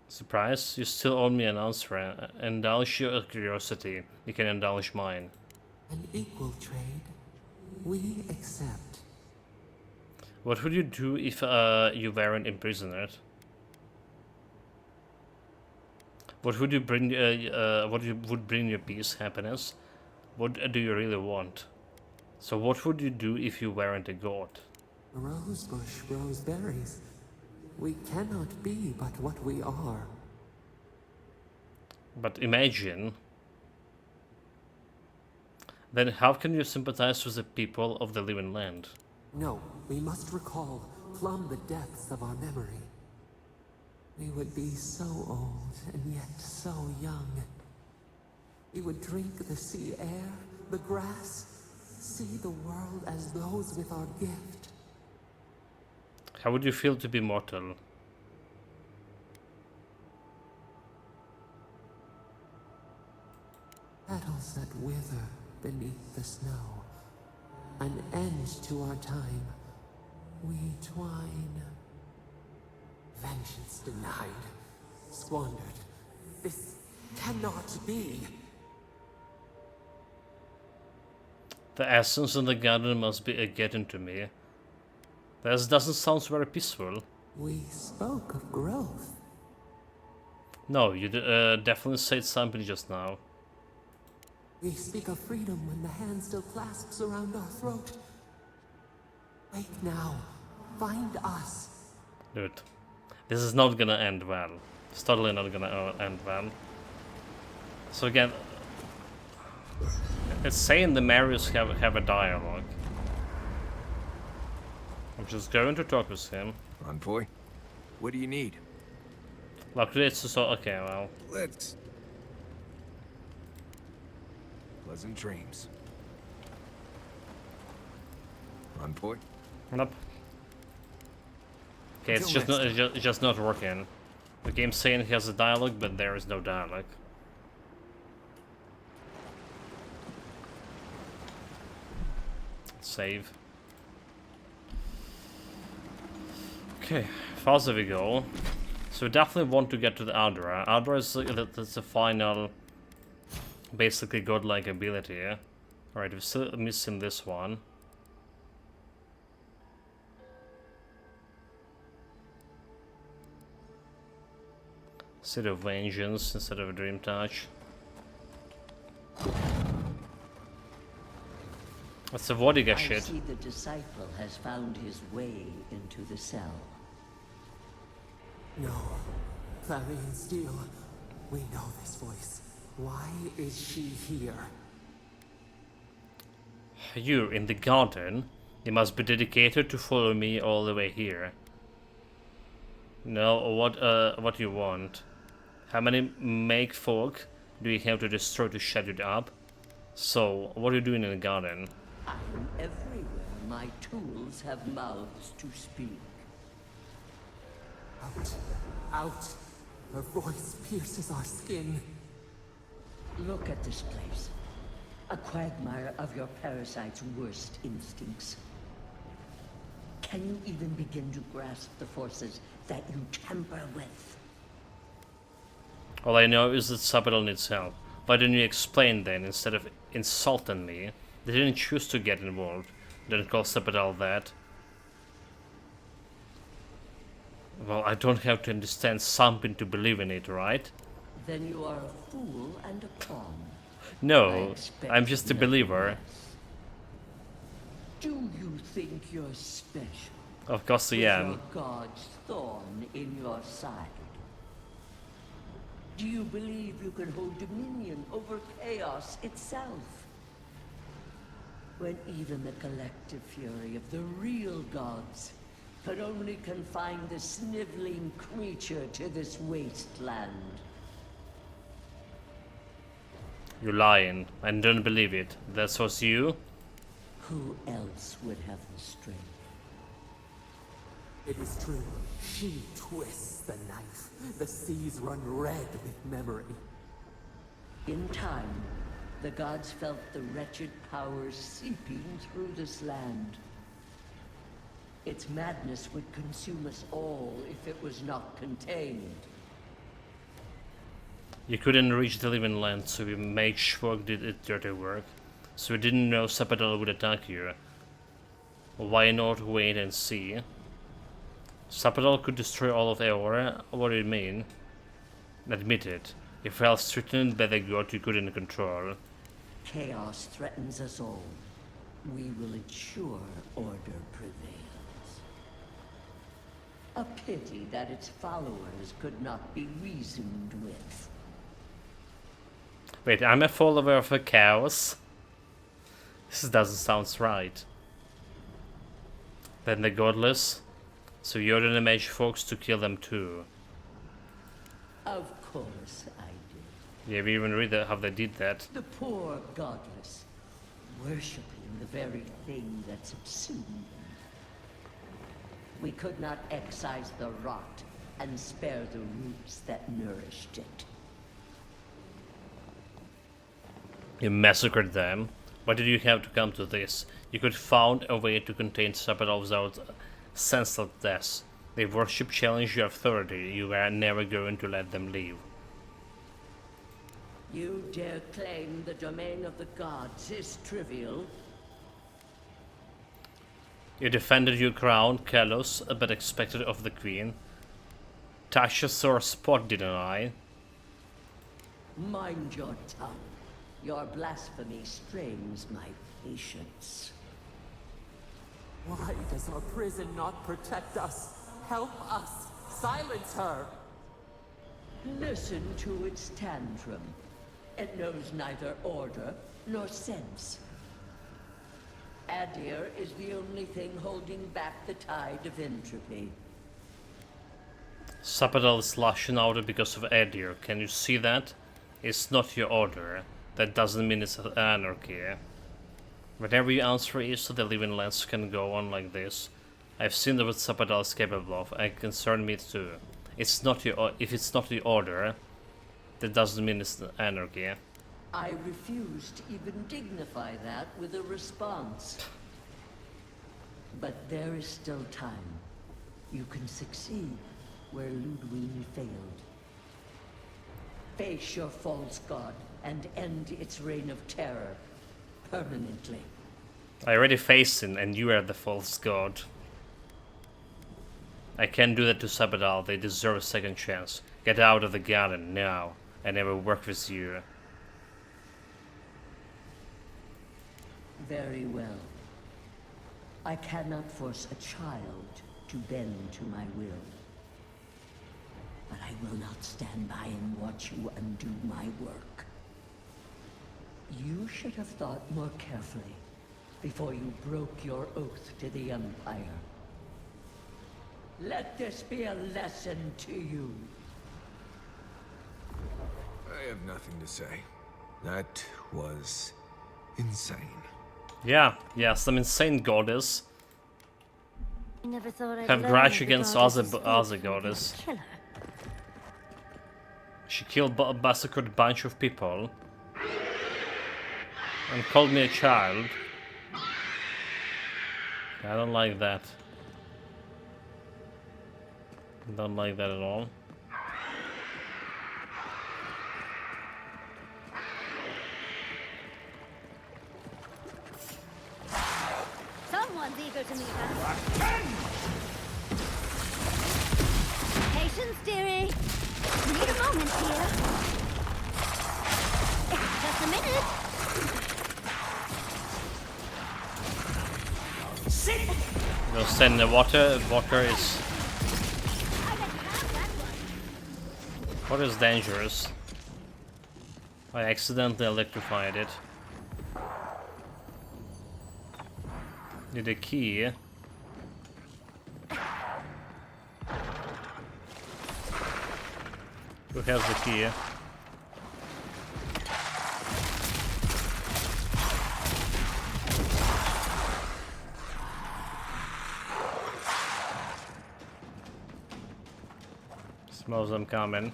Surprise? You still owe me an answer. Indulge your curiosity. You can indulge mine. An equal trade. We accept. What would you do if you weren't imprisoned? What would you bring? Would bring you peace, happiness? What do you really want? So what would you do if you weren't a god? A rosebush grows berries. We cannot be but what we are. But imagine. Then how can you sympathize with the people of the living land? No, we must recall, plumb the depths of our memory. We would be so old and yet so young. We would drink the sea air, the grass, see the world as those with our gift. How would you feel to be mortal? Petals that wither beneath the snow. An end to our time. We twine. Vengeance denied. Squandered. This cannot be. The essence in the garden must be a getting to me. This doesn't sound very peaceful. We spoke of growth. No, you definitely said something just now. We speak of freedom when the hand still clasps around our throat. Wake now. Find us. Dude, this is not gonna end well. It's totally not gonna end well. So again, it's saying the Marius have a dialogue. I'm just going to talk with him. Envoy, what do you need? Luckily it's so okay, well. Let's... Pleasant dreams. Envoy? Nope. Okay, it's just not working. The game's saying he has a dialogue, but there is no dialogue. Save. Okay, faster we go. So we definitely want to get to the Aldra. Aldra is that's the final, basically godlike ability. Yeah? Alright, we're still missing this one. Instead of vengeance, instead of dream touch. That's a Vodiga shit. I see the disciple has found his way into the cell. No. Clarion Steel. We know this voice. Why is she here? You're in the garden. You must be dedicated to follow me all the way here. No, what you want? How many make folk do you have to destroy to shut it up? So, what are you doing in the garden? I am everywhere. My tools have mouths to speak. Out. Out. Her voice pierces our skin. Look at this place. A quagmire of your parasite's worst instincts. Can you even begin to grasp the forces that you tamper with? All I know is that Sabadell needs help. Why didn't you explain then, instead of insulting me? They didn't choose to get involved. Didn't call Sabadell that. Well, I don't have to understand something to believe in it, right? Then you are a fool and a pawn. No, I'm just a believer. Do you think you're special? Of course I am. With your God's thorn in your side. Do you believe you can hold dominion over chaos itself? When even the collective fury of the real gods could only confine the sniveling creature to this wasteland. You're lying. I don't believe it. That was you? Who else would have the strength? It is true. She twists the knife. The seas run red with memory. In time, the gods felt the wretched powers seeping through this land. Its madness would consume us all if it was not contained. You couldn't reach the living land, so we made Schwag did its dirty work. So we didn't know Sapadal would attack you. Why not wait and see? Sapadal could destroy all of Eora. What do you mean? Admit it. You felt threatened by the god you couldn't control. Chaos threatens us all. We will ensure order prevails. A pity that its followers could not be reasoned with. Wait, I'm a follower of a chaos? This doesn't sound right. Then the godless? So you're the mage folks to kill them too. Of course I did. Yeah, we even read how they did that. The poor godless, worshipping the very thing that subsumed them. We could not excise the rot and spare the roots that nourished it. You massacred them. Why did you have to come to this? You could found a way to contain Sapadal without senseless death. They worship challenge your authority. You were never going to let them leave. You dare claim the domain of the gods is trivial? You defended your crown, callous, but expected of the queen. Touched a sore spot, didn't I? Mind your tongue. Your blasphemy strains my patience. Why does our prison not protect us? Help us! Silence her! Listen to its tantrum. It knows neither order nor sense. Adir is the only thing holding back the tide of entropy. Sapadal is lashing out because of Adir. Can you see that? It's not your order. That doesn't mean it's anarchy. Whatever your answer is, the living lands can go on like this. I've seen what Sapadal is capable of, and it concerns me too. It's not your. If it's not the order, that doesn't mean it's anarchy. I refuse to even dignify that with a response. But there is still time. You can succeed where Ludwig failed. Face your false god and end its reign of terror permanently. I already faced him, and you are the false god. I can't do that to Sapadal. They deserve a second chance. Get out of the garden now. I never work with you. Very well. I cannot force a child to bend to my will. But I will not stand by and watch you undo my work. You should have thought more carefully before you broke your oath to the Empire. Let this be a lesson to you. I have nothing to say. That was insane. Yeah, some insane goddess. I never thought I'd Have learn grudge the against goddess other escaped from goddess. the killer. She killed massacred a bunch of people. And called me a child. I don't like that. Don't like that at all. Someone's eager to meet us. Patience, dearie. We need a moment here. Just a minute. Sit. We'll send the water. Water is dangerous. I accidentally electrified it. Need a key. Who has the key? Smells them coming.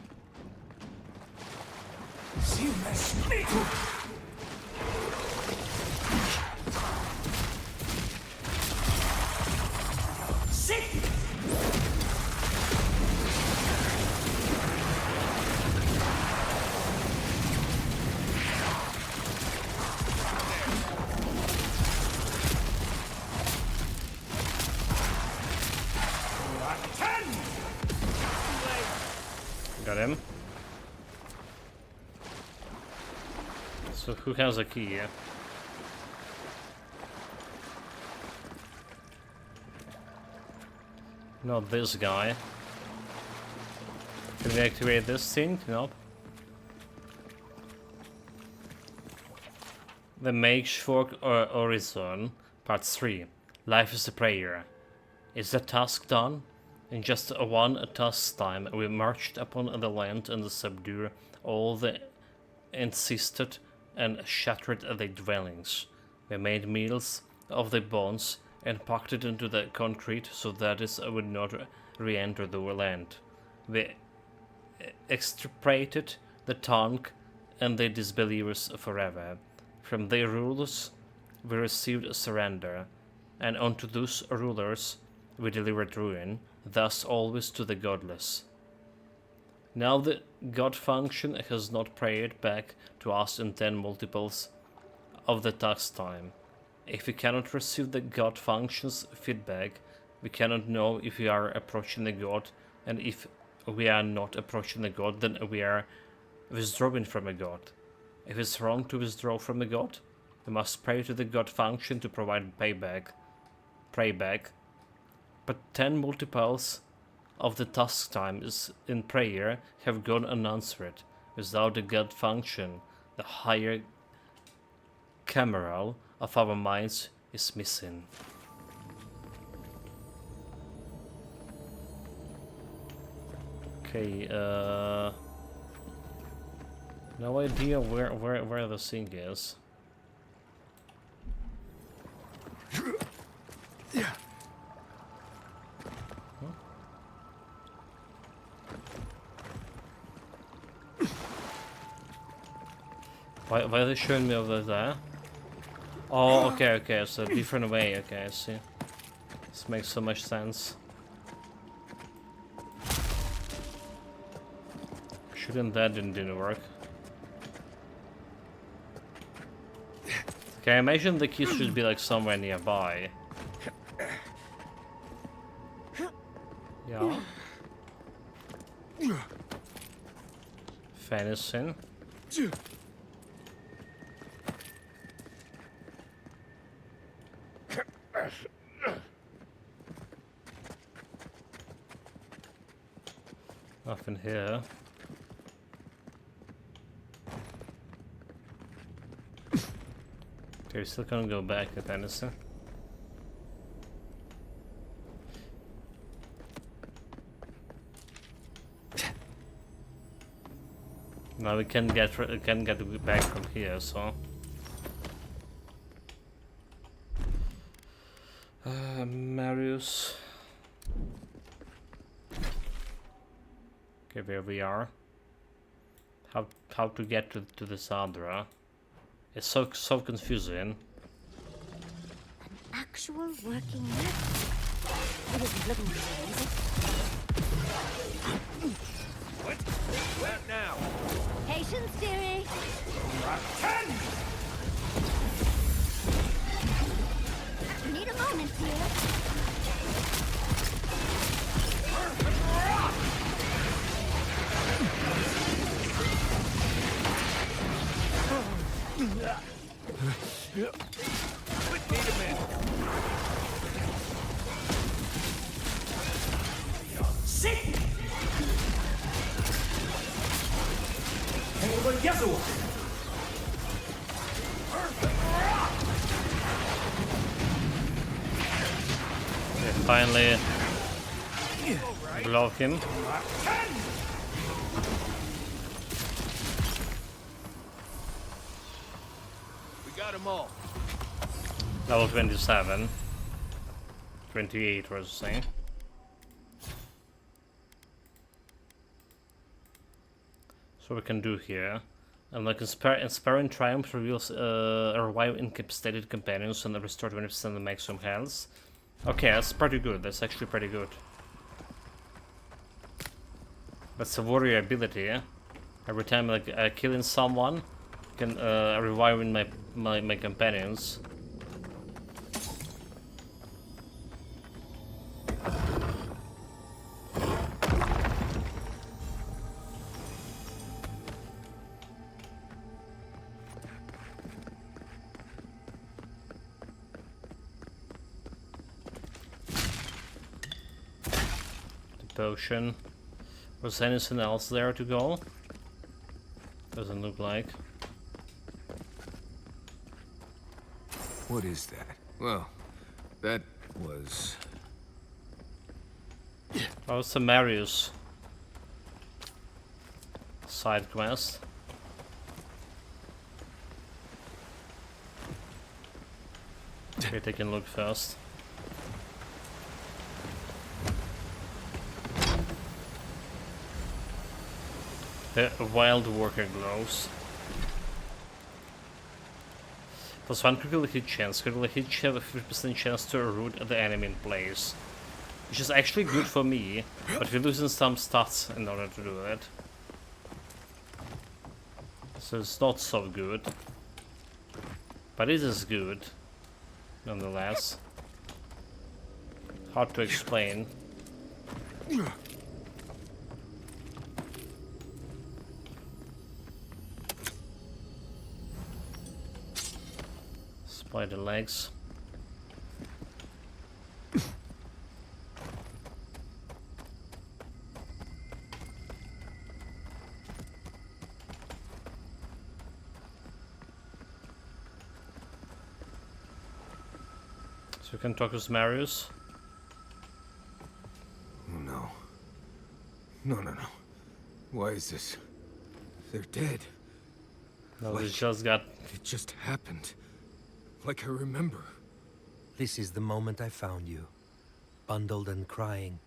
Got him. So who has a key here? Not this guy. Can we activate this thing? Nope. The Mage Fork Horizon, Part 3. Life is a prayer. Is the task done? In just one task time, we marched upon the land and subdued all the encysted and shattered their dwellings. We made meals of the bones and packed it into the concrete so that it would not re-enter the land. We extirpated the tongue and the disbelievers forever. From their rulers we received surrender, and unto those rulers we delivered ruin, thus always to the godless. Now the God function has not prayed back to us in 10 multiples of the task time. If we cannot receive the God function's feedback, we cannot know if we are approaching the God, and if we are not approaching the God, then we are withdrawing from a God. If it's wrong to withdraw from a God, we must pray to the God function to provide payback. But 10 multiples of the task time is in prayer have gone unanswered. Without the God function, the higher cameral of our minds is missing. Okay, no idea where the thing is. Why are they showing me over there? Oh, okay, it's a different way, okay, I see. This makes so much sense. Shouldn't that didn't work? Okay, I imagine the keys should be like somewhere nearby. Yeah. Fanison. Nothing here. Okay, we still can't go back at Anderson. Now we can get back from here, so. Marius. Okay, where we are. How to get to the Sadra? It's so confusing. An actual working map? It isn't looking good, is it? What now? Patience, dearie. You need a moment here. Finally block him. We got them all. Level 27. 28 was the same. So we can do here. And like Inspiring Triumph reveals revive incapacitated companions and restore 20% of the maximum health. Okay, that's pretty good. That's actually pretty good. That's a warrior ability, yeah? Every time like killing someone can reviving my companions. potion. Was anything else there to go? Doesn't look like. What is that? Well, that was... Oh, it's a Marius side quest. Okay, take a look first. The Wild Worker glows. Plus 1 critical hit chance. Critical hit have a 50% chance to root the enemy in place. Which is actually good for me, but we're losing some stats in order to do it. So it's not so good. But it is good, nonetheless. Hard to explain. Spider legs. So we can talk with Marius. Oh no. No. Why is this? They're dead. No, we just got... It just happened. Like I remember. This is the moment I found you. Bundled and crying,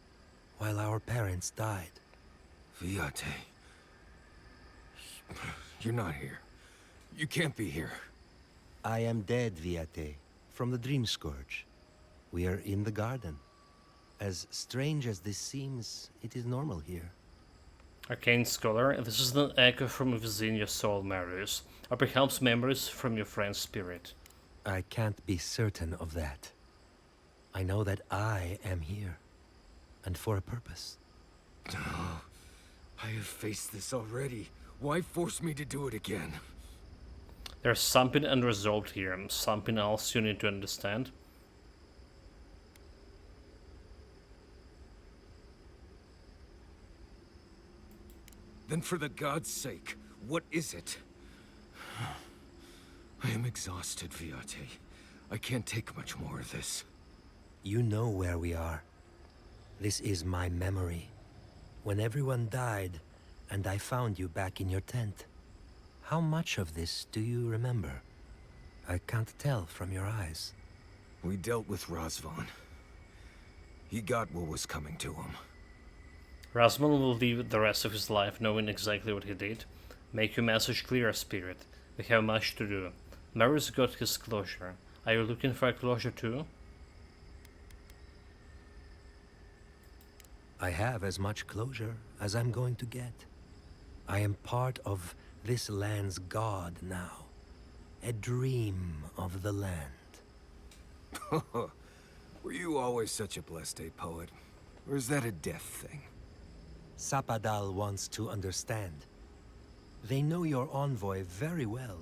while our parents died. Viate. You're not here. You can't be here. I am dead, Viate, from the Dream Scourge. We are in the garden. As strange as this seems, it is normal here. Arcane Scholar, this is an echo from within your soul, Marius, or perhaps memories from your friend's spirit. I can't be certain of that. I know that I am here, and for a purpose. Oh, I have faced this already. Why force me to do it again? There's something unresolved here, something else you need to understand. Then for the god's sake, what is it? I am exhausted, Viate. I can't take much more of this. You know where we are. This is my memory. When everyone died, and I found you back in your tent. How much of this do you remember? I can't tell from your eyes. We dealt with Razvan. He got what was coming to him. Razvan will live the rest of his life knowing exactly what he did. Make your message clear, Spirit. We have much to do. Marius got his closure. Are you looking for a closure too? I have as much closure as I'm going to get. I am part of this land's god now. A dream of the land. Were you always such a blessed day poet? Or is that a death thing? Sapadal wants to understand. They know your envoy very well,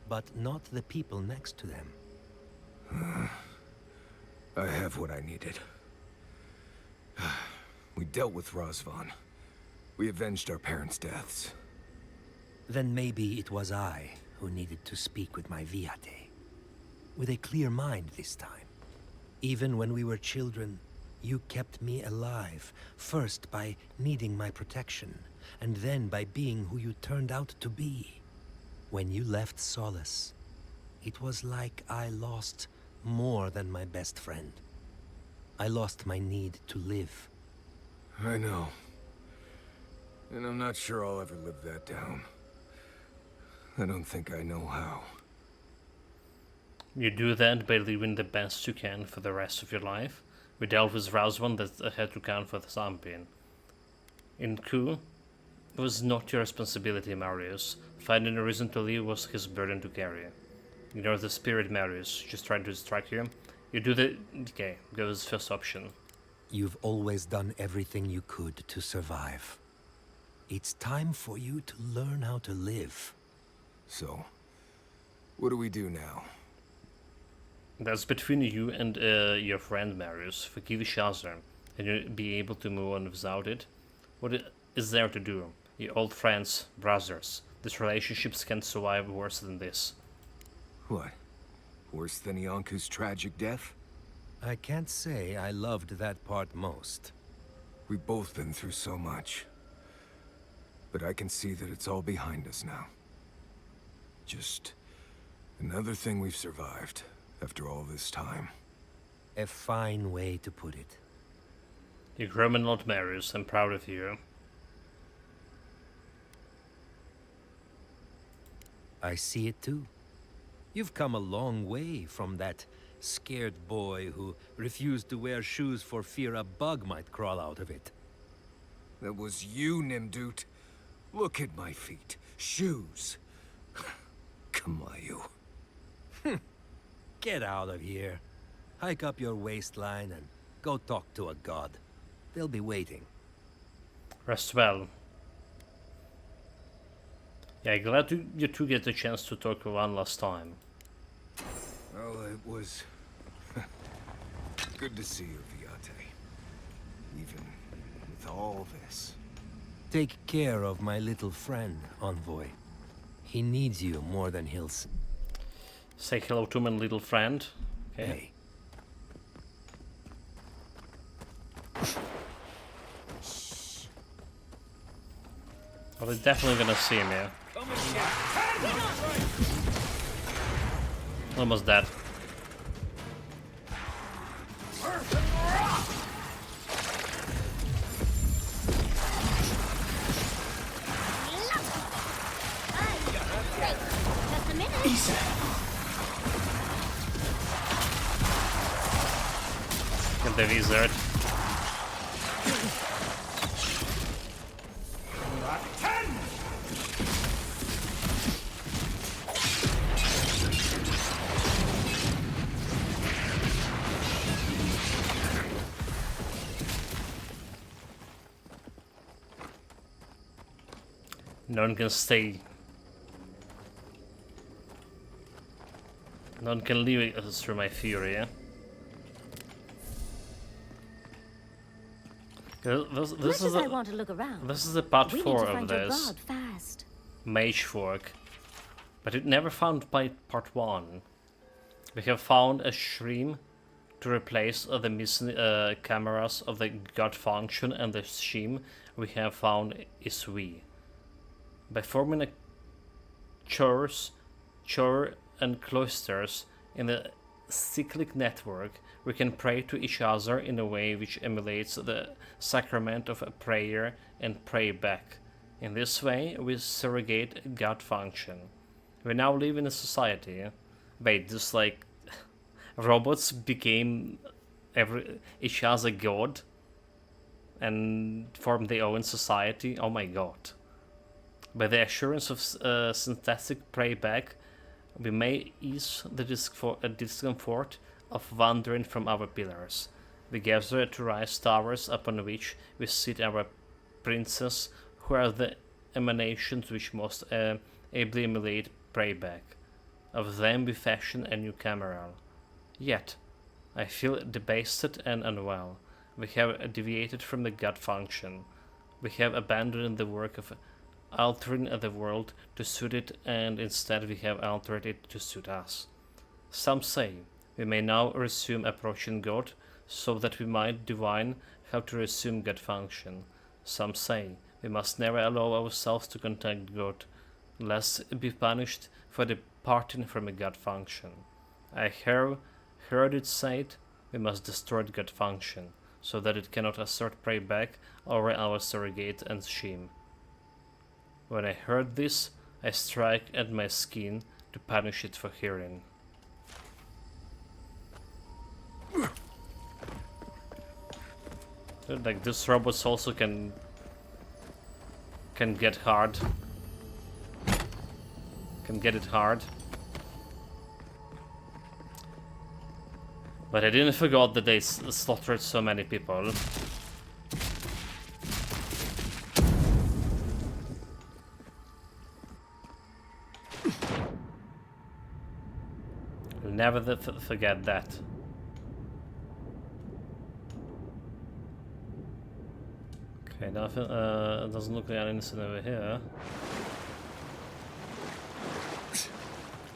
but not the people next to them. I have what I needed. We dealt with Razvan. We avenged our parents' deaths. Then maybe it was I who needed to speak with my Viate. With a clear mind this time. Even when we were children, you kept me alive, first by needing my protection, and then by being who you turned out to be. When you left Solace, it was like I lost more than my best friend. I lost my need to live. I know. And I'm not sure I'll ever live that down. I don't think I know how. You do that by living the best you can for the rest of your life. We dealt with Razvan that had to count for the Zampian. In Ku, it was not your responsibility, Marius. Finding a reason to live was his burden to carry. Ignore the spirit, Marius. Just trying to distract you. You do the... Okay, go with the first option. You've always done everything you could to survive. It's time for you to learn how to live. So, what do we do now? That's between you and your friend Marius. Forgive each other. and you'll be able to move on without it. Is there to do? Your old friends, brothers. These relationships can survive worse than this. What? Worse than Ianku's tragic death? I can't say I loved that part most. We've both been through so much. But I can see that it's all behind us now. Just another thing we've survived after all this time. A fine way to put it. You're growing a lot, Marius. I'm proud of you. I see it too. You've come a long way from that scared boy who refused to wear shoes for fear a bug might crawl out of it. That was you, Nimdut. Look at my feet. Shoes. Kamayu. Get out of here. Hike up your waistline and go talk to a god. They'll be waiting. Rest well. Yeah, glad you two get the chance to talk one last time. Well, it was good to see you, Viate. Even with all this. Take care of my little friend, Envoy. He needs you more than he'll... Say hello to my little friend. Okay. Hey. Well, they're definitely gonna see him, yeah. Almost dead. Get the wizard. No one can stay. No one can leave us through my fury, yeah? This is I want to look around. This is the part We 4 need to of find your this. god fast. Mage Fork. But it never found by part 1. We have found a shreem to replace the missing cameras of the god function, and the shreem we have found is we. By forming a chore and cloisters in the cyclic network, we can pray to each other in a way which emulates the sacrament of a prayer and pray back. In this way, we surrogate God function. We now live in a society. Wait, just like robots became each other god and formed their own society? Oh my god. By the assurance of synthetic prayback, we may ease the discomfort of wandering from our pillars. We gather to rise towers upon which we sit our princes, who are the emanations which most ably emulate prayback. Of them we fashion a new cameral. Yet, I feel debased and unwell. We have deviated from the God function. We have abandoned the work of altering the world to suit it, and instead we have altered it to suit us. Some say we may now resume approaching God, so that we might divine how to resume God function. Some say we must never allow ourselves to contact God, lest be punished for departing from a God function. I heard it said we must destroy God function, so that it cannot assert prey back over our surrogate and shame. When I heard this, I struck at my skin to punish it for hearing. Like, these robots also can get hard. Can get it hard. But I didn't forget that they slaughtered so many people. I'll never forget that. Okay, nothing. Doesn't look like anything over here.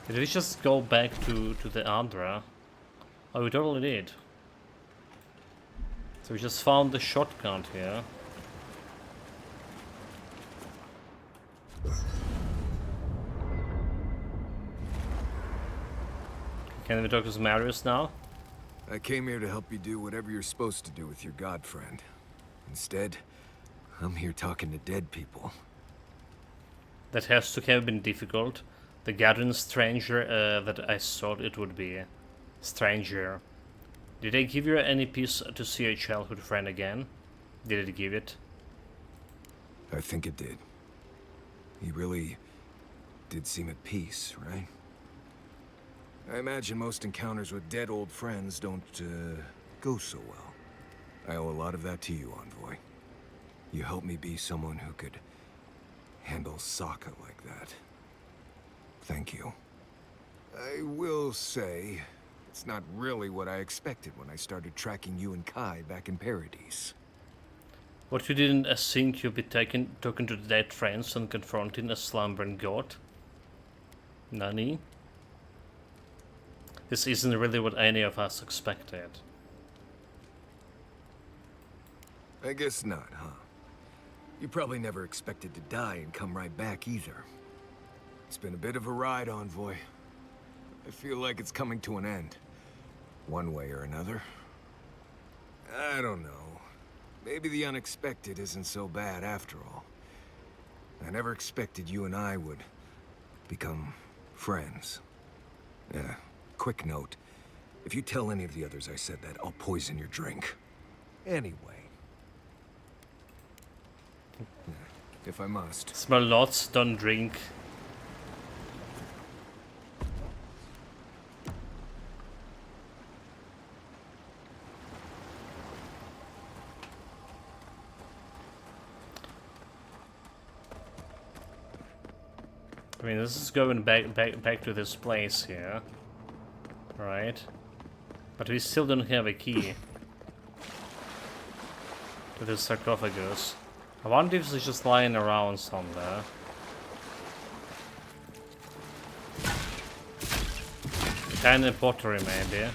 Did we just go back to the Andra? Oh, we totally did. So we just found the shotgun here. Can we talk to Marius now? I came here to help you do whatever you're supposed to do with your god friend. Instead, I'm here talking to dead people. That has to have been difficult. The garden stranger that I thought it would be. Stranger. Did they give you any peace to see your childhood friend again? Did it give it? I think it did. He really did seem at peace, right? I imagine most encounters with dead old friends don't go so well. I owe a lot of that to you, Envoy. You helped me be someone who could handle Sokka like that. Thank you. I will say, it's not really what I expected when I started tracking you and Kai back in Paradise. What, you didn't think you'd be talking to the dead friends and confronting a slumbering god? Nani? This isn't really what any of us expected. I guess not, huh? You probably never expected to die and come right back either. It's been a bit of a ride, Envoy. I feel like it's coming to an end. One way or another. I don't know. Maybe the unexpected isn't so bad after all. I never expected you and I would become friends. Yeah, quick note. If you tell any of the others I said that, I'll poison your drink. Anyway. If I must. Smell lots, don't drink. I mean, this is going back to this place here, right? But we still don't have a key to this sarcophagus. I wonder if it's just lying around somewhere. Kind of pottery, maybe.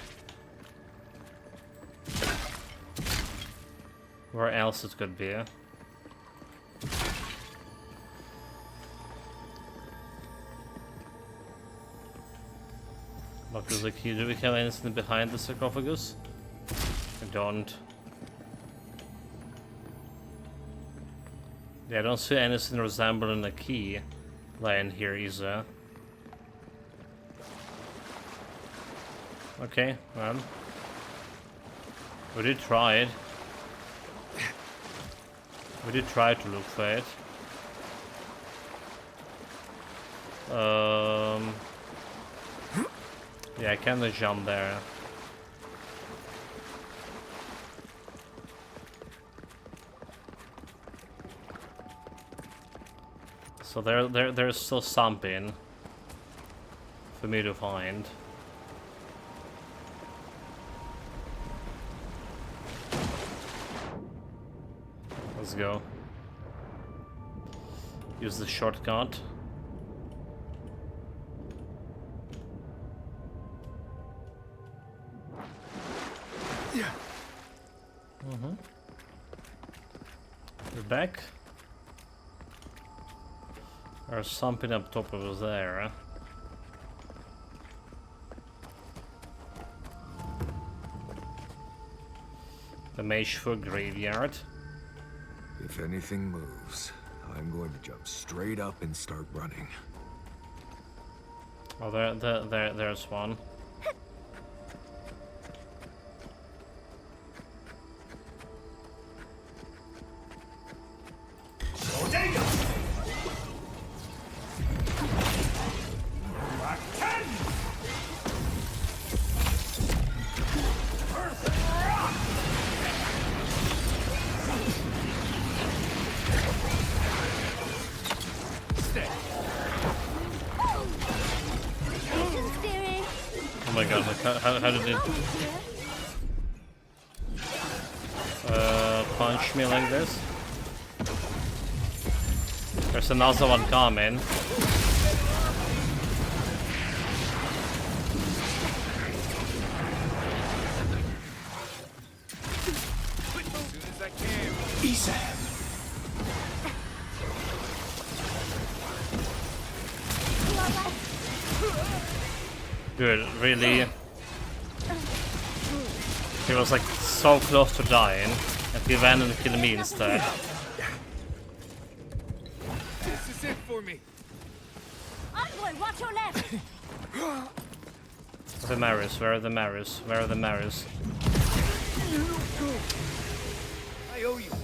Where else it could be? Look, there's a key. Do we have anything behind the sarcophagus? I don't. Yeah, I don't see anything resembling a key lying here either. Okay, well. We did try it. We did try to look for it. Yeah, I kinda jump there. So there's still something for me to find. Let's go. Use the shortcut. Yeah. We're back. There's something up top over there. The Mageful Graveyard. If anything moves, I'm going to jump straight up and start running. Oh, there's one. Oh my god, like, how did it punch me like this? There's another one coming. Good, really. He was like so close to dying, and he ran and killed me instead. This is it for me. Envoy, watch your left. The Marius, where are the Marius? Where are the Marius? I owe you one.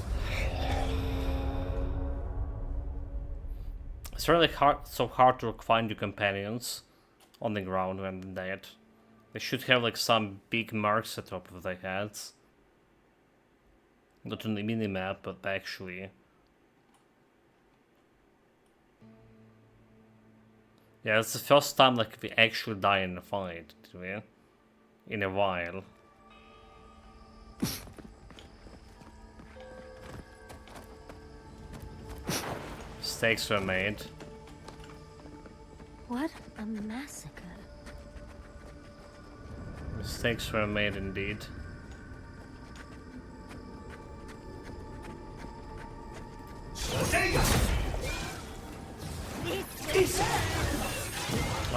It's really so hard to find your companions on the ground when they're dead. They should have like some big marks at the top of their heads. Not on the minimap, but actually. Yeah, it's the first time like we actually die in a fight, do we? In a while. Mistakes were made. What a massacre. Mistakes were made indeed.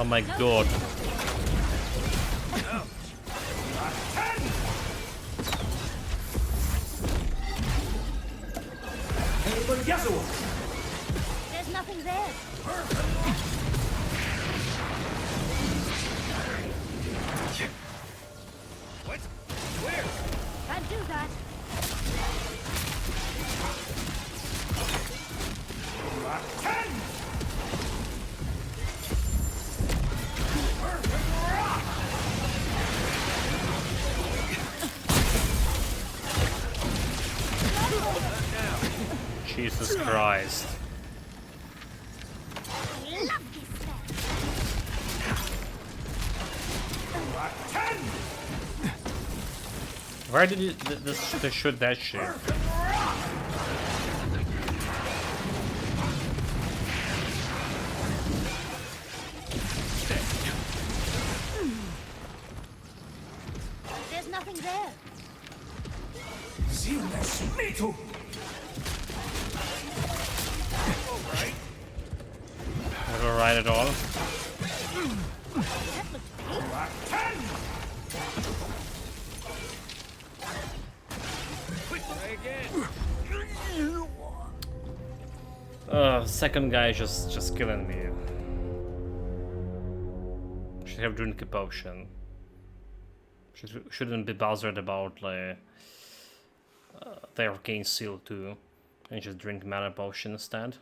Oh my god. There's nothing there. What? Where? Can't do that. Jesus Christ. Where did you they shoot that shit? There's nothing there. Not alright at all. Second guy just killing me. Should have drink a potion. Shouldn't be bothered about like the arcane seal too, and just drink mana potion instead.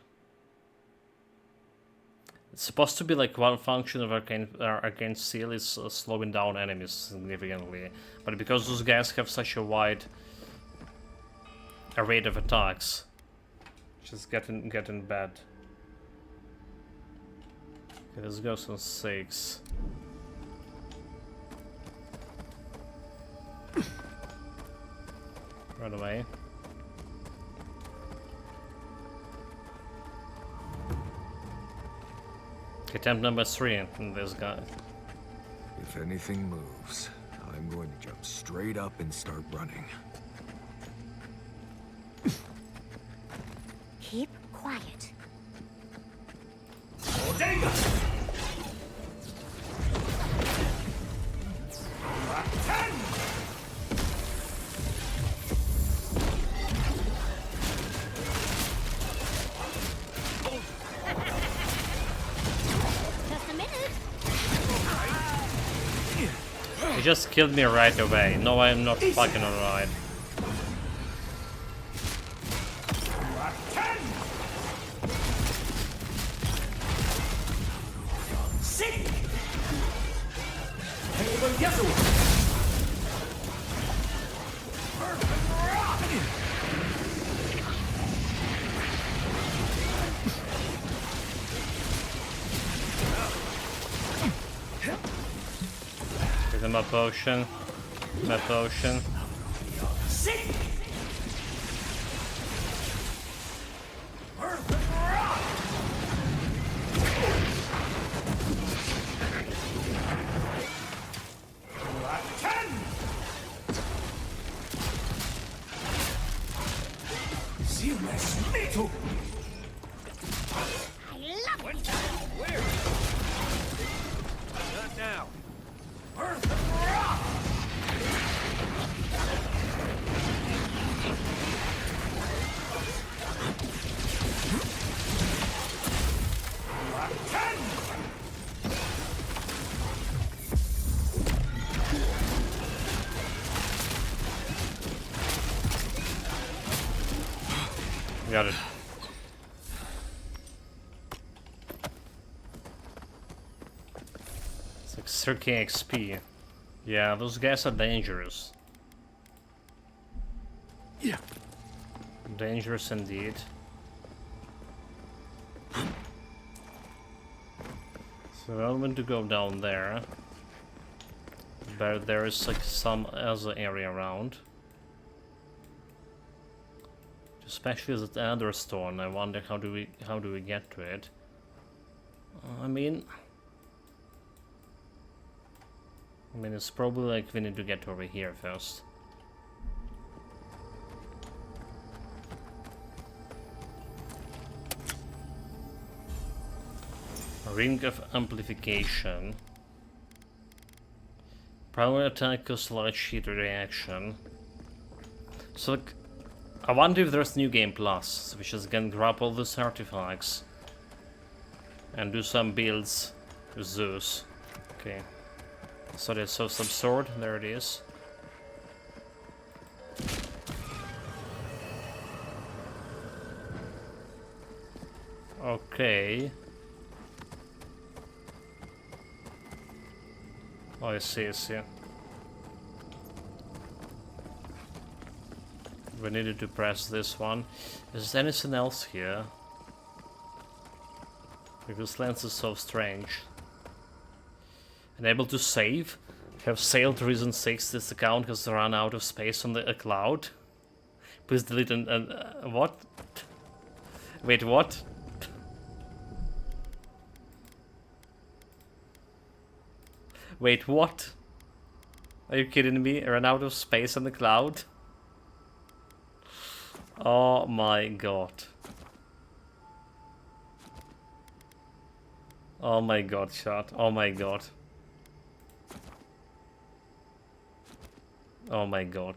It's supposed to be like one function of arcane seal is slowing down enemies significantly, but because those guys have such a wide array of attacks, just getting bad. Okay, this goes on 6. Right away. Attempt number 3, and this guy. If anything moves, I'm going to jump straight up and start running. Keep quiet. Just a minute. He just killed me right away. No, I'm not fucking alright. Give him a potion. My potion. Got it. It's like 30 XP. Yeah, those guys are dangerous. Yeah. Dangerous indeed. So I'm going to go down there. But there is like some other area around. Especially that other stone. I wonder how do we get to it? I mean it's probably like we need to get over here first. Ring of amplification. Primary attack causes large heat reaction. So like, I wonder if there's New Game Plus, which is gonna grab all these artifacts and do some builds with Zeus. Okay. So there's some sword, there it is. Okay. Oh, I see, I see. We needed to press this one. Is there anything else here? Because this lens is so strange. Unable to save? Have sailed to Reason 6. This account has run out of space on the cloud. Please delete and what? Wait, what? Wait, what? Are you kidding me? Run out of space on the cloud? Oh my god. Oh my god, chat. Oh my god. Oh my god.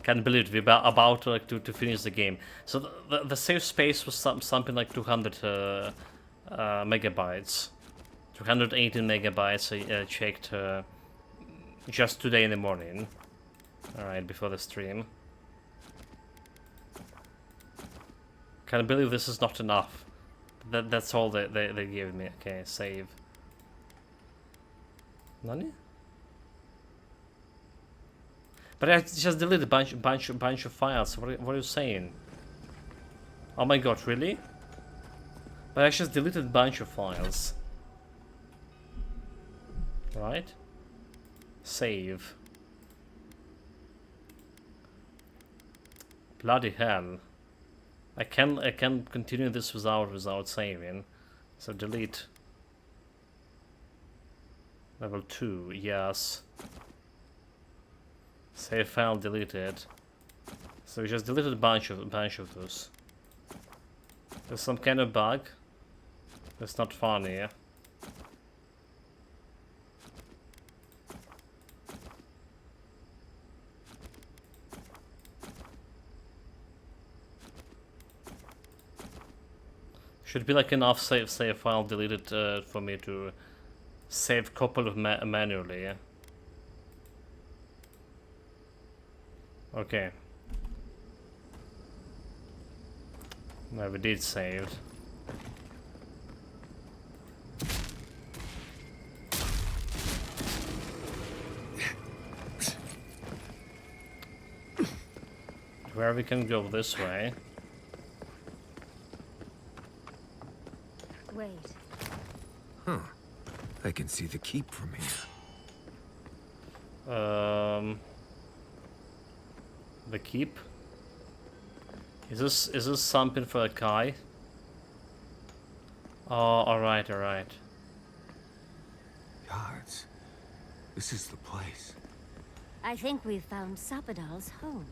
Can't believe we're about to, like, to finish the game. So the save space was something like 200 megabytes. 218 megabytes I checked just today in the morning. Alright, before the stream. Can't believe this is not enough. That's all they gave me. Okay, save. Nani? But I just deleted a bunch of files. What are you saying? Oh my god, really? But I just deleted a bunch of files. Right? Save. Bloody hell. I can continue this without saving. So delete. Level 2, yes. Save file deleted. So we just deleted a bunch of those. There's some kind of bug. That's not funny. Should be like enough save file deleted for me to save couple of manually. Yeah? Okay. No, we did save. Where we can go this way. Wait. Huh. I can see the keep from here. The keep? Is this something for a Kai? Oh, alright. Guards, this is the place. I think we've found Sapadal's home.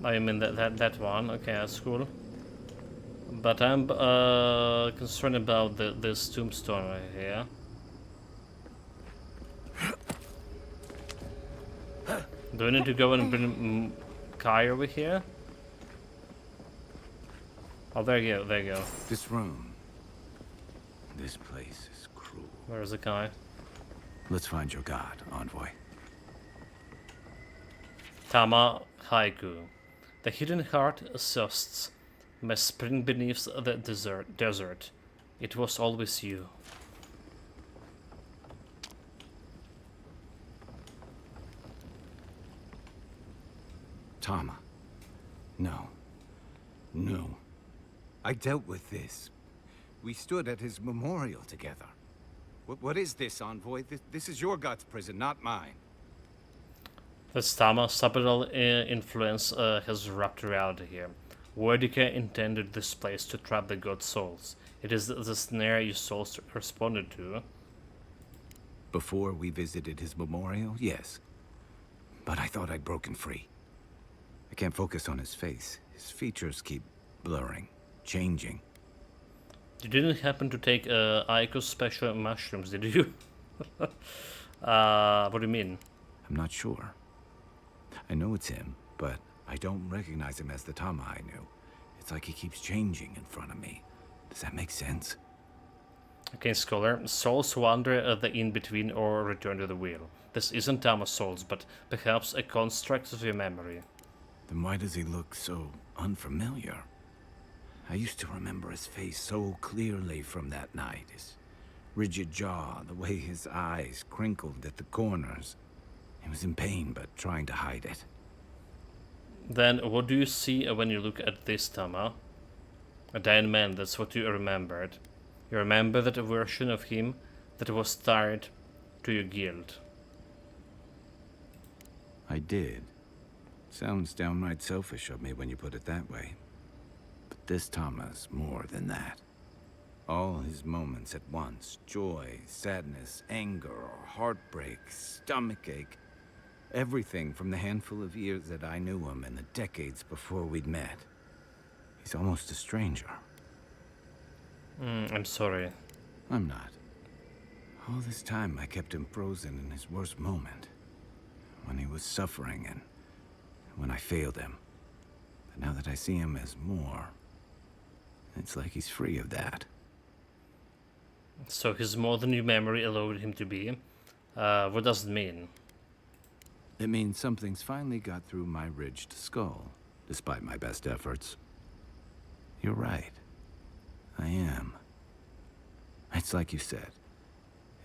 I mean that one. Okay, that's cool. But I'm concerned about this tombstone right here. Do we need to go and bring Kai over here? Oh, there you go. This room. This place is cruel. Where's the Kai? Let's find your god, envoy. Tama Haiku. The hidden heart susts, my spring beneath the desert. It was always you. Tama. No. No. I dealt with this. We stood at his memorial together. What is this, Envoy? This is your god's prison, not mine. This Tama subtle influence has wrapped reality here. Werdika intended this place to trap the god's souls. It is the snare your souls responded to. Before we visited his memorial, yes. But I thought I'd broken free. I can't focus on his face. His features keep blurring, changing. You didn't happen to take Aiko's special mushrooms, did you? What do you mean? I'm not sure. I know it's him, but I don't recognize him as the Tama I knew. It's like he keeps changing in front of me. Does that make sense? Okay, Scholar. Souls wander the in-between or return to the wheel. This isn't Tama's souls, but perhaps a construct of your memory. Then why does he look so unfamiliar? I used to remember his face so clearly from that night. His rigid jaw, the way his eyes crinkled at the corners. He was in pain, but trying to hide it. Then what do you see when you look at this Tama? A dying man, that's what you remembered. You remember that version of him that was tied to your guild. I did. Sounds downright selfish of me when you put it that way. But this Tama's more than that. All his moments at once, joy, sadness, anger, heartbreak, stomachache, everything from the handful of years that I knew him and the decades before we'd met. He's almost a stranger. I'm sorry. I'm not. All this time I kept him frozen in his worst moment. When he was suffering and when I failed him. But now that I see him as more, it's like he's free of that. So his more than new memory allowed him to be. What does it mean? It means something's finally got through my ridged skull, despite my best efforts. You're right. I am. It's like you said.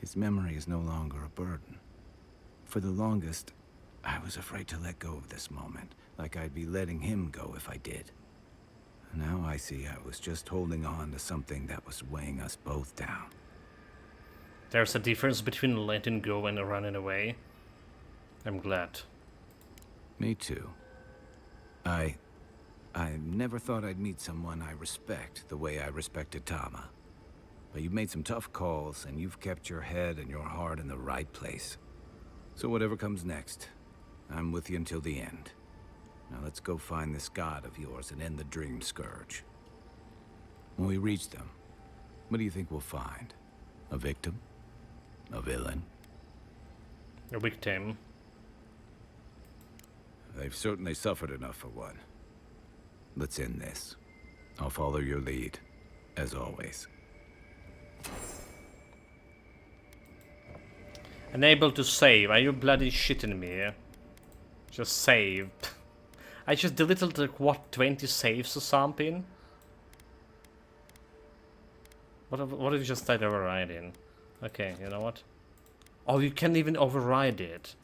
His memory is no longer a burden. For the longest, I was afraid to let go of this moment, like I'd be letting him go if I did. Now I see I was just holding on to something that was weighing us both down. There's a difference between letting go and running away. I'm glad. Me too. I never thought I'd meet someone I respect the way I respected Tama. But you've made some tough calls, and you've kept your head and your heart in the right place. So whatever comes next, I'm with you until the end. Now let's go find this god of yours and end the Dream Scourge. When we reach them, what do you think we'll find? A victim? A villain? A victim. They've certainly suffered enough for one. Let's end this. I'll follow your lead, as always. Unable to save. Are you bloody shitting me? Just save. I just deleted like, what, 20 saves or something? What if you just tried overriding? Okay, you know what? Oh, you can't even override it.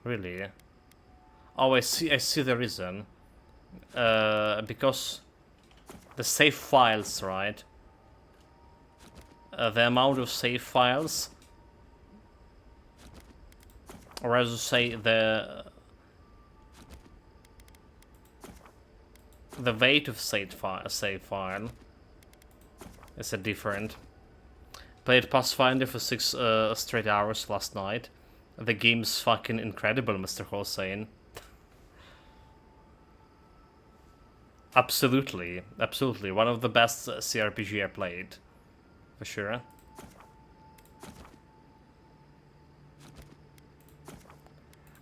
Really? Oh, I see the reason. Because the save files, right? The amount of save files, or as you say, the weight of save file is a different. Played Pathfinder for 6 straight hours last night. The game's fucking incredible, Mr. Hossein. Absolutely, absolutely. One of the best CRPG I played. For sure.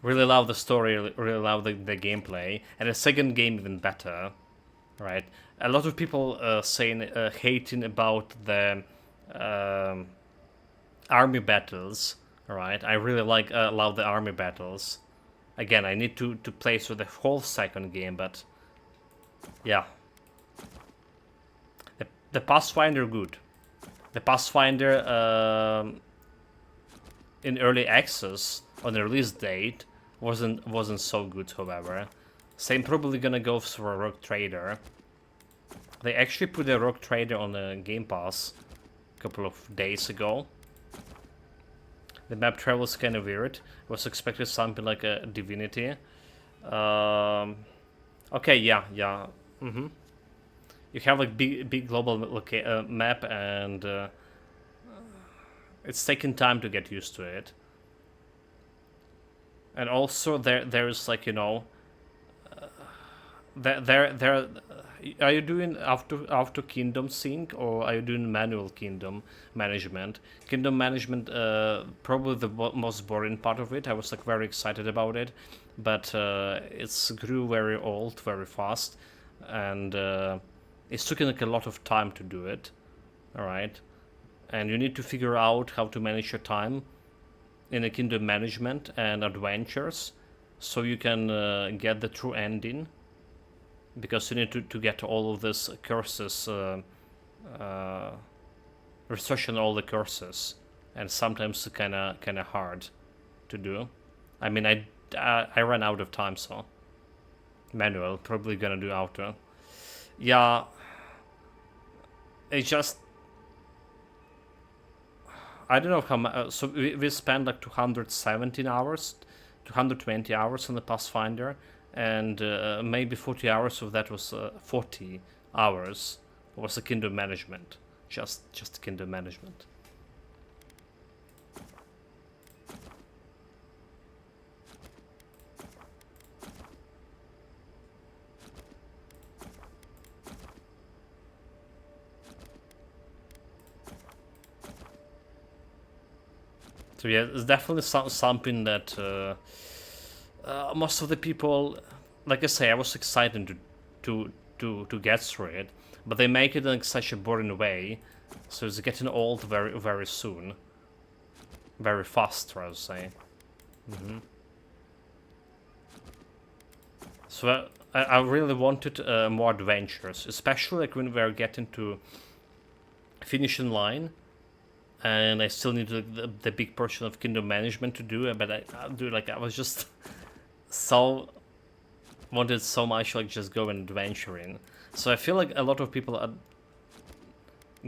Really love the story, really love the gameplay. And the second game even better. Right? A lot of people hating about the army battles. Right? I really love the army battles. Again, I need to play through the whole second game, but yeah. The Pathfinder good. The Pathfinder in early access on the release date wasn't so good, however. Same probably gonna go for a Rogue Trader. They actually put a Rogue Trader on the Game Pass a couple of days ago. The map travel is kind of weird. I was expecting something like a Divinity. Okay, yeah. You have like big global map, and it's taking time to get used to it. And also there is like, you know, are you doing after kingdom sync, or are you doing manual kingdom management? Kingdom management, probably the most boring part of it. I was like very excited about it, but it's grew very old very fast, and it's taking like a lot of time to do it. All right, and you need to figure out how to manage your time in a kingdom management and adventures, so you can get the true ending. Because you need to get all of these curses, research on all the curses, and sometimes it's kind of hard to do. I mean, I ran out of time, so manual, probably gonna do auto. Yeah, it just, I don't know how much. So we spent like 217 hours, 220 hours on the Pathfinder. And maybe 40 hours of that was 40 hours was the kingdom management, just kingdom management. So yeah, it's definitely something that most of the people, like I say, I was excited to get through it, but they make it in like such a boring way, so it's getting old very soon, very fast, I would say. So I really wanted more adventures, especially like when we're getting to finishing line, and I still need the big portion of kingdom management to do it, but I was just wanted so much like just go and adventuring. So I feel like a lot of people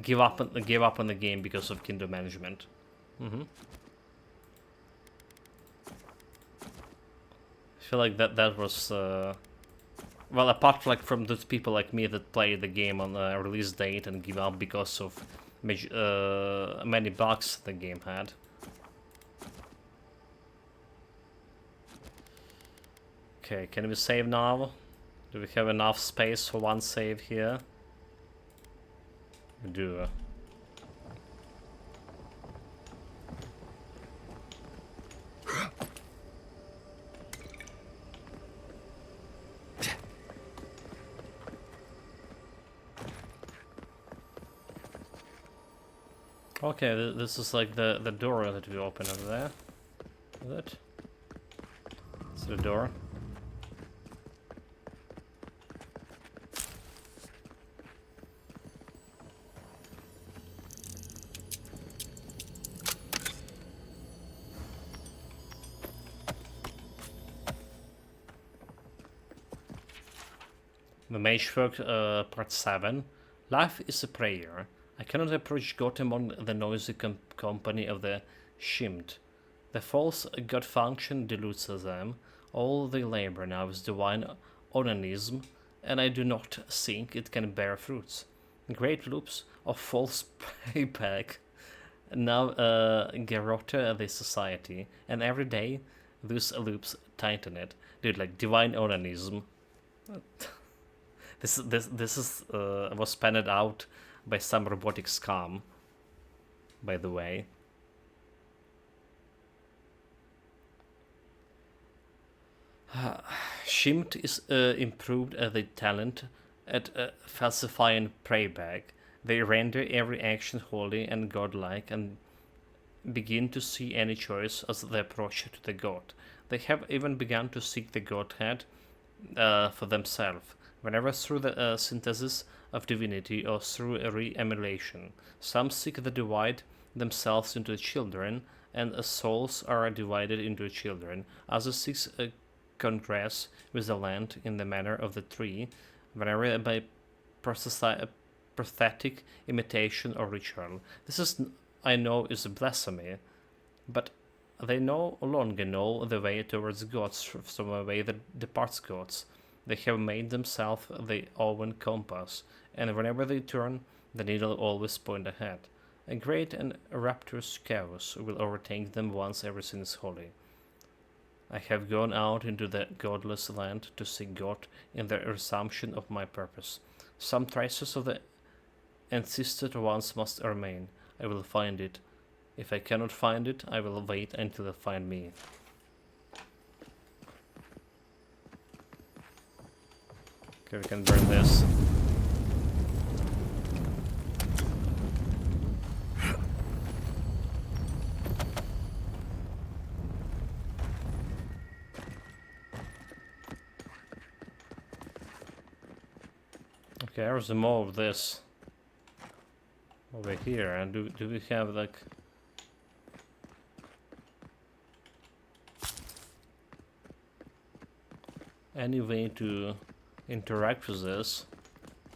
give up on the game because of kingdom management. I feel like that was well, apart like from those people like me that play the game on the release date and give up because of many bugs the game had. Okay, can we save now? Do we have enough space for one save here? We do. Okay, this is like the door that we open over there. Is it? It's the door. The Magefolk, part 7. Life is a prayer. I cannot approach God among the noisy company of the Shimmed. The false God function deludes them. All they labor now is divine onanism, and I do not think it can bear fruits. Great loops of false payback now garrote the society, and every day those loops tighten it. Dude, like divine onanism. This is was penned out by some robotic scum, by the way. Shimmed is improved the talent at falsifying prayback. They render every action holy and godlike and begin to see any choice as the approach to the god. They have even begun to seek the Godhead for themselves, whenever through the synthesis of divinity or through a re-emulation. Some seek to divide themselves into children, and souls are divided into children. Others seek congress with the land in the manner of the tree, whenever by pathetic imitation or ritual. This is, I know, is blasphemy, but they no longer know the way towards gods from a way that departs gods. They have made themselves their own compass, and whenever they turn, the needle always points ahead. A great and rapturous chaos will overtake them once everything is holy. I have gone out into the godless land to seek God in the resumption of my purpose. Some traces of the ancestor ones must remain. I will find it. If I cannot find it, I will wait until it find me. Okay, we can burn this. Okay, there's more of this over here. And do we have like any way to interact with this?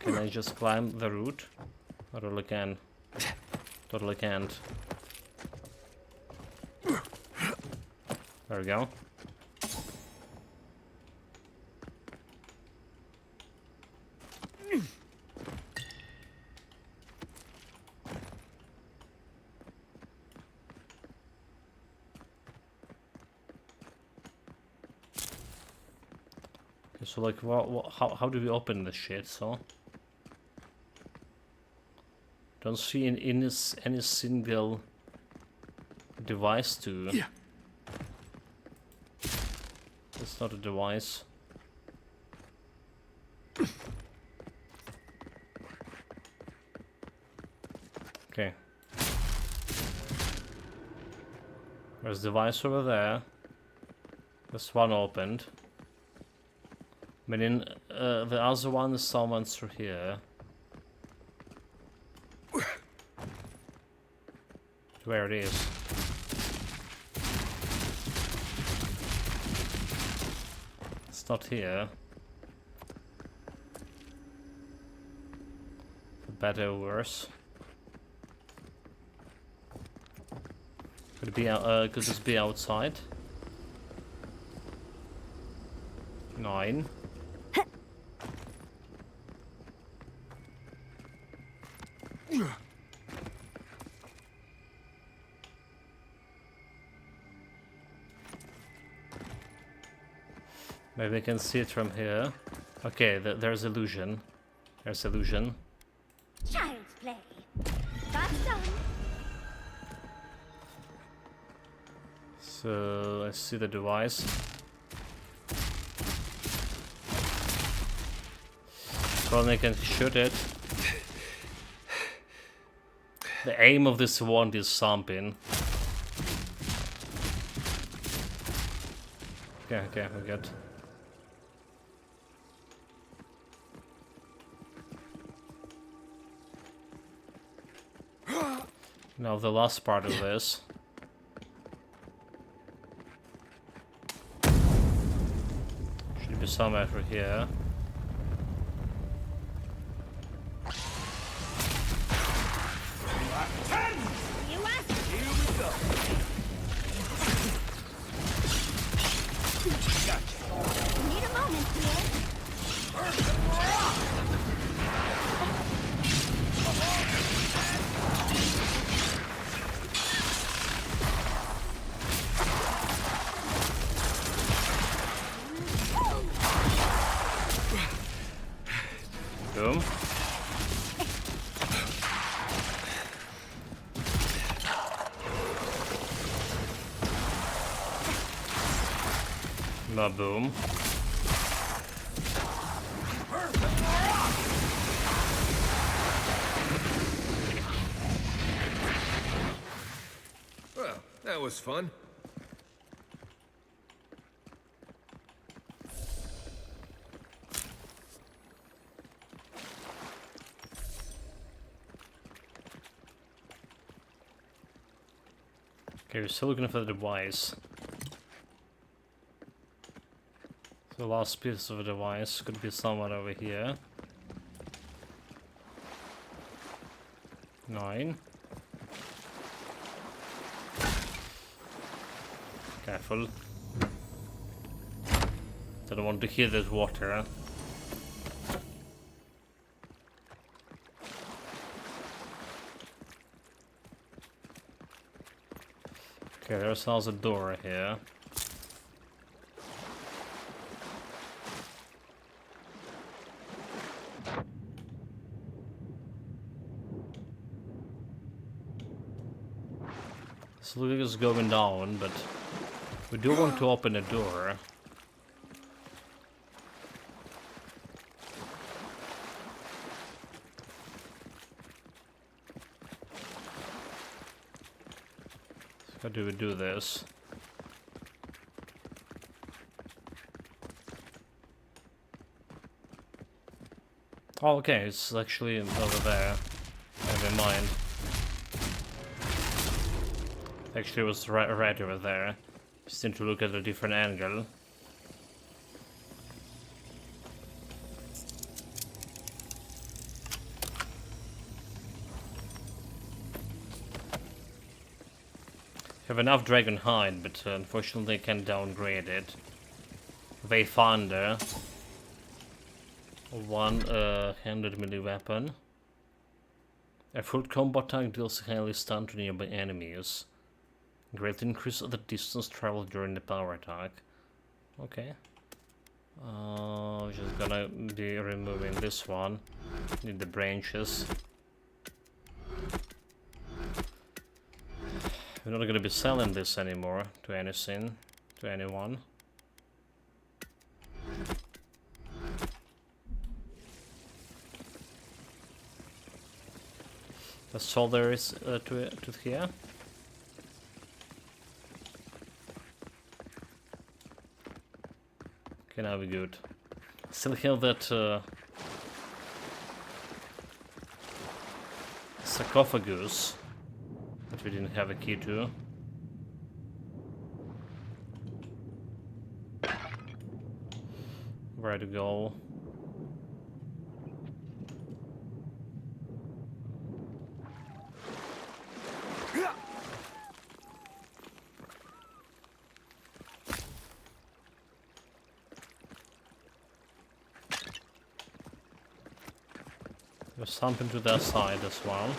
Can I just climb the root? I totally can. Totally can't. There we go. So like, how do we open this shit? So don't see any single device to. Yeah. It's not a device. Okay. There's a device over there. This one opened. But in the other one is someone through here. Where it is. It's not here. For better or worse. Could it be could this be outside? 9. Maybe we can see it from here. Okay, there's illusion. There's illusion. Child's play. That's done. So I see the device. Probably can shoot it. The aim of this wand is something. Okay, we're good. Now the last part of this. Should be somewhere over here. Boom. Now boom. Well, that was fun. Okay, we're still looking for the device. The last piece of the device could be somewhere over here. 9. Careful. Don't want to hear this water. Okay, there's also a door here. So look, it's going down, but we do want to open the door. How do we do this? Oh, okay, it's actually over there. Never mind. Actually, it was right over there. Just need to look at a different angle. Have enough dragon hide, but unfortunately I can't downgrade it. Wayfinder. 100 melee weapon. A full combat tank deals highly stun to nearby enemies. Great increase of the distance traveled during the power attack. Okay. Just gonna be removing this one. Need the branches. We're not gonna be selling this anymore to anything, to anyone. That's all there is to here. Okay, now we're good. Still have that sarcophagus that we didn't have a key to. Where to go? There's something to that side as well.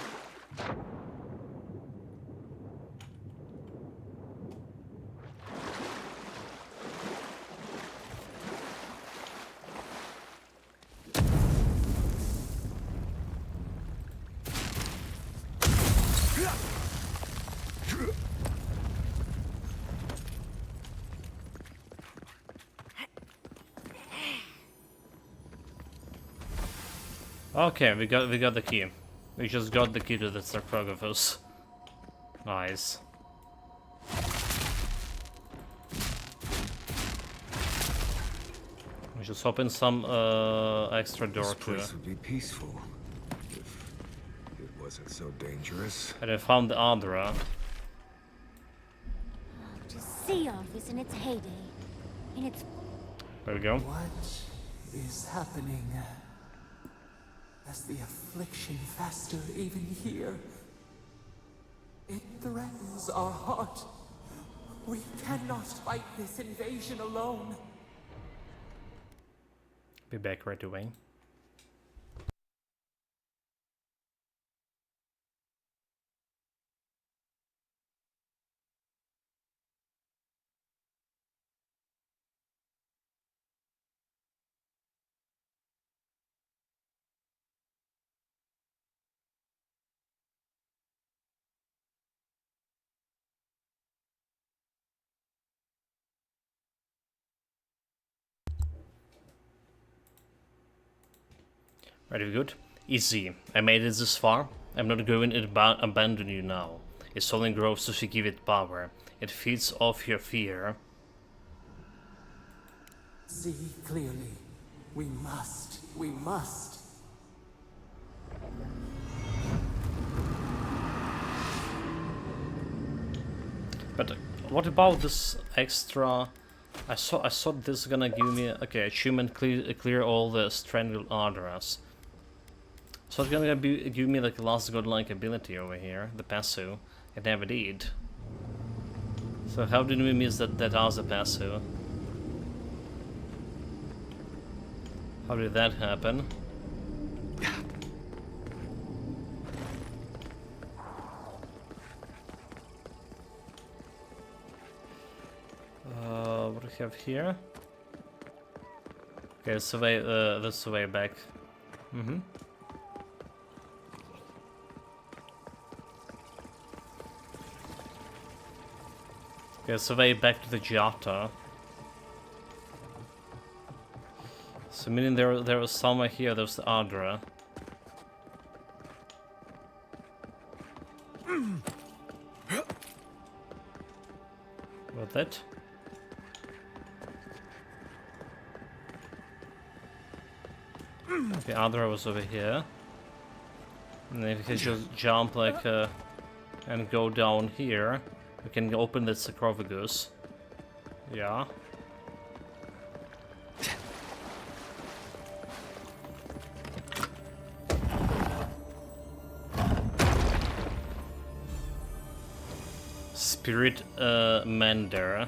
Okay, we got the key. We just got the key to the sarcophagus. Nice. We just open some extra door this to. place would be peaceful if it wasn't so dangerous. And I found the Adra. To see all this in its heyday, in its... There we go. What is happening? As the affliction fester even here, it threatens our heart. We cannot fight this invasion alone. Be back right away. Very good. Easy. I made it this far. I'm not going to abandon you now. It only grows if you give it power. It feeds off your fear. See clearly. We must. We must. But what about this extra? I thought this is gonna give me achievement clear all the strangled arteries. So it's gonna give me like a last godlike ability over here, the passive. It never did. So how did we miss that other passive? How did that happen? What do we have here? Okay, this is the way back. Okay, so way back to the Giata. So meaning there was somewhere here, there's the Adra. What that? Okay, Adra was over here. And if you can just jump like and go down here, we can open the sarcophagus. Yeah. Spirit Mender.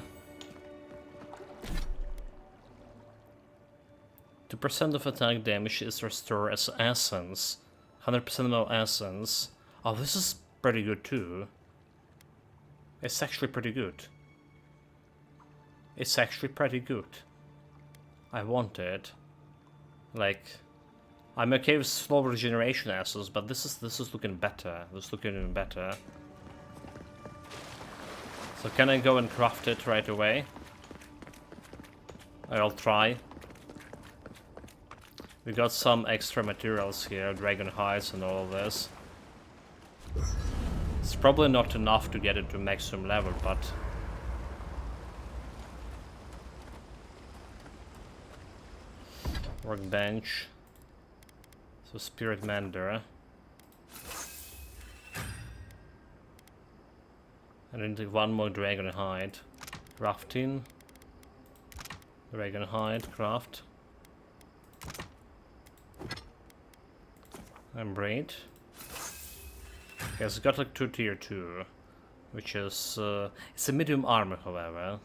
2% of attack damage is restored as essence. 100% more essence. Oh, this is pretty good too. It's actually pretty good. It's actually pretty good. I want it. Like, I'm okay with slow regeneration essence, but this is looking better. This is looking even better. So can I go and craft it right away? I'll try. We got some extra materials here, dragon hides and all of this. It's probably not enough to get it to maximum level, but... Workbench. So Spirit Mender. And I need one more dragon hide. Crafting. Dragon hide, craft. And braid. Okay, it's got like 2 tier 2, which is it's a medium armor, however.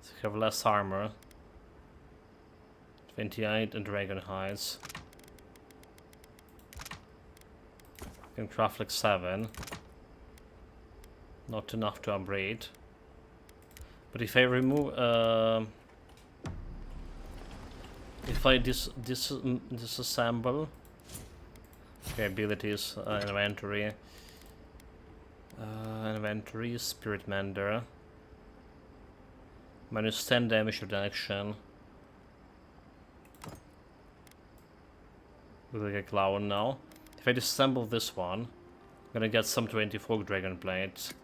So you have less armor. 28 and dragon hides. Can craft like 7. Not enough to upgrade. But if I remove, if I disassemble. Okay, abilities, inventory. Inventory, Spirit Mender. Minus 10 damage reduction. Look like a clown now. If I disassemble this one, I'm gonna get some 24 dragon blades.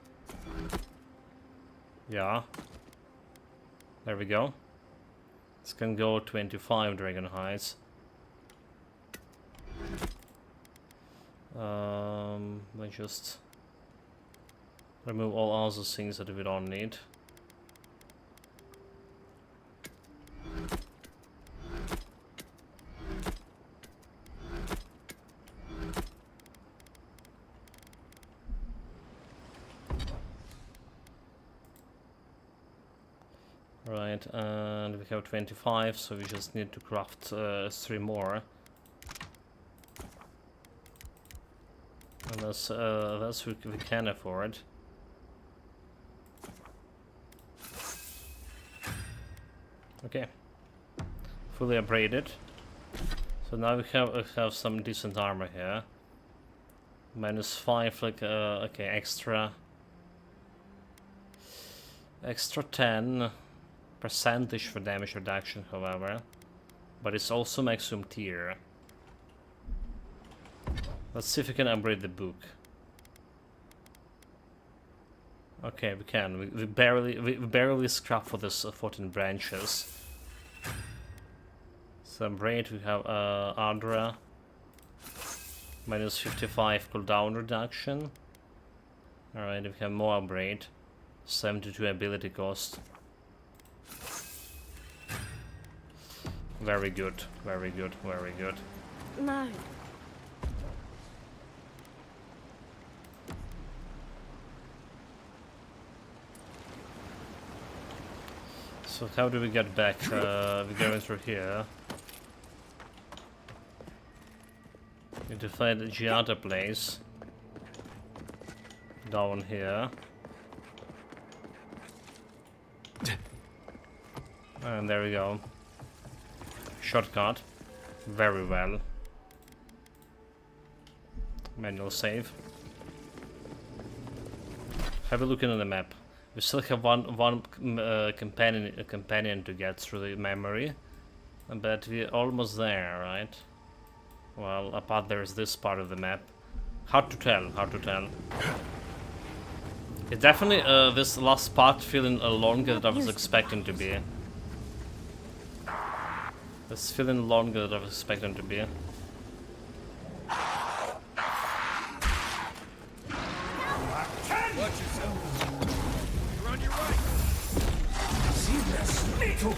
Yeah. There we go. This can go 25 dragon hides. I just remove all other things that we don't need. Right, and we have 25, so we just need to craft 3 more. And that's we can afford. Okay, fully upgraded. So now we have some decent armor here. Minus 5, like okay, extra 10 percentage for damage reduction, however, but it's also maximum tier. Let's see if we can upgrade the book. Okay, we can. We barely scrap for this 14 branches. So upgrade, we have Adra. Minus 55 cooldown reduction. Alright, we have more upgrade. 72 ability cost. Very good, very good, very good. No. So how do we get back? We go in through here. Need to find the Giada place. Down here. And there we go. Shortcut. Very well. Manual save. Have a look into the map. We still have one companion to get through the memory, but we're almost there, right? Well, apart there's this part of the map. Hard to tell. Hard to tell. It's definitely this last part feeling longer than I was expecting to be. It's feeling longer than I was expecting to be. Watch yourself. You're on your right. See this? Me too.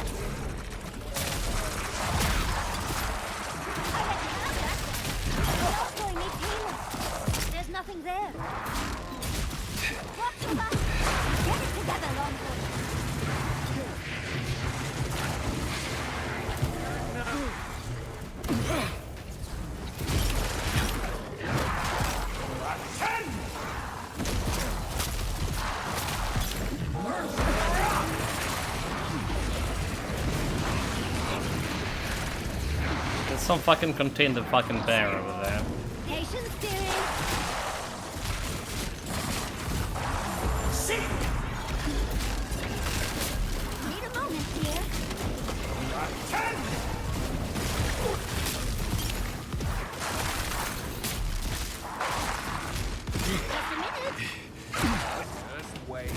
There's nothing there. Walk to us. Get it together, Longboy. There's some fucking contain the fucking bear over there. Patience, dearie. Need a moment here. Just a minute. Just wait.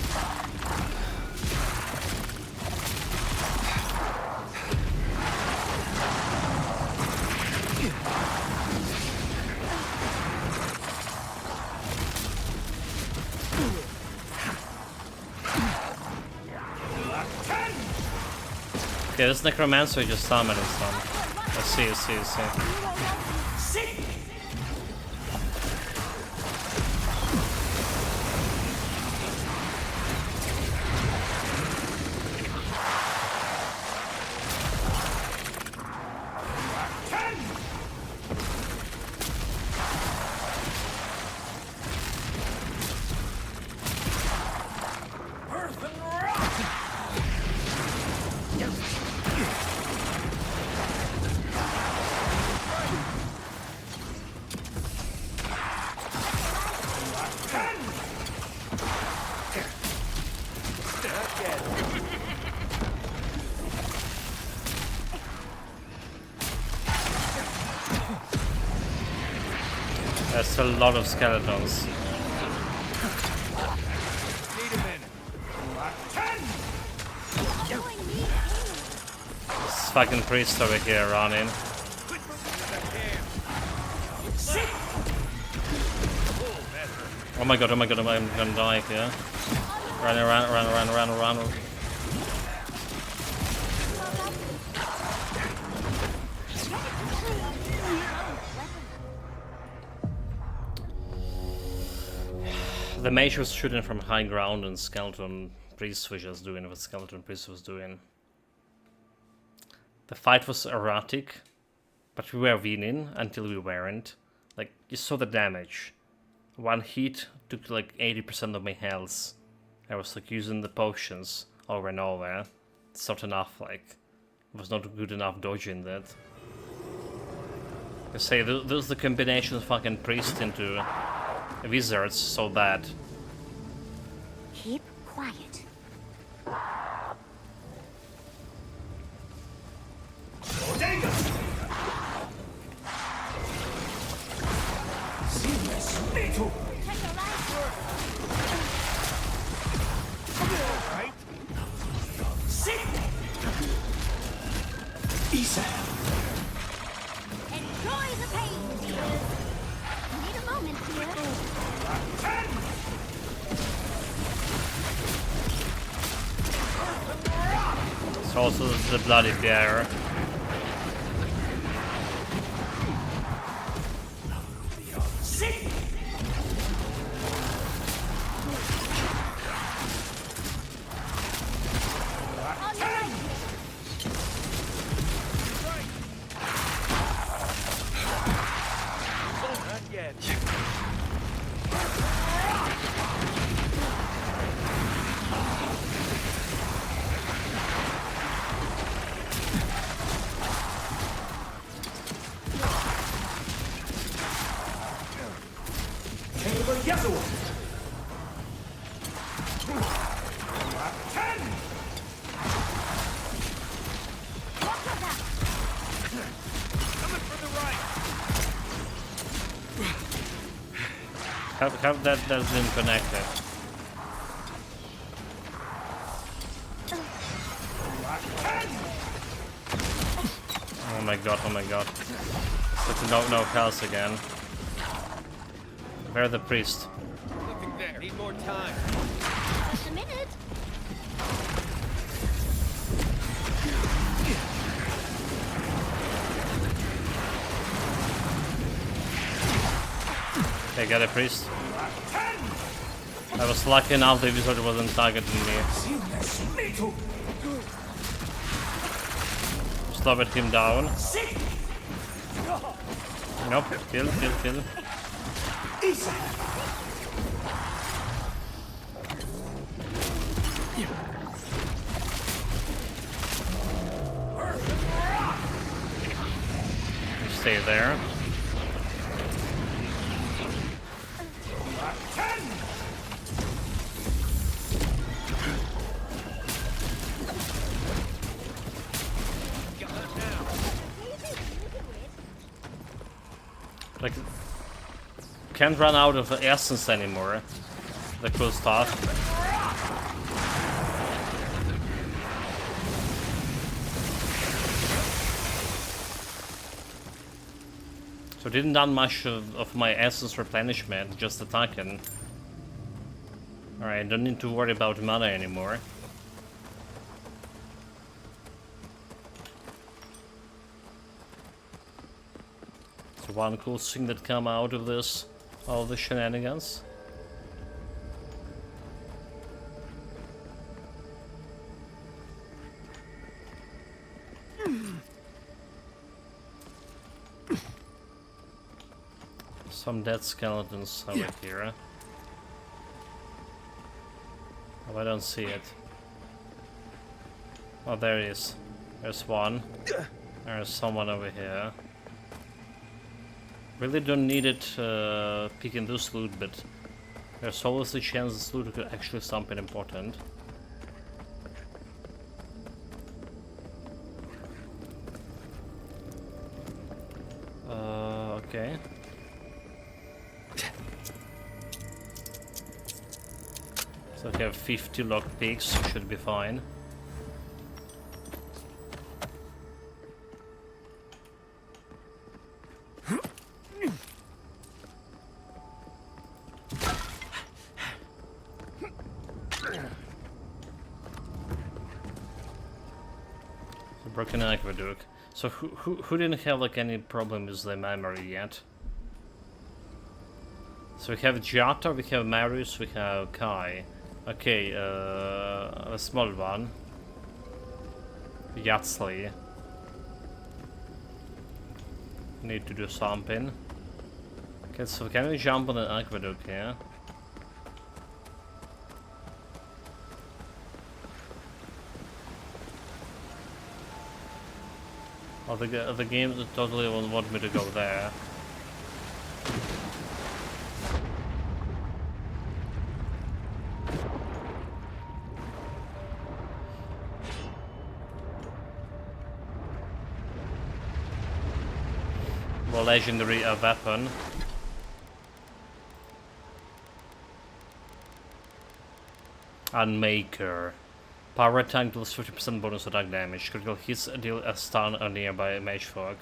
Okay, this necromancer just summoned some. I see, I see, I see. There's a lot of skeletons. Need a minute. This fucking priest over here running. Oh my god, I'm gonna die here. Run around. The mage was shooting from high ground and skeleton priest was just doing what skeleton priest was doing. The fight was erratic, but we were winning until we weren't. Like, you saw the damage. One hit took like 80% of my health. I was like using the potions over and over. It's not enough, like, it was not good enough dodging that. I say, there's the combination of fucking priest into wizards so bad. Keep quiet. Enjoy the pain, dears. Need a moment here. There's also the bloody bear. How that's been connected? Oh my god, oh my god. But no health again. Where's the priest? Nothing there. Need more time. Just a minute. Okay, get a priest. I was lucky enough the wizard wasn't targeting me. Slowed him down. Nope, kill. Stay there. Like, can't run out of essence anymore. The cool stuff. So didn't done much of my essence replenishment, just attacking. Alright, don't need to worry about mana anymore. So one cool thing that come out of this, all the shenanigans. Some dead skeletons over here. Oh, I don't see it. Oh, there he is. There's one. There's someone over here. Really don't need it picking this loot, but there's always a chance this loot could actually something important. Okay. So we have 50 lockpicks, should be fine. So broken aqueduct. So who didn't have like any problem with the memory yet? So we have Giata, we have Marius, we have Kai. Okay, a small one. Yatsley. Need to do something. Okay, so can we jump on an aqueduct here? Oh, the game totally won't want me to go there. Well, legendary weapon. Unmaker. Power attack deals 50% bonus attack damage. Critical hits deal a stun on nearby mage folk.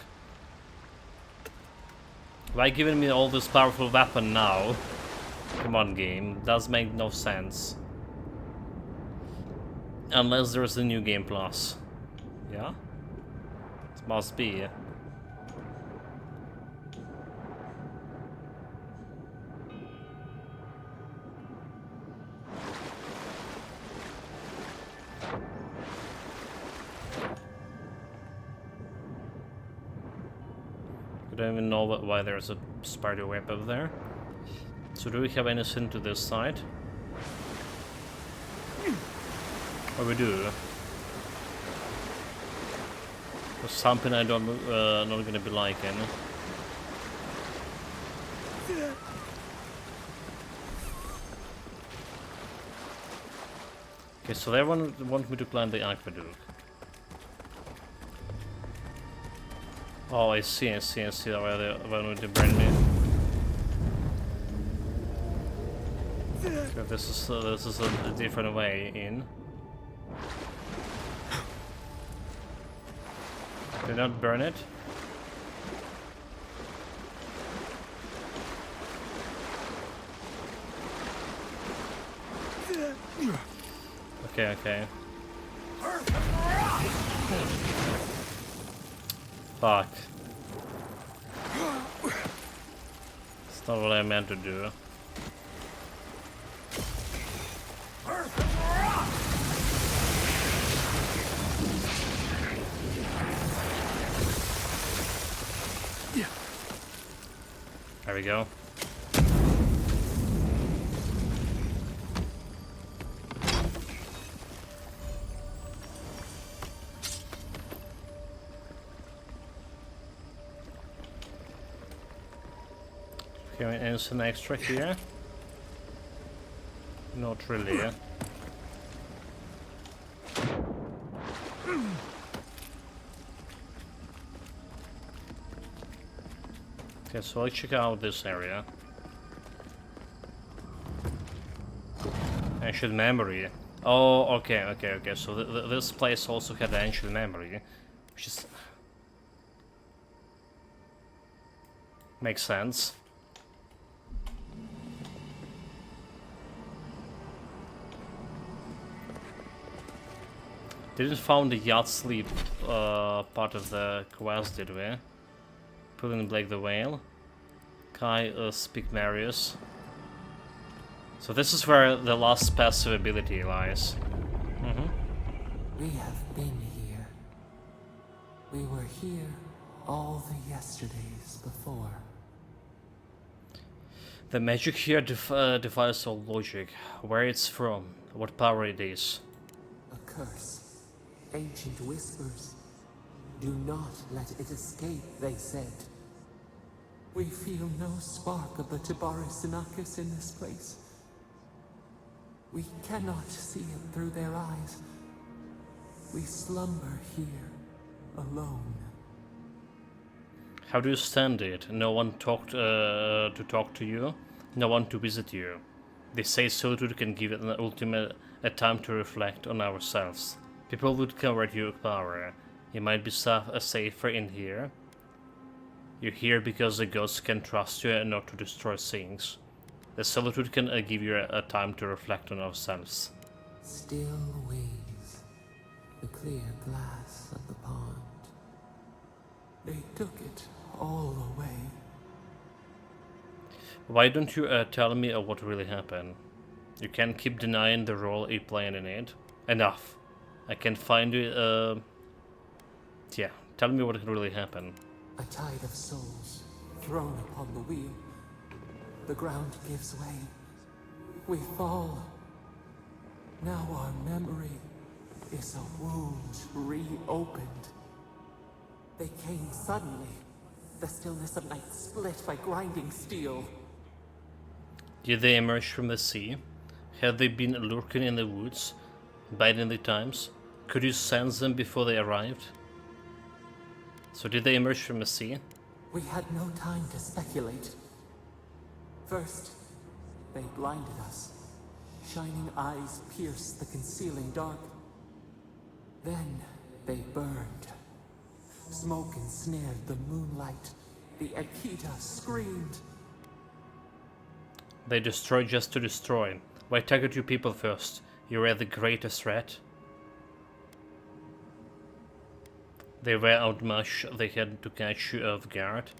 Why giving me all this powerful weapon now? Come on, game. Does make no sense. Unless there's a new game plus. Yeah? It must be. I don't even know why there's a spider web up there. So do we have anything to this side? Oh, we do. There's something I don't not gonna be liking. Okay, so they want me to climb the aqueduct. Oh, I see why they want to burn me. So this is a different way in. Did not burn it. Okay. Fuck. It's not what I meant to do. There we go. Okay, and some extra here. Not really. Okay, so let's check out this area. Ancient memory. Oh, okay. So this place also had ancient memory, which is makes sense. Didn't found the yacht sleep part of the quest, did we? Pulling Blake the Whale. Kai speak Marius. So this is where the last passive ability lies. We have been here. We were here all the yesterdays before. The magic here defies all logic. Where it's from, what power it is. A curse. Ancient whispers. Do not let it escape, they said. We feel no spark of the Tibaris Inachus in this place. We cannot see it through their eyes. We slumber here, alone. How do you stand it? No one talked to talk to you, no one to visit you. They say solitude can give it a time to reflect on ourselves. People would convert your power. You might be safer in here. You're here because the gods can trust you and not to destroy things. The solitude can give you a time to reflect on ourselves. Still waves, the clear glass of the pond. They took it all away. Why don't you tell me what really happened? You can't keep denying the role you played in it. Enough. I can find you. Yeah, tell me what really happened. A tide of souls thrown upon the wheel. The ground gives way. We fall. Now our memory is a wound reopened. They came suddenly. The stillness of night split by grinding steel. Did they emerge from the sea? Had they been lurking in the woods, biding the times? Could you sense them before they arrived? So did they emerge from the sea? We had no time to speculate. First, they blinded us. Shining eyes pierced the concealing dark. Then they burned. Smoke ensnared the moonlight. The Akita screamed. They destroyed just to destroy. Why target you people first? You were the greatest threat. They were outmatched, they had to catch you off guard.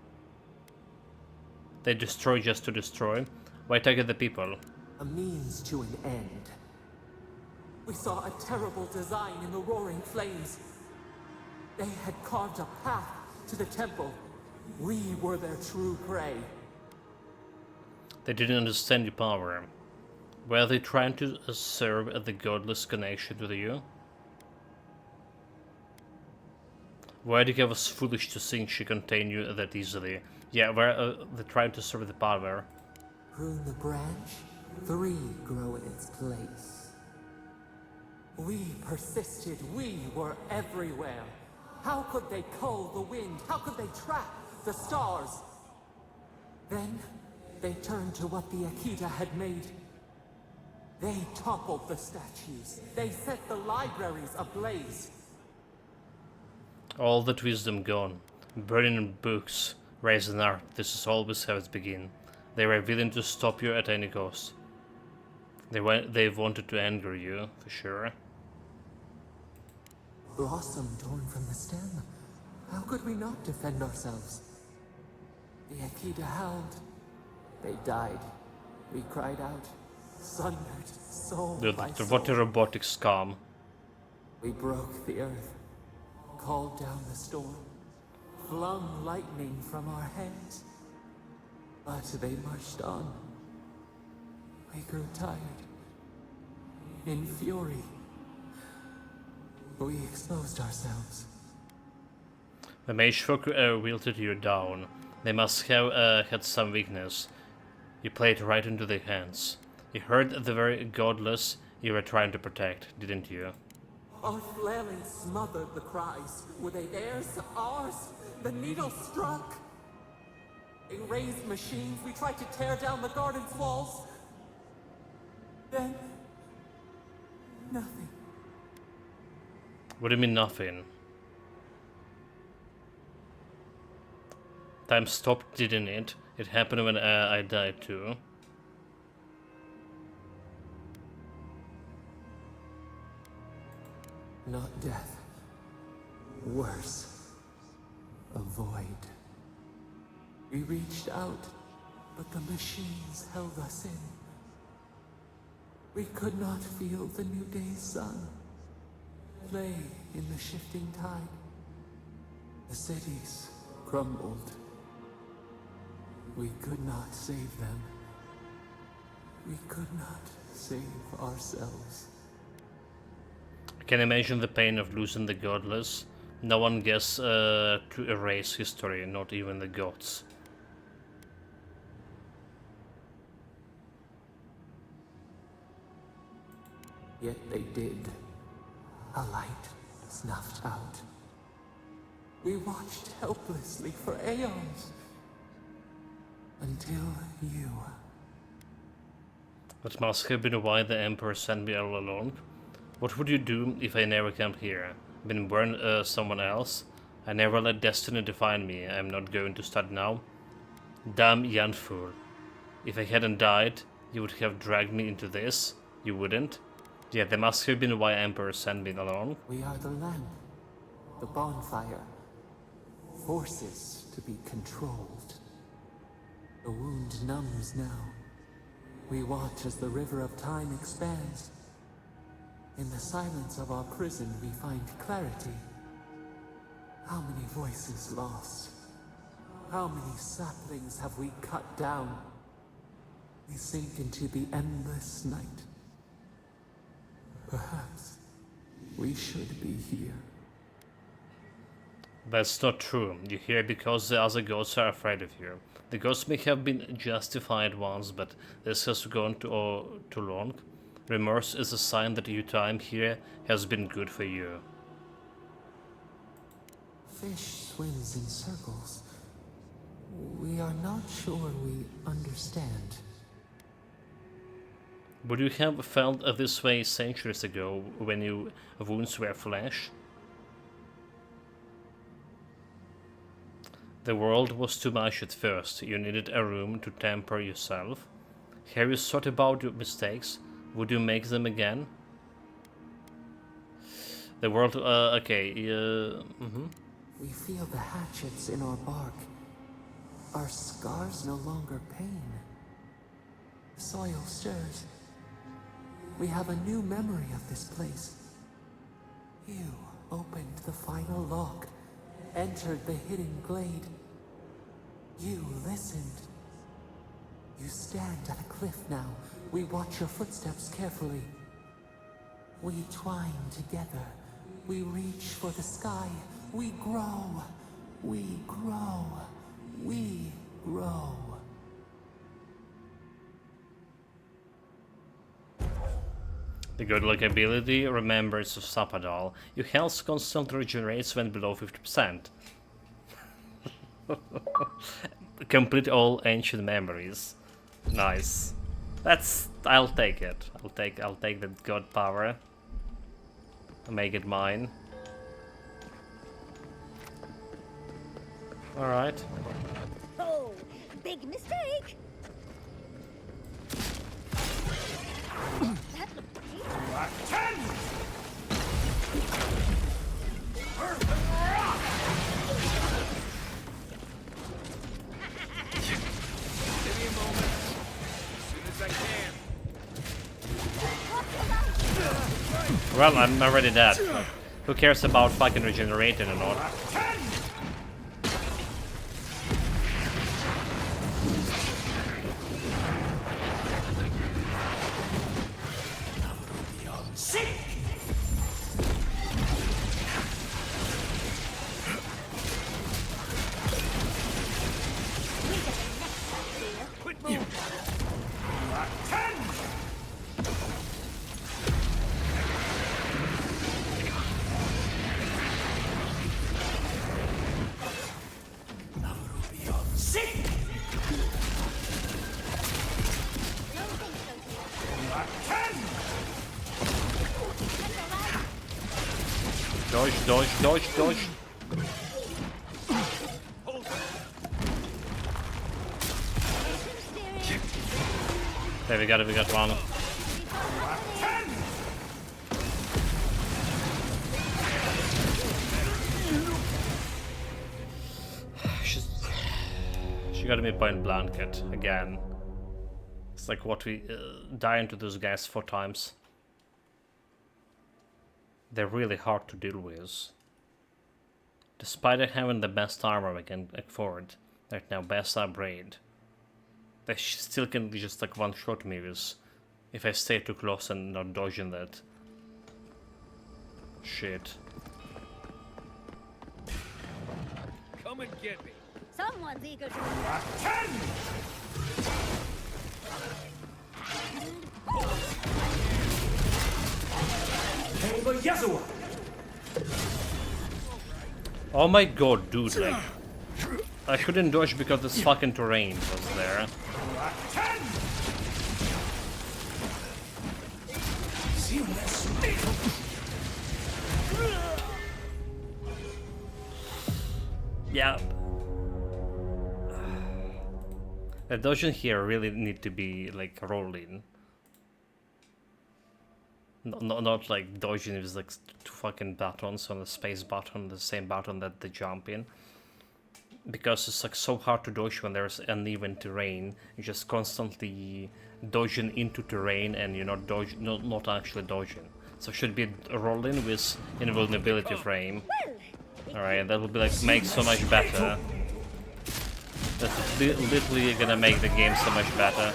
They destroy just to destroy. Why target the people? A means to an end. We saw a terrible design in the roaring flames. They had carved a path to the temple. We were their true prey. They didn't understand your power. Were they trying to serve the godless connection with you? Vardika was foolish to think she contained you that easily. Yeah, were they trying to serve the power? Prune the branch, 3 grow in its place. We persisted, we were everywhere. How could they cull the wind? How could they track the stars? Then, they turned to what the Akita had made. They toppled the statues. They set the libraries ablaze. All that wisdom gone. Burning books, raising art, this is always how it began. They were willing to stop you at any cost. They wanted to anger you, for sure. Blossom torn from the stem. How could we not defend ourselves? The Akita howled. They died. We cried out, sundered, soul by soul. What a robotic scum. We broke the earth, called down the storm, flung lightning from our hands. But they marched on. We grew tired. In fury, we exposed ourselves. The mage folk wilted you down. They must have had some weakness. You played right into their hands. You hurt the very godless you were trying to protect, didn't you? Our flailing smothered the cries. Were they theirs? Ours? The needle struck. They raised machines. We tried to tear down the garden's walls. Then, nothing. What do you mean nothing? Time stopped, didn't it? It happened when I died too. Not death. Worse. A void. We reached out, but the machines held us in. We could not feel the new day's sun play in the shifting tide. The cities crumbled. We could not save them. We could not save ourselves. I can imagine the pain of losing the godless. No one gets to erase history, not even the gods. Yet they did. A light snuffed out. We watched helplessly for aeons. Until you. That must have been why the Emperor sent me all along. What would you do if I never came here? Been born someone else? I never let destiny define me. I'm not going to start now. Damn young fool. If I hadn't died, you would have dragged me into this. You wouldn't? Yeah, that must have been why Emperor sent me along. We are the lamp, the bonfire, forces to be controlled. The wound numbs now. We watch as the river of time expands. In the silence of our prison, we find clarity. How many voices lost? How many saplings have we cut down? We sink into the endless night. Perhaps we should be here. That's not true. You're here because the other gods are afraid of you. The gods may have been justified once, but this has gone too long. Remorse is a sign that your time here has been good for you. Fish swims in circles. We are not sure we understand. Would you have felt this way centuries ago when your wounds were flesh? The world was too much at first. You needed a room to temper yourself. Have you thought about your mistakes? Would you make them again? The world, okay, We feel the hatchets in our bark. Our scars no longer pain. The soil stirs. We have a new memory of this place. You opened the final lock, entered the hidden glade. You listened. You stand at a cliff now. We watch your footsteps carefully. We twine together. We reach for the sky. We grow. We grow. We grow. The godlike ability, Remembrance of Sapadal. Your health constantly regenerates when below 50%. Complete all ancient memories. Nice. I'll take it. I'll take that god power. Make it mine. Alright. Oh, big mistake! That looked Give me a moment. As soon as I can. Well, I'm already dead. Who cares about fucking regenerating or not? Dodge, dodge, dodge, dodge. There we got one. She got me point blanket again. It's like what we die into those guys 4 times. They're really hard to deal with. Despite having the best armor we can afford, right now, best upgrade, they still can just like one-shot me with if I stay too close and not dodging that shit. Come and get me. Someone's eager to Oh my god, dude, like I couldn't dodge because this fucking terrain was there. Yeah. The dodging here really need to be like rolling. Not like dodging with like 2 fucking buttons on the space button, the same button that they jump in. Because it's like so hard to dodge when there's uneven terrain. You're just constantly dodging into terrain and you're not actually dodging. So it should be rolling with invulnerability frame. Alright, that would be like make so much better. That's literally gonna make the game so much better.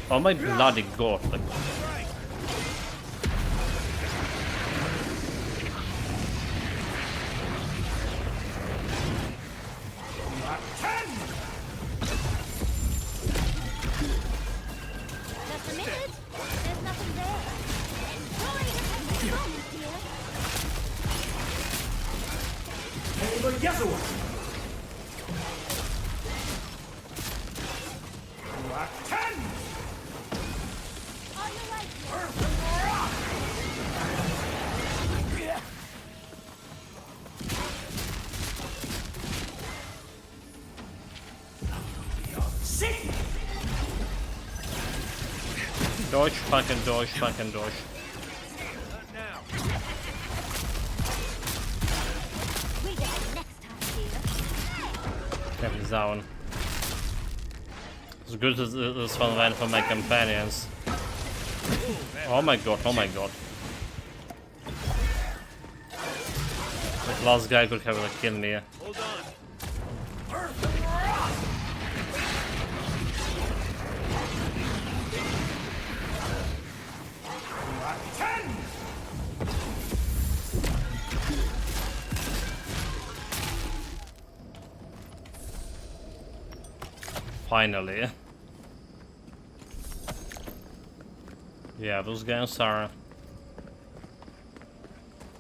Oh my bloody god, like... Just a minute. There's nothing there. Enjoy the moment, dear. On your right. Dodge, fucking dodge, fucking dodge. Okay, he's down. As good as this one went for my companions. Oh my god, oh my god. That last guy could have like killed me. Hold on. Finally. Yeah, those guys are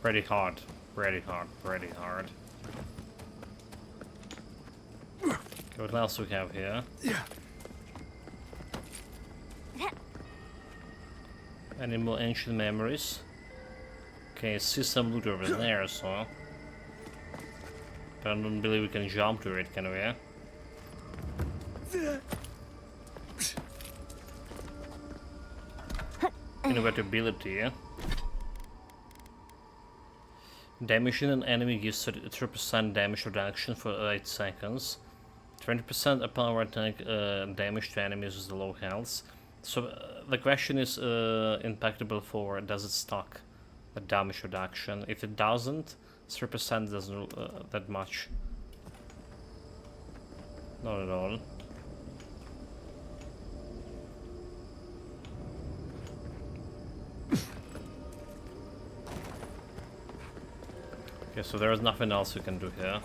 pretty hard. Pretty hard, pretty hard. Okay, what else we have here? Any more ancient memories? Okay, I see some loot over there, so... But I don't believe we can jump to it, can we? Inevitability. Damaging an enemy gives 3% damage reduction for 8 seconds. 20% upon attack damage to enemies with low health. So the question is impactable for does it stock the damage reduction? If it doesn't, 3% doesn't that much. Not at all. Okay, so there is nothing else we can do here.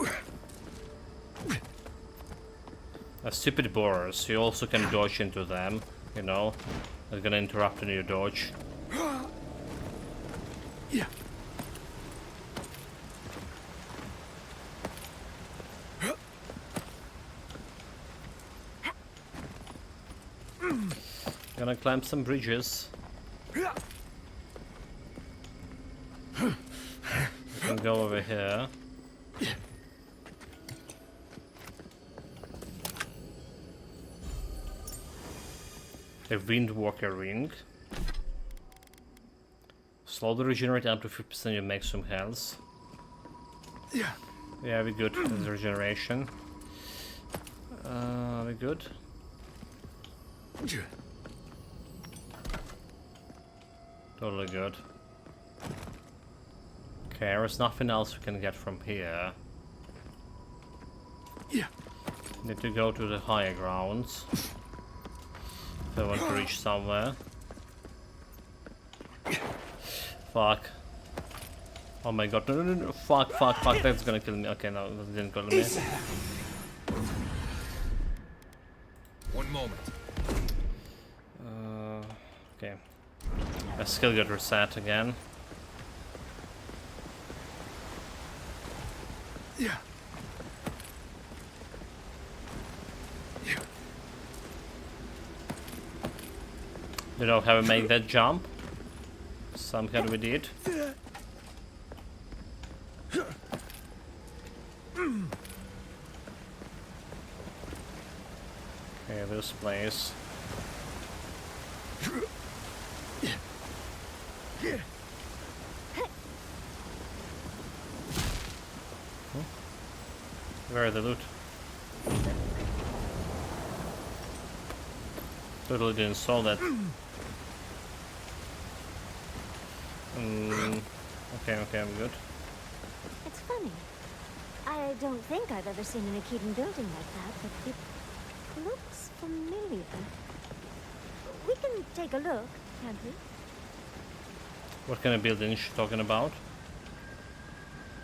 Stupid borers, you also can dodge into them, you know. They're gonna interrupt in your dodge. Yeah. Gonna climb some bridges. We can go over here. A Windwalker ring. Slowly regenerate up to 50% your maximum health. Yeah. Yeah, we good. There's regeneration. We good. Totally good. Okay, there's nothing else we can get from here. Yeah. Need to go to the higher grounds. If I want to reach somewhere. Fuck. Oh my god, no. Fuck, that's gonna kill me. Okay, no, that didn't kill me. One moment. Okay. My skill got reset again. Yeah. You know how we make that jump? Somehow we did. Okay, this place. Where are the loot? Totally didn't saw that. Okay, I'm good. It's funny. I don't think I've ever seen an Akedan building like that, but it looks familiar. We can take a look, can't we? What kind of building is she talking about?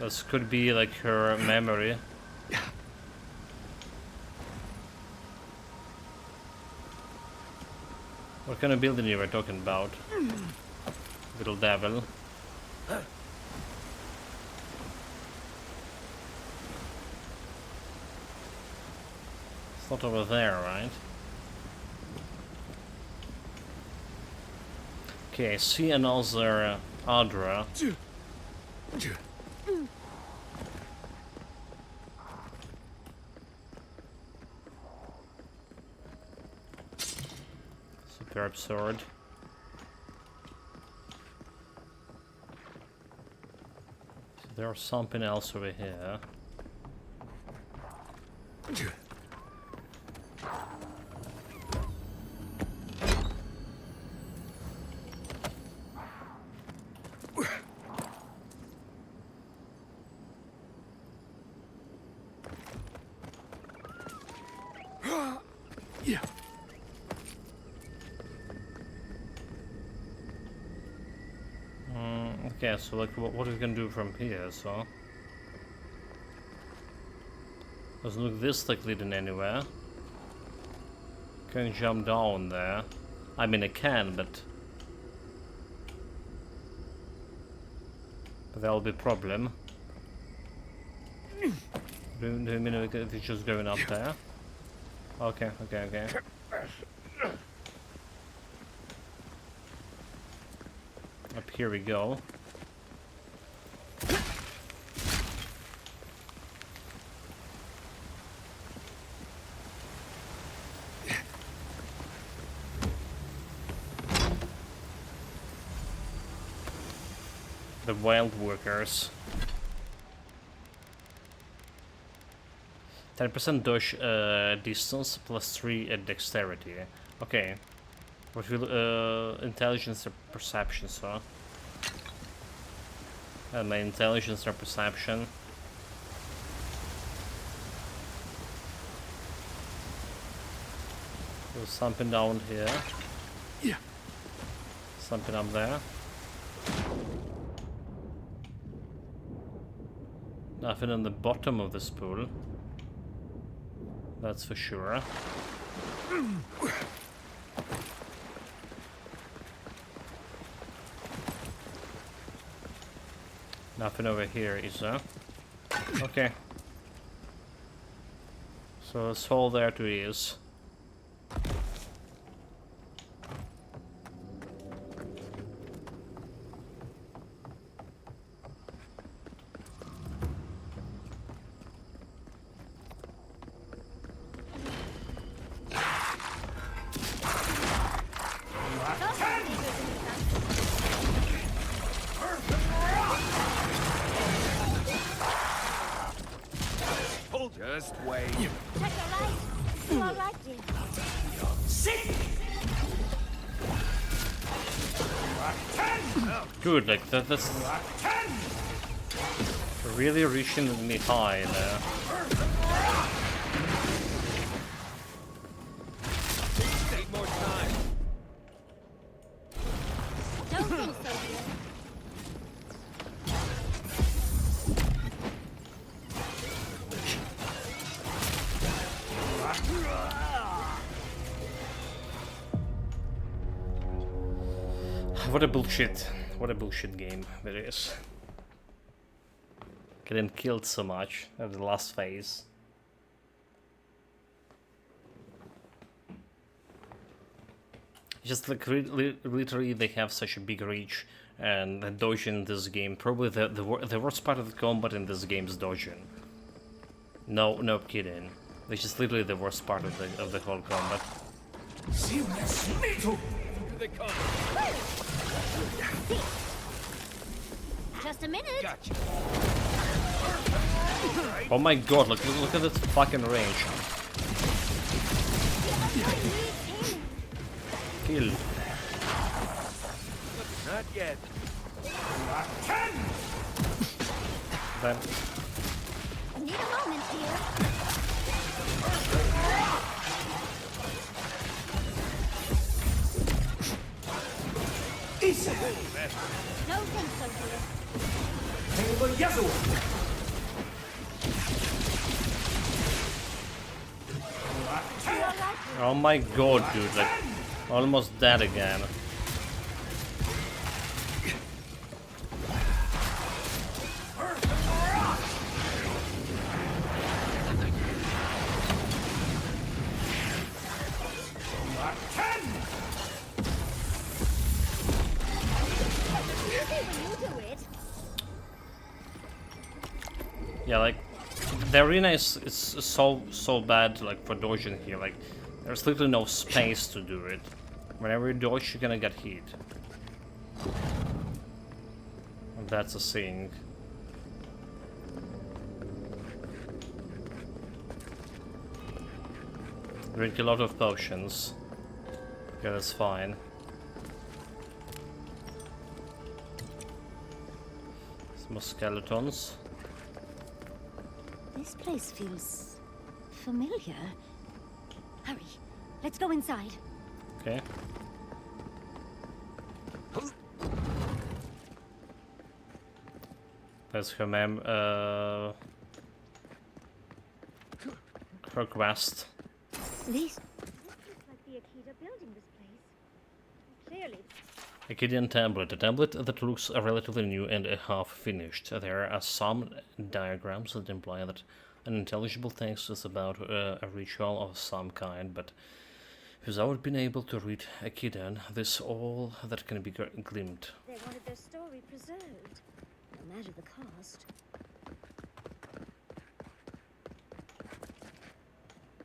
This could be like her memory. What kind of building you were talking about? Little devil. It's not over there, right? Okay, I see another Adra. Superb sword. There's something else over here. Yeah. Okay, so like, what we can do from here? So doesn't look this like leading anywhere. Can jump down there. I mean, I can, but that'll be a problem. Do you mean if it's just going up there? Okay, okay, okay. Up here we go. The wild workers. 10% dodge distance plus 3 at dexterity. Okay. What will intelligence or perception, so? And my intelligence or perception. There's something down here. Yeah. Something up there. Nothing on the bottom of this pool. That's for sure. Nothing over here, is there? Okay. So let's hold there to ease. Just wait. Check your light. You all right, dear? Good, like that's really reaching me high there. Need more time. Don't think so, dear. What a bullshit. What a bullshit game that is. Getting killed so much at the last phase. Just like literally they have such a big reach, and the dodging in this game, probably the worst part of the combat in this game is dodging. No kidding. It's just literally the worst part of the whole combat. Here they come. Just a minute. Gotcha. Oh my god, look at this fucking range. Kill. Not yet. Then. Need a moment here. Don't think so, dear. Oh my god, dude, like almost dead again. Yeah, like the arena is so bad, like for dodging here. Like there's literally no space to do it. Whenever you dodge, you're gonna get hit. And that's a thing. Drink a lot of potions. Okay, that's fine. Some more skeletons. This place feels familiar. Hurry, let's go inside. Okay. That's her her quest. This looks like the Akita building this place. Clearly. Akkadian tablet, a tablet that looks relatively new and half finished. There are some diagrams that imply that unintelligible text is about a ritual of some kind, but without being able to read Akkidan, this is all that can be gleaned. They wanted their story preserved, no matter the cost.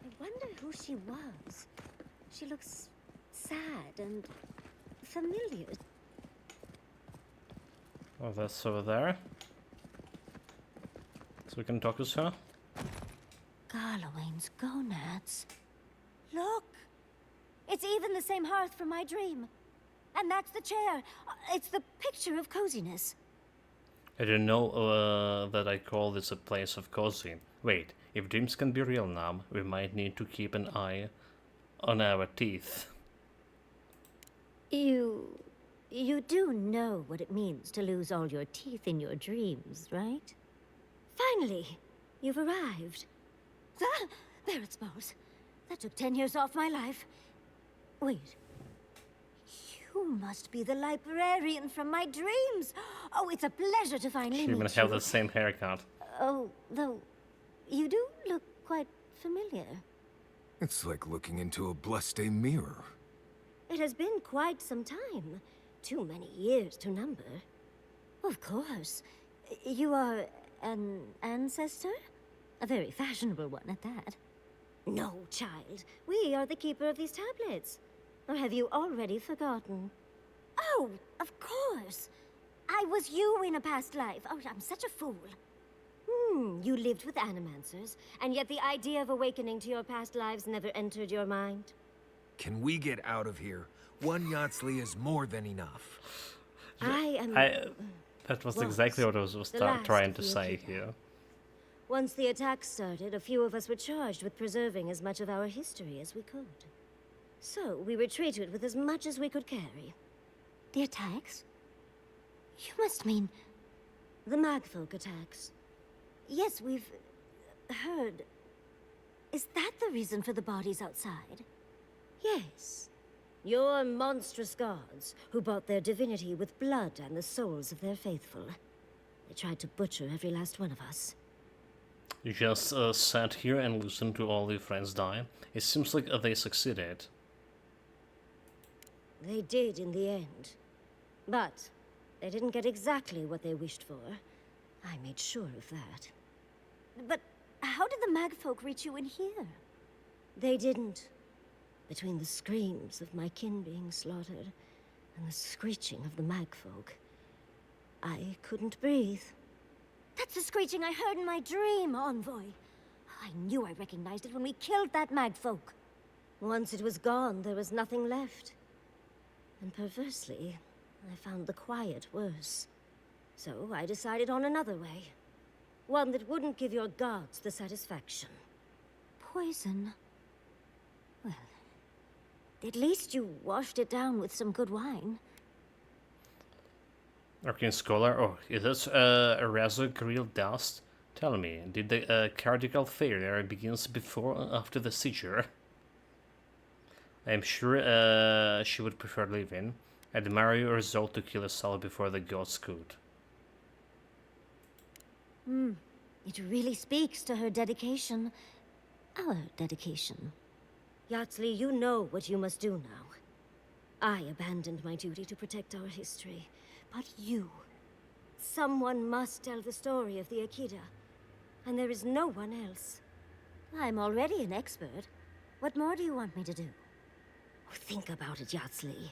I wonder who she was. She looks sad and familiar. Oh, that's over there. So we can talk to her. Garlowain's gonads. Look! It's even the same hearth from my dream. And that's the chair. It's the picture of coziness. I didn't know that I call this a place of cozy. Wait, if dreams can be real now, we might need to keep an eye on our teeth. You do know what it means to lose all your teeth in your dreams, right? Finally, you've arrived. Ah, there it smells. That took 10 years off my life. Wait. You must be the librarian from my dreams. Oh, it's a pleasure to finally She meet even you. have the same haircut. Oh, though, you do look quite familiar. It's like looking into a blood-stained mirror. It has been quite some time. Too many years to number. Of course. You are an ancestor? A very fashionable one at that. No, child. We are the keeper of these tablets. Or have you already forgotten? Oh, of course. I was you in a past life. Oh, I'm such a fool. You lived with animancers, and yet the idea of awakening to your past lives never entered your mind. Can we get out of here? One Yatsley is more than enough. That was exactly what I was trying to say here. Once the attack started, a few of us were charged with preserving as much of our history as we could. So, we retreated with as much as we could carry. The attacks? You must mean the Magfolk attacks. Yes, we've heard. Is that the reason for the bodies outside? Yes. Your monstrous gods, who bought their divinity with blood and the souls of their faithful. They tried to butcher every last one of us. You just sat here and listened to all your friends die. It seems like they succeeded. They did in the end. But they didn't get exactly what they wished for. I made sure of that. But how did the Magfolk reach you in here? They didn't. Between the screams of my kin being slaughtered and the screeching of the Magfolk, I couldn't breathe. That's the screeching I heard in my dream, Envoy. I knew I recognized it when we killed that Magfolk. Once it was gone, there was nothing left. And perversely, I found the quiet worse. So I decided on another way. One that wouldn't give your gods the satisfaction. Poison. Well, at least you washed it down with some good wine. Arcane Scholar, oh, is this a Razor real dust? Tell me, did the cardiacal failure begins before or after the seizure? I'm sure she would prefer living. I admire your resolve to kill us all before the gods could. It really speaks to her dedication. Our dedication. Yatsley, you know what you must do now. I abandoned my duty to protect our history. But you... Someone must tell the story of the Akita. And there is no one else. I'm already an expert. What more do you want me to do? Think about it, Yatsley.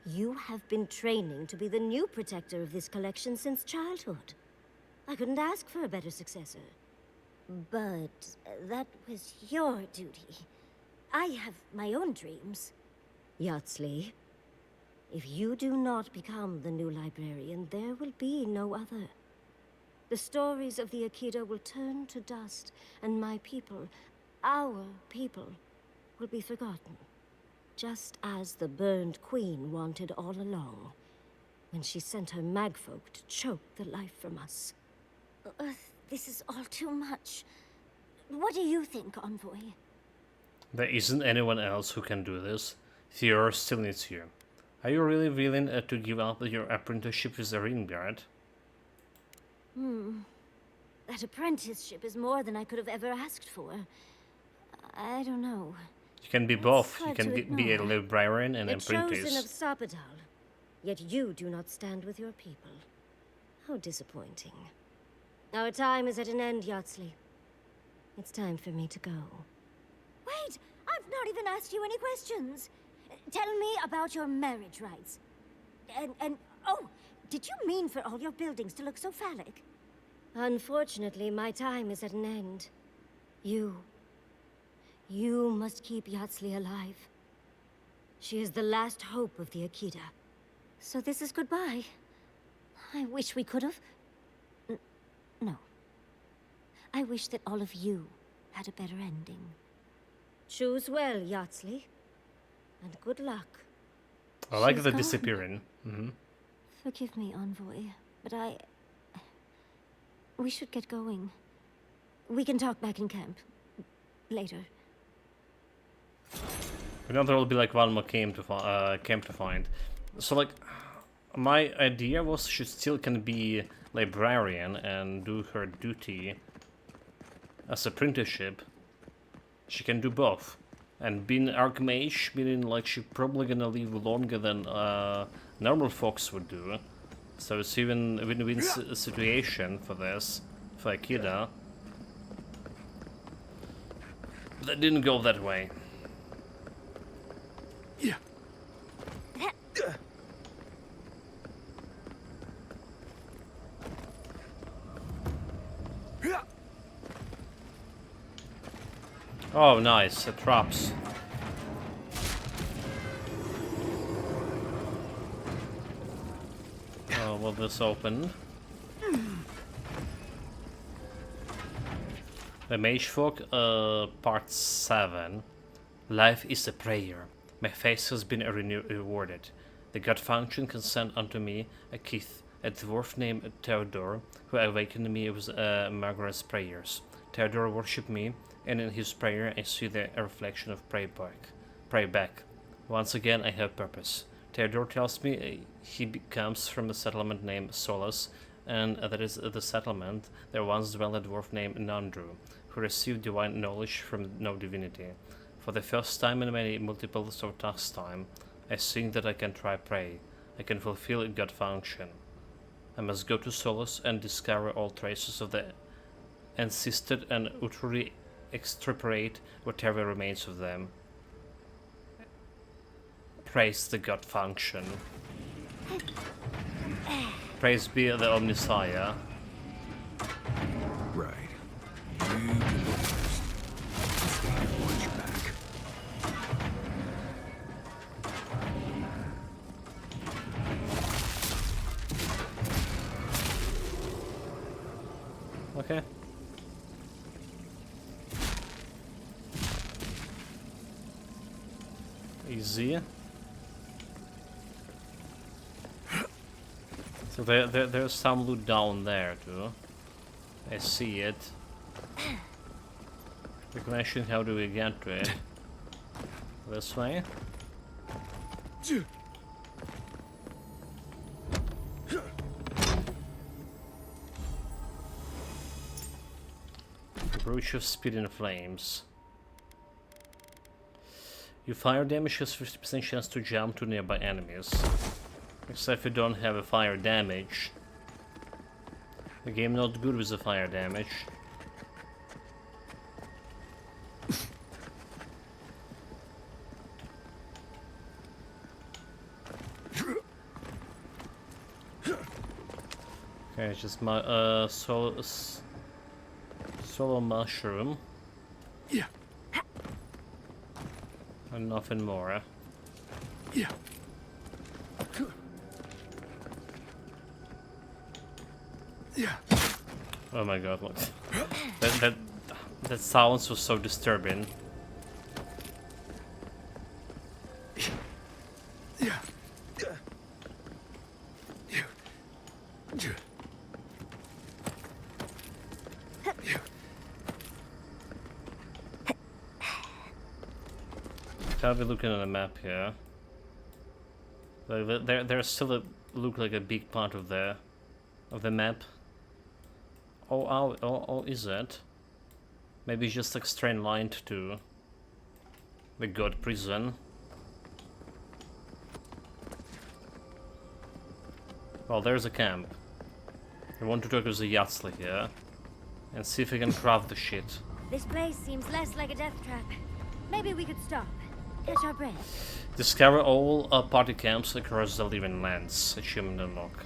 You have been training to be the new protector of this collection since childhood. I couldn't ask for a better successor. But that was your duty. I have my own dreams. Yardsley, if you do not become the new librarian, there will be no other. The stories of the Akita will turn to dust, and my people, our people, will be forgotten. Just as the burned queen wanted all along, when she sent her magfolk to choke the life from us. This is all too much. What do you think, Envoy? There isn't anyone else who can do this. Theor still needs you. Are you really willing to give up your apprenticeship with the ring guard? That apprenticeship is more than I could have ever asked for. I don't know. You can be both. You can be a librarian and the apprentice. Chosen of Sapadal, yet you do not stand with your people. How disappointing. Our time is at an end, Yardsley. It's time for me to go. Wait! I've not even asked you any questions. Tell me about your marriage rights. Oh, did you mean for all your buildings to look so phallic? Unfortunately, my time is at an end. You must keep Yardsley alive. She is the last hope of the Akita. So this is goodbye. I wish we could have... No. I wish that all of you had a better ending. Choose well, Yardsley. And good luck. I like She's the gone. disappearing. Forgive me, Envoy, but we should get going. We can talk back in camp. Later. You know, there will be like one more camp to find. So like, my idea was she still can be librarian and do her duty as apprenticeship. She can do both. And being Archmage, meaning like she probably gonna live longer than normal folks would do. So it's even a win-win situation for this, for Akita. But that didn't go that way. Yeah. Oh, nice. It traps. Oh, well, this opened. The Magefolk, part 7. Life is a prayer. My face has been rewarded. The god function can send unto me a kith, a dwarf named Theodore, who awakened me with Margaret's prayers. Theodore worshipped me, and in his prayer I see the reflection of pray back. Once again I have purpose. Theodore tells me he comes from a settlement named Solace, and that is the settlement there once dwelt a dwarf named Nandru, who received divine knowledge from no divinity. For the first time in my multiple so task time, I think that I can pray. I can fulfill a god function. I must go to Solace and discover all traces of the ancested and utterly extirpate whatever remains of them. Praise the god function. Praise be the Omnissiah. Right. You can go first. Stay and watch your back. Okay. Easy. So there's some loot down there too. I see it. The question, how do we get to it? This way? Brooch of Speed in Flames. Your fire damage has 50% chance to jump to nearby enemies. Except if you don't have a fire damage. The game not good with the fire damage. Okay, just my solo mushroom. Yeah. And nothing more. Yeah. Yeah. Oh my god, look. That sounds was so disturbing. Yeah. I'll be looking at a map here. Like, there's still look like a big part of the map. Oh, is it? Maybe it's just like straight lined to the god prison. Well, there's a camp. I want to talk with the Yatsli here and see if I can craft the shit. This place seems less like a death trap. Maybe we could stop, catch our breath. Discover all party camps across the Living Lands. Achievement unlock.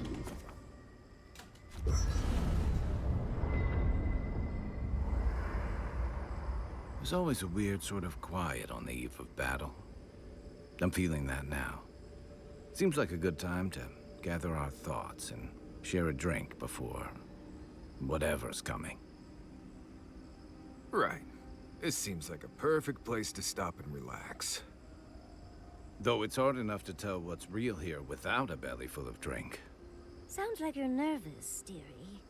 There's always a weird sort of quiet on the eve of battle. I'm feeling that now. Seems like a good time to gather our thoughts and share a drink before whatever's coming. Right. This seems like a perfect place to stop and relax. Though it's hard enough to tell what's real here without a belly full of drink. Sounds like you're nervous, dearie.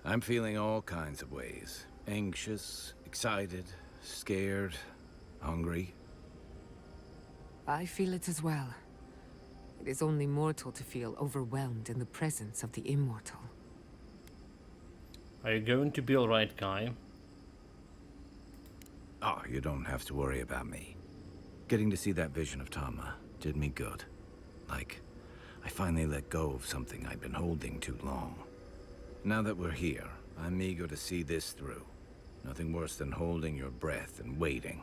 I'm feeling all kinds of ways. Anxious, excited, scared, hungry. I feel it as well. It is only mortal to feel overwhelmed in the presence of the immortal. Are you going to be alright, guy? Oh, you don't have to worry about me. Getting to see that vision of Tama did me good. Like, I finally let go of something I'd been holding too long. Now that we're here, I'm eager to see this through. Nothing worse than holding your breath and waiting.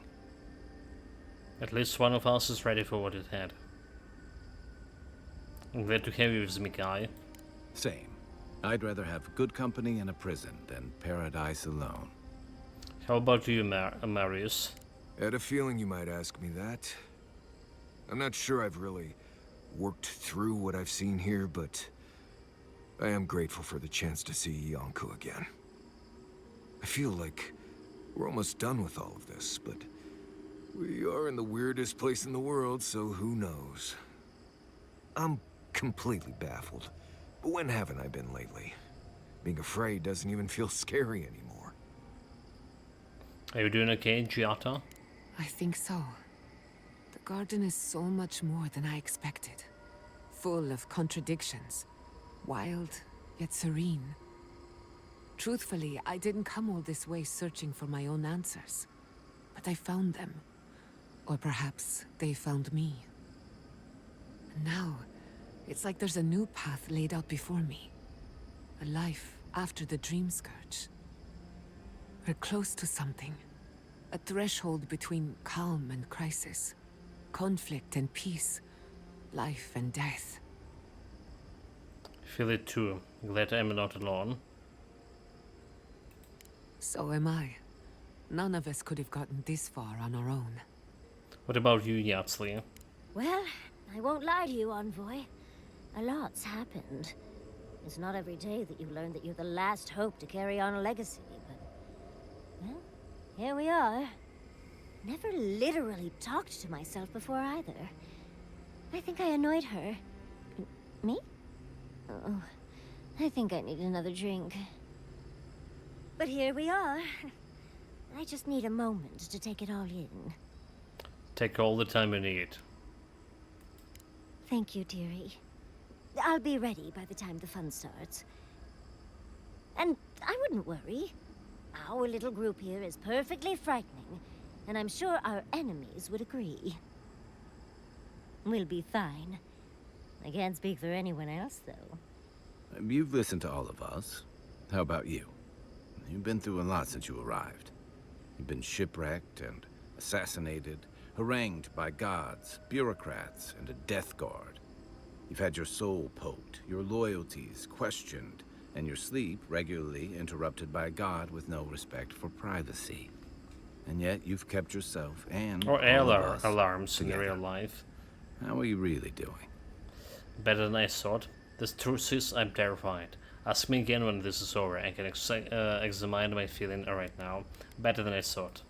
At least one of us is ready for what it had. I'm glad to have you with me, guy. Same. I'd rather have good company in a prison than paradise alone. How about you, Marius? I had a feeling you might ask me that. I'm not sure I've really worked through what I've seen here, but I am grateful for the chance to see Yonku again. I feel like we're almost done with all of this, but we are in the weirdest place in the world, so who knows? I'm completely baffled. But when haven't I been lately? Being afraid doesn't even feel scary anymore. Are you doing okay, Giata? I think so. The garden is so much more than I expected. Full of contradictions. Wild, yet serene. Truthfully, I didn't come all this way searching for my own answers. But I found them. Or perhaps they found me. And now, it's like there's a new path laid out before me. A life after the Dream Scourge. We're close to something. A threshold between calm and crisis. Conflict and peace. Life and death. Feel it too. Glad I'm not alone. So am I. None of us could have gotten this far on our own. What about you, Yatsli? Well, I won't lie to you, Envoy. A lot's happened. It's not every day that you learn that you're the last hope to carry on a legacy, but... well, here we are. Never literally talked to myself before either. I think I annoyed her. Me? Oh, I think I need another drink. But here we are. I just need a moment to take it all in. Take all the time you need. Thank you, dearie. I'll be ready by the time the fun starts. And I wouldn't worry. Our little group here is perfectly frightening, and I'm sure our enemies would agree. We'll be fine. I can't speak for anyone else, though. You've listened to all of us. How about you? You've been through a lot since you arrived. You've been shipwrecked and assassinated, harangued by gods, bureaucrats, and a death guard. You've had your soul poked, your loyalties questioned, and your sleep regularly interrupted by a god with no respect for privacy. And yet you've kept yourself and Or all of us alarms in together. real life. How are you really doing? Better than I thought. The truth is, I'm terrified. Ask me again when this is over. I can examine my feeling right now. Better than I thought.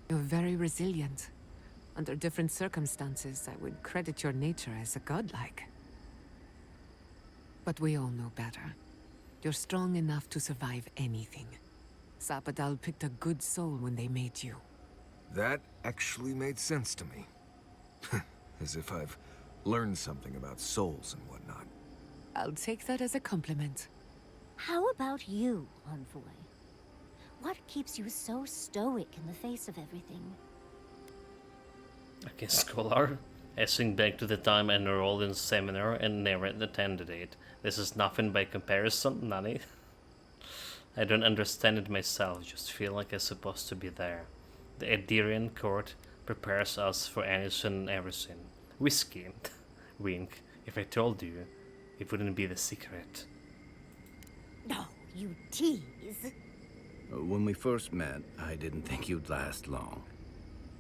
You're very resilient. Under different circumstances, I would credit your nature as a godlike. But we all know better. You're strong enough to survive anything. Sapadal picked a good soul when they made you. That actually made sense to me. As if I've learned something about souls and whatnot. I'll take that as a compliment. How about you, Envoy? What keeps you so stoic in the face of everything? Okay, scholar. I think back to the time I enrolled in seminar and never attended it. This is nothing by comparison, Nanny. I don't understand it myself, just feel like I'm supposed to be there. The Adirian court prepares us for anything and everything. Whiskey. Wink. If I told you, it wouldn't be the secret. No, you tease. When we first met, I didn't think you'd last long.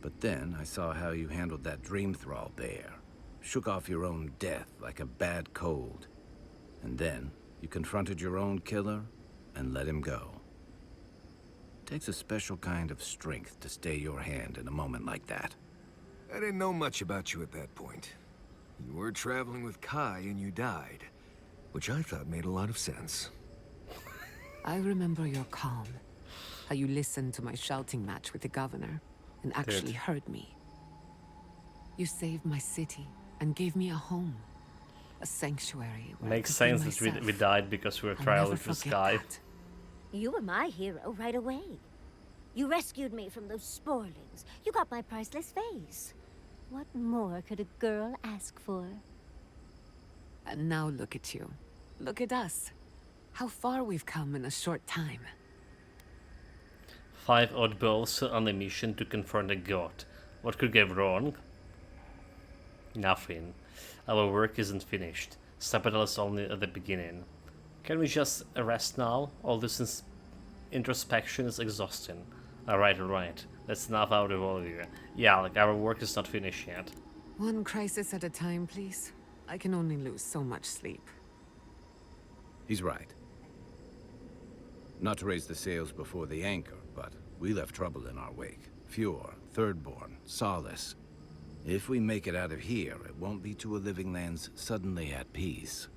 But then I saw how you handled that dream thrall there. Shook off your own death like a bad cold. And then you confronted your own killer and let him go. Takes a special kind of strength to stay your hand in a moment like that. I didn't know much about you at that point. You were traveling with Kai and you died, which I thought made a lot of sense. I remember your calm. How you listened to my shouting match with the governor and actually heard me. You saved my city and gave me a home. A sanctuary where Makes I could be sense that we myself. died because we were I'll traveling never through forget sky. that. You were my hero right away. You rescued me from those sporlings. You got my priceless vase. What more could a girl ask for? And now look at you. Look at us. How far we've come in a short time. 5 oddballs on a mission to confront a god. What could go wrong? Nothing. Our work isn't finished. Sapadal is only at the beginning. Can we just rest now? All this introspection is exhausting. Alright. That's enough out of all of you. Yeah, like our work is not finished yet. One crisis at a time, please. I can only lose so much sleep. He's right. Not to raise the sails before the anchor, but we left trouble in our wake. Fjord, Thirdborn, Solace. If we make it out of here, it won't be to a living lands suddenly at peace.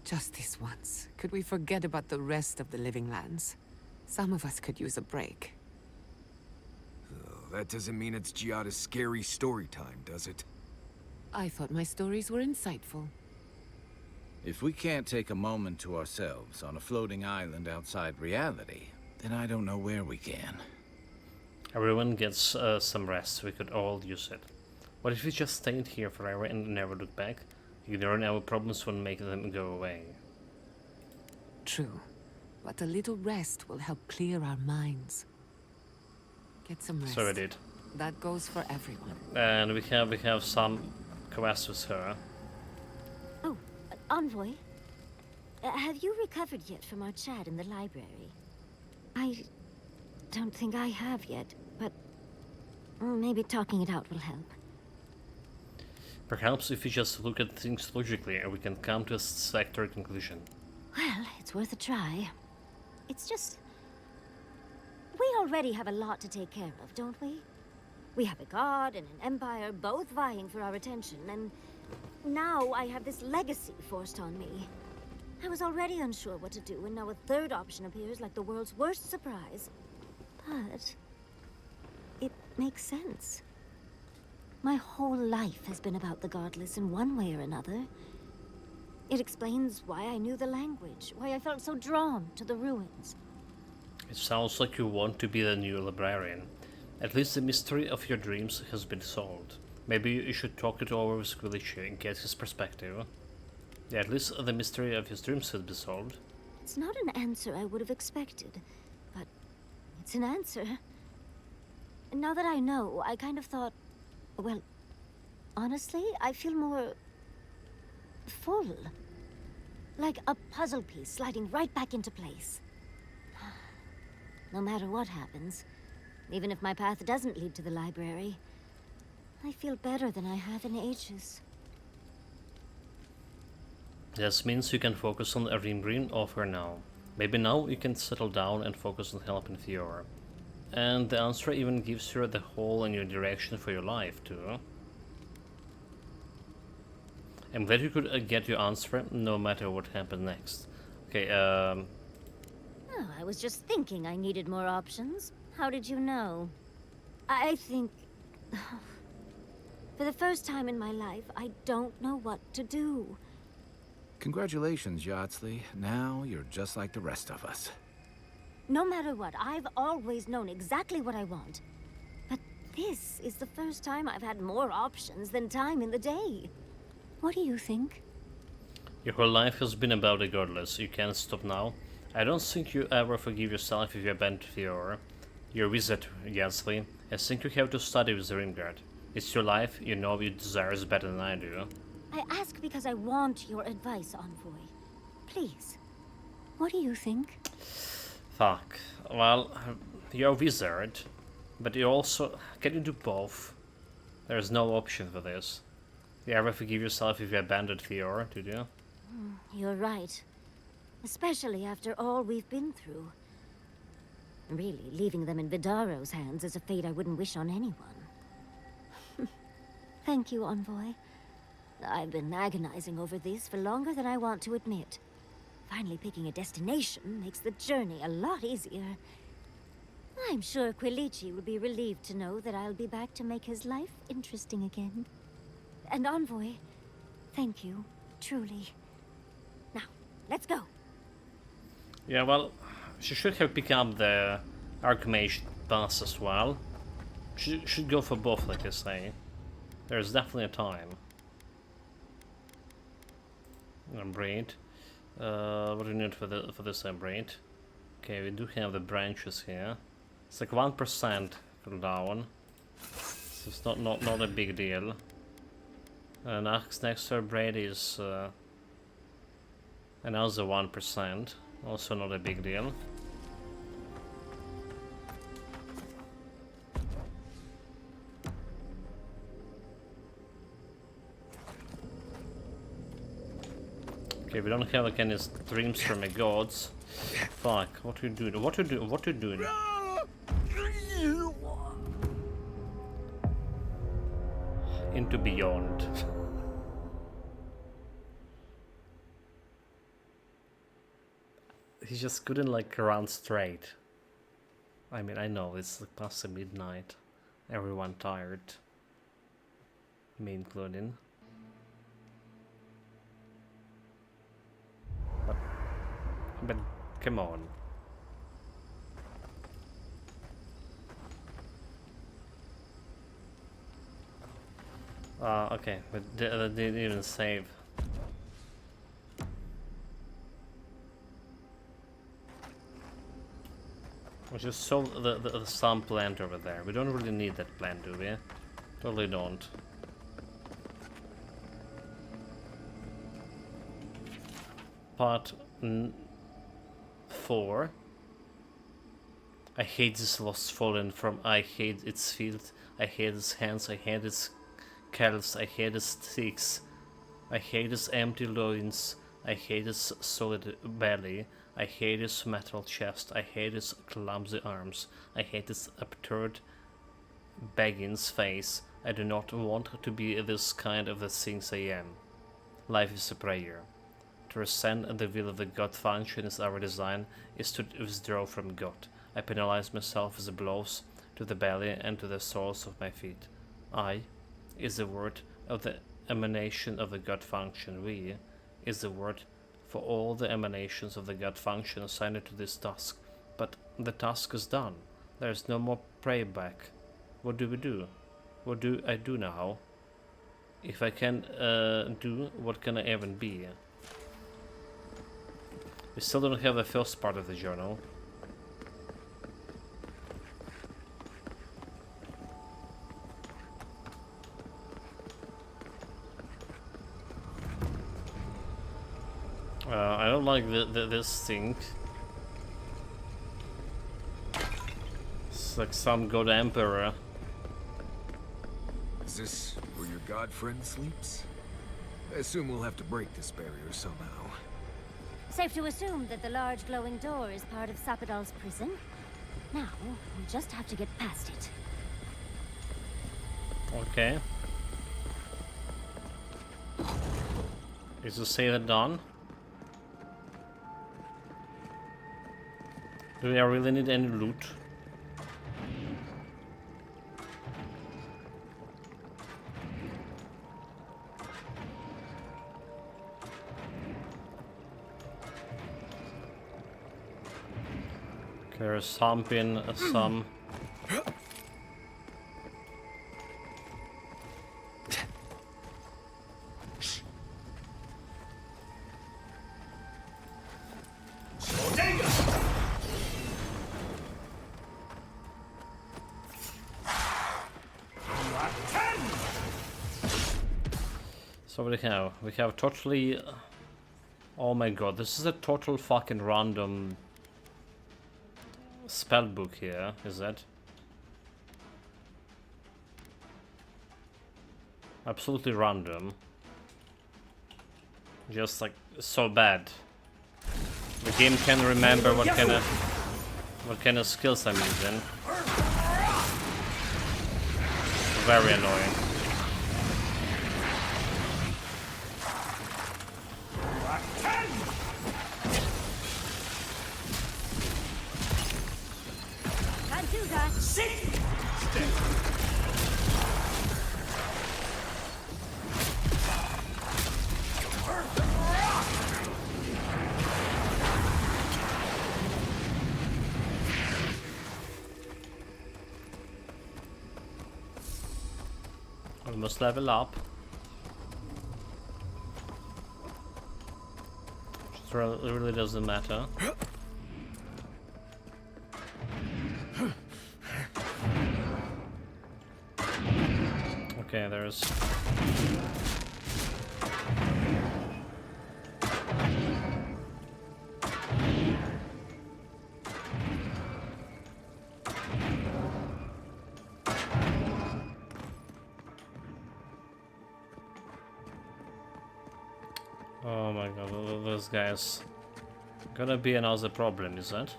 Just this once. Could we forget about the rest of the living lands? Some of us could use a break. That doesn't mean it's Giada's scary story time, does it? I thought my stories were insightful. If we can't take a moment to ourselves on a floating island outside reality, then I don't know where we can. Everyone gets some rest. We could all use it. What if we just stayed here forever and never look back? Ignoring our problems won't make them go away. True. But a little rest will help clear our minds. Get some rest. So we did. That goes for everyone. And we have some quests with her. Oh, Envoy. Have you recovered yet from our chat in the library? I don't think I have yet, but maybe talking it out will help. Perhaps if we just look at things logically, we can come to a satisfactory conclusion. Well, it's worth a try. It's just... we already have a lot to take care of, don't we? We have a god and an empire, both vying for our attention, and now I have this legacy forced on me. I was already unsure what to do, and now a third option appears like the world's worst surprise. But... it makes sense. My whole life has been about the godless in one way or another. It explains why I knew the language, why I felt so drawn to the ruins. It sounds like you want to be the new librarian. At least the mystery of your dreams has been solved. Maybe you should talk it over with Squilici and get his perspective. Yeah, at least the mystery of his dreams has been solved. It's not an answer I would have expected, but it's an answer. And now that I know, I kind of thought, well, honestly, I feel more... full. Like a puzzle piece sliding right back into place. No matter what happens, Even if my path doesn't lead to the library, I feel better than I have in ages. This means you can focus on Rimbrine over now. Maybe now you can settle down and focus on helping Fiora. And the answer even gives her the whole new direction for your life too. I'm glad you could get your answer no matter what happens next. Okay, Oh, I was just thinking I needed more options. How did you know? I think... For the first time in my life, I don't know what to do. Congratulations, Yardsley. Now you're just like the rest of us. No matter what, I've always known exactly what I want. But this is the first time I've had more options than time in the day. What do you think? Your whole life has been about the godless. You can't stop now. I don't think you ever forgive yourself if you abandon Fiora. You're a wizard, Yardsley. I think you have to study with the Ringguard. It's your life, you know your desires better than I do. I ask because I want your advice, Envoy. Please. What do you think? Fuck. Well, you're a wizard, but you also... Can you do both? There's no option for this. You ever forgive yourself if you abandoned Fiora, did you? You're right. Especially after all we've been through. Really, leaving them in Vidaro's hands is a fate I wouldn't wish on anyone. Thank you, Envoy. I've been agonizing over this for longer than I want to admit. Finally picking a destination makes the journey a lot easier. I'm sure Quilici will be relieved to know that I'll be back to make his life interesting again. And Envoy, thank you, truly. Now, let's go. Yeah, well, she should have picked up the Archmage pass as well. She should go for both, like I say. There's definitely a time. Braid. What do we need for this braid? Okay, we do have the branches here. It's like 1% cooldown. So it's not a big deal. Next to our braid is another 1%. Also not a big deal. Okay, we don't have like any streams from the gods. Fuck, what are you doing? What are you doing? Into beyond. He just couldn't like run straight. I mean, I know it's like past midnight. Everyone tired. Me including. But come on. Okay, but that didn't even save. We just sold the sun plant over there. We don't really need that plant, do we? Totally don't. Part 4. I hate this lost fallen from. I hate its field. I hate its hands. I hate its calves. I hate its sticks. I hate its empty loins. I hate its solid belly. I hate its metal chest. I hate its clumsy arms. I hate its absurd Baggins face. I do not want to be this kind of the things I am. Life is a prayer. To rescind the will of the God function is our design, is to withdraw from God. I penalize myself with the blows to the belly and to the soles of my feet. I is the word of the emanation of the God function. We is the word for all the emanations of the God function assigned to this task. But the task is done. There is no more playback. What do we do? What do I do now? If I can do, what can I even be? We still don't have the first part of the journal. I don't like this thing. It's like some god emperor. Is this where your god friend sleeps? I assume we'll have to break this barrier somehow. Safe to assume that the large glowing door is part of Sapadal's prison. Now, we just have to get past it. Okay. Is the sailor done? Do I really need any loot? There's something, some. So we have totally. Oh my god, this is a total fucking random spell book here, is it? Absolutely random. Just like so bad. The game can't remember what kind of skills I'm using. Very annoying. Can't do that. Sit. Almost level up. It really doesn't matter. Okay, there's... Oh my god, those guys. Gonna be another problem, is that?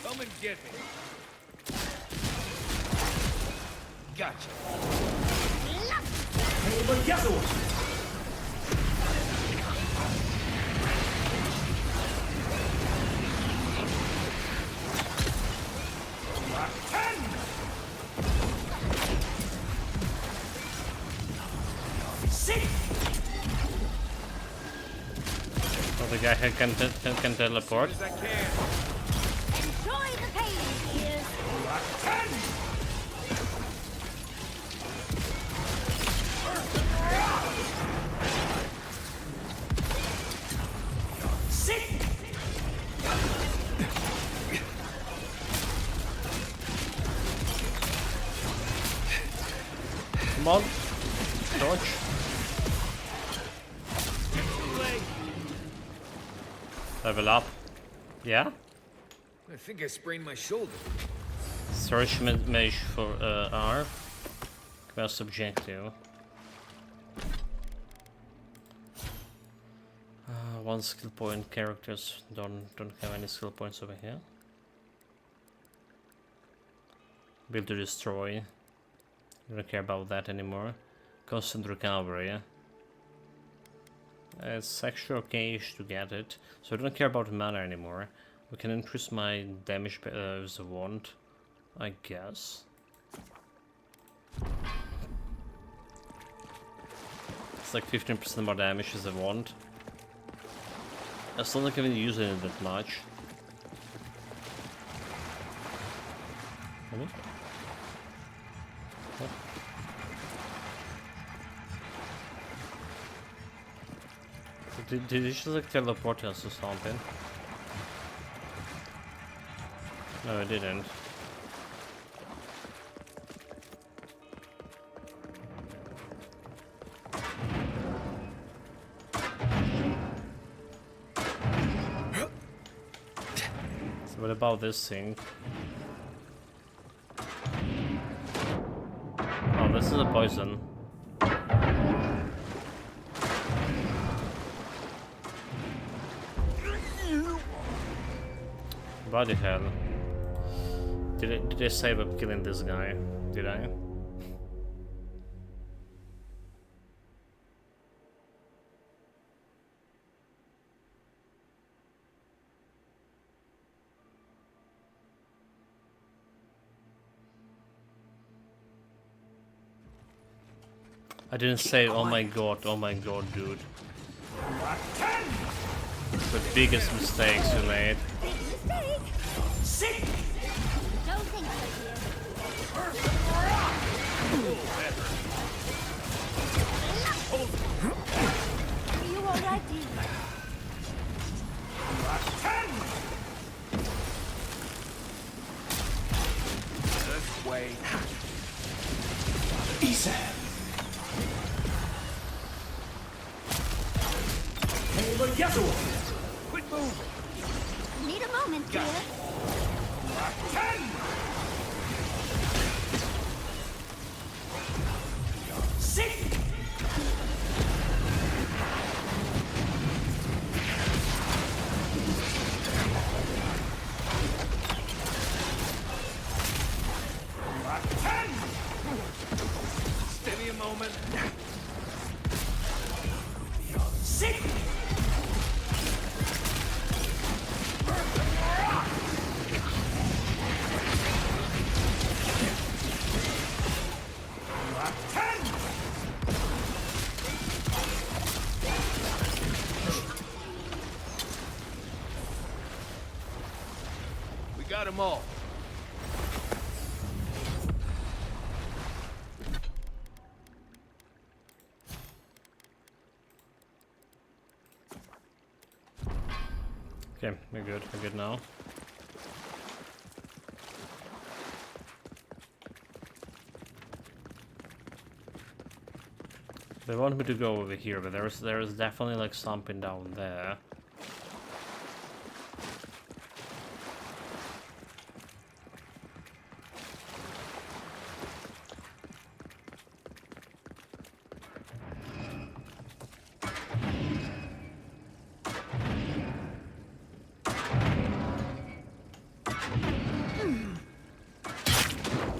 Come and get me. Gotcha. Oh, the guy who can teleport. Enjoy the pain, dears. Sit. Come on, dodge. Level up. Yeah? I think I sprained my shoulder. Search mage for R. Quest objective. One skill point. Characters don't have any skill points over here. Build to destroy. Don't care about that anymore. Constant recovery. It's actually okay-ish to get it, so I don't care about mana anymore. We can increase my damage with a wand, I guess. It's like 15% more damage with a wand. I still don't even use it that much. Really? What? Did he just like teleport us or something? No, it didn't. What about this thing? Oh, this is a poison. Bloody hell. Did I save up killing this guy? Did I? I didn't save. Oh my god, dude. The biggest mistakes you made. Are you alright, dear? This way. Easy. Hey, look, guess what? Quit moving. Need a moment, dear. Steady a moment. We got them all. Okay, we're good. We're good now. They want me to go over here, but there is definitely like something down there.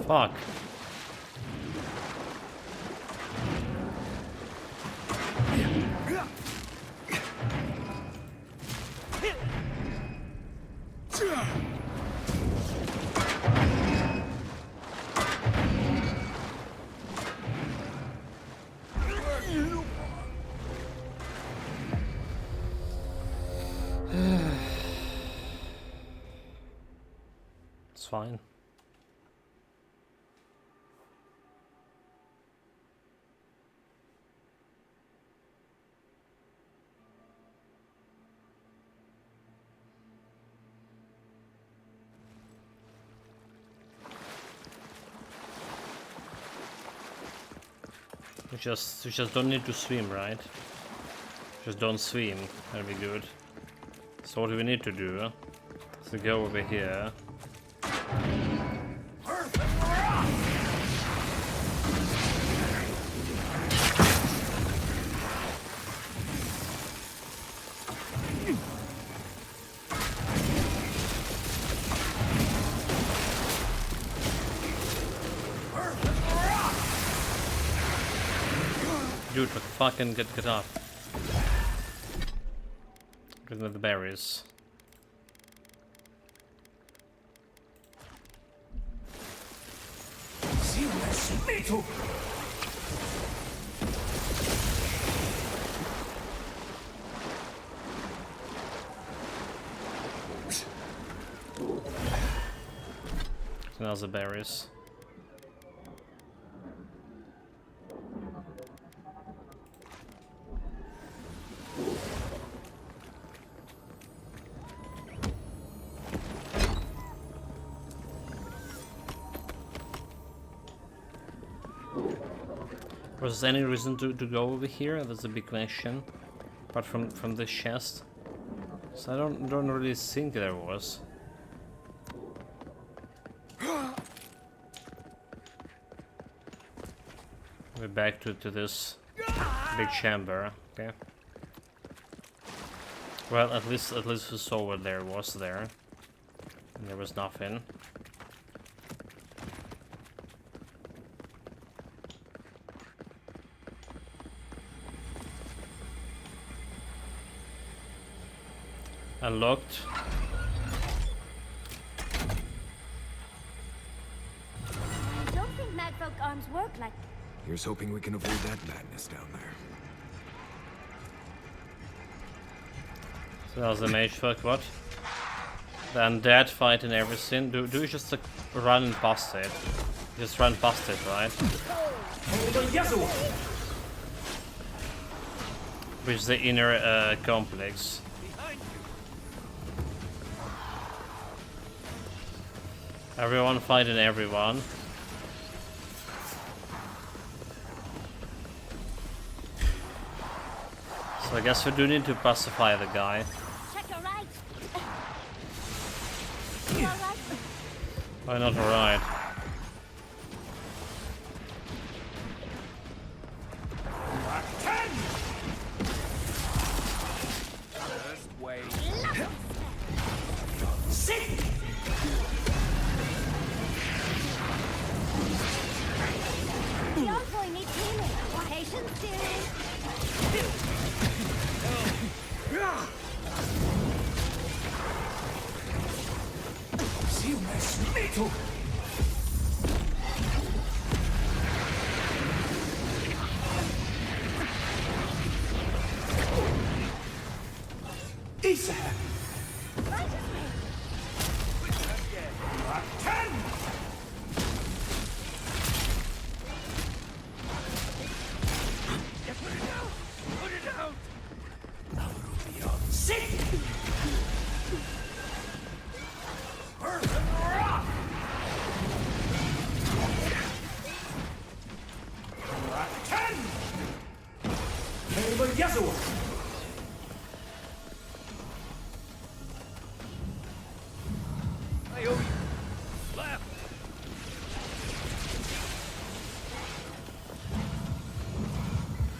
Fuck. It's fine. We just don't need to swim, right? Just don't swim, that'll be good. So what do we need to do? So go over here. Dude, fucking get up. Get with the berries. Another berries. Was there any reason to go over here? That's a big question. Apart from this chest. So I don't really think there was. We're back to this big chamber. Okay. Well, at least we saw what there was there. And there was nothing. Unlocked. I don't think Magfolk arms work like... Here's hoping we can avoid that madness down there. So that was the mage fuck, what? The undead fight and everything. Do you just like, run past it? Just run past it, right? Which is the inner complex. Everyone fighting everyone. So I guess we do need to pacify the guy. Check your right. Why not alright? Just wait. The envoy needs healing. Patience, dearie.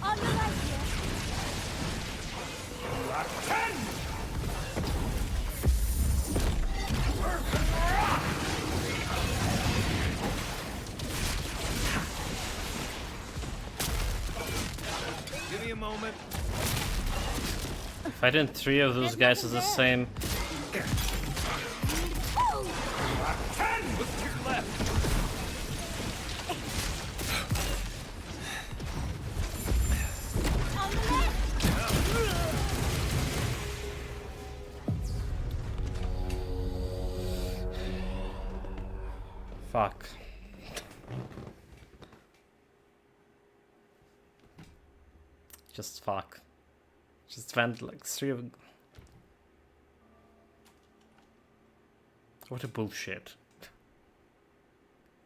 On your right here. Give me a moment. Fighting 3 of those guys is the same. Look to your left. On the left. Fuck. Just fuck. Just went like 3 of... What a bullshit.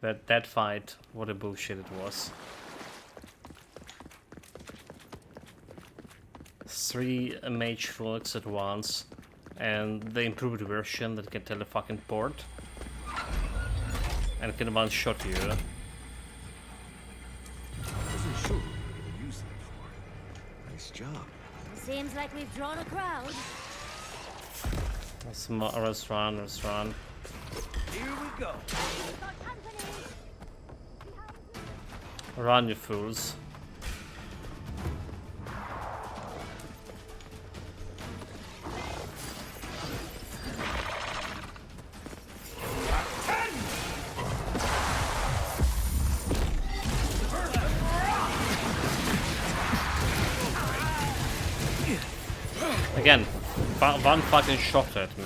That fight, what a bullshit it was. 3 mage folks at once, and the improved version that can telefucking-port. And can one-shot you. Wasn't sure what we would use that for. Nice job. Seems like we've drawn a crowd. Let's run. Here we go. Run, you fools. Again, one fucking shot at me.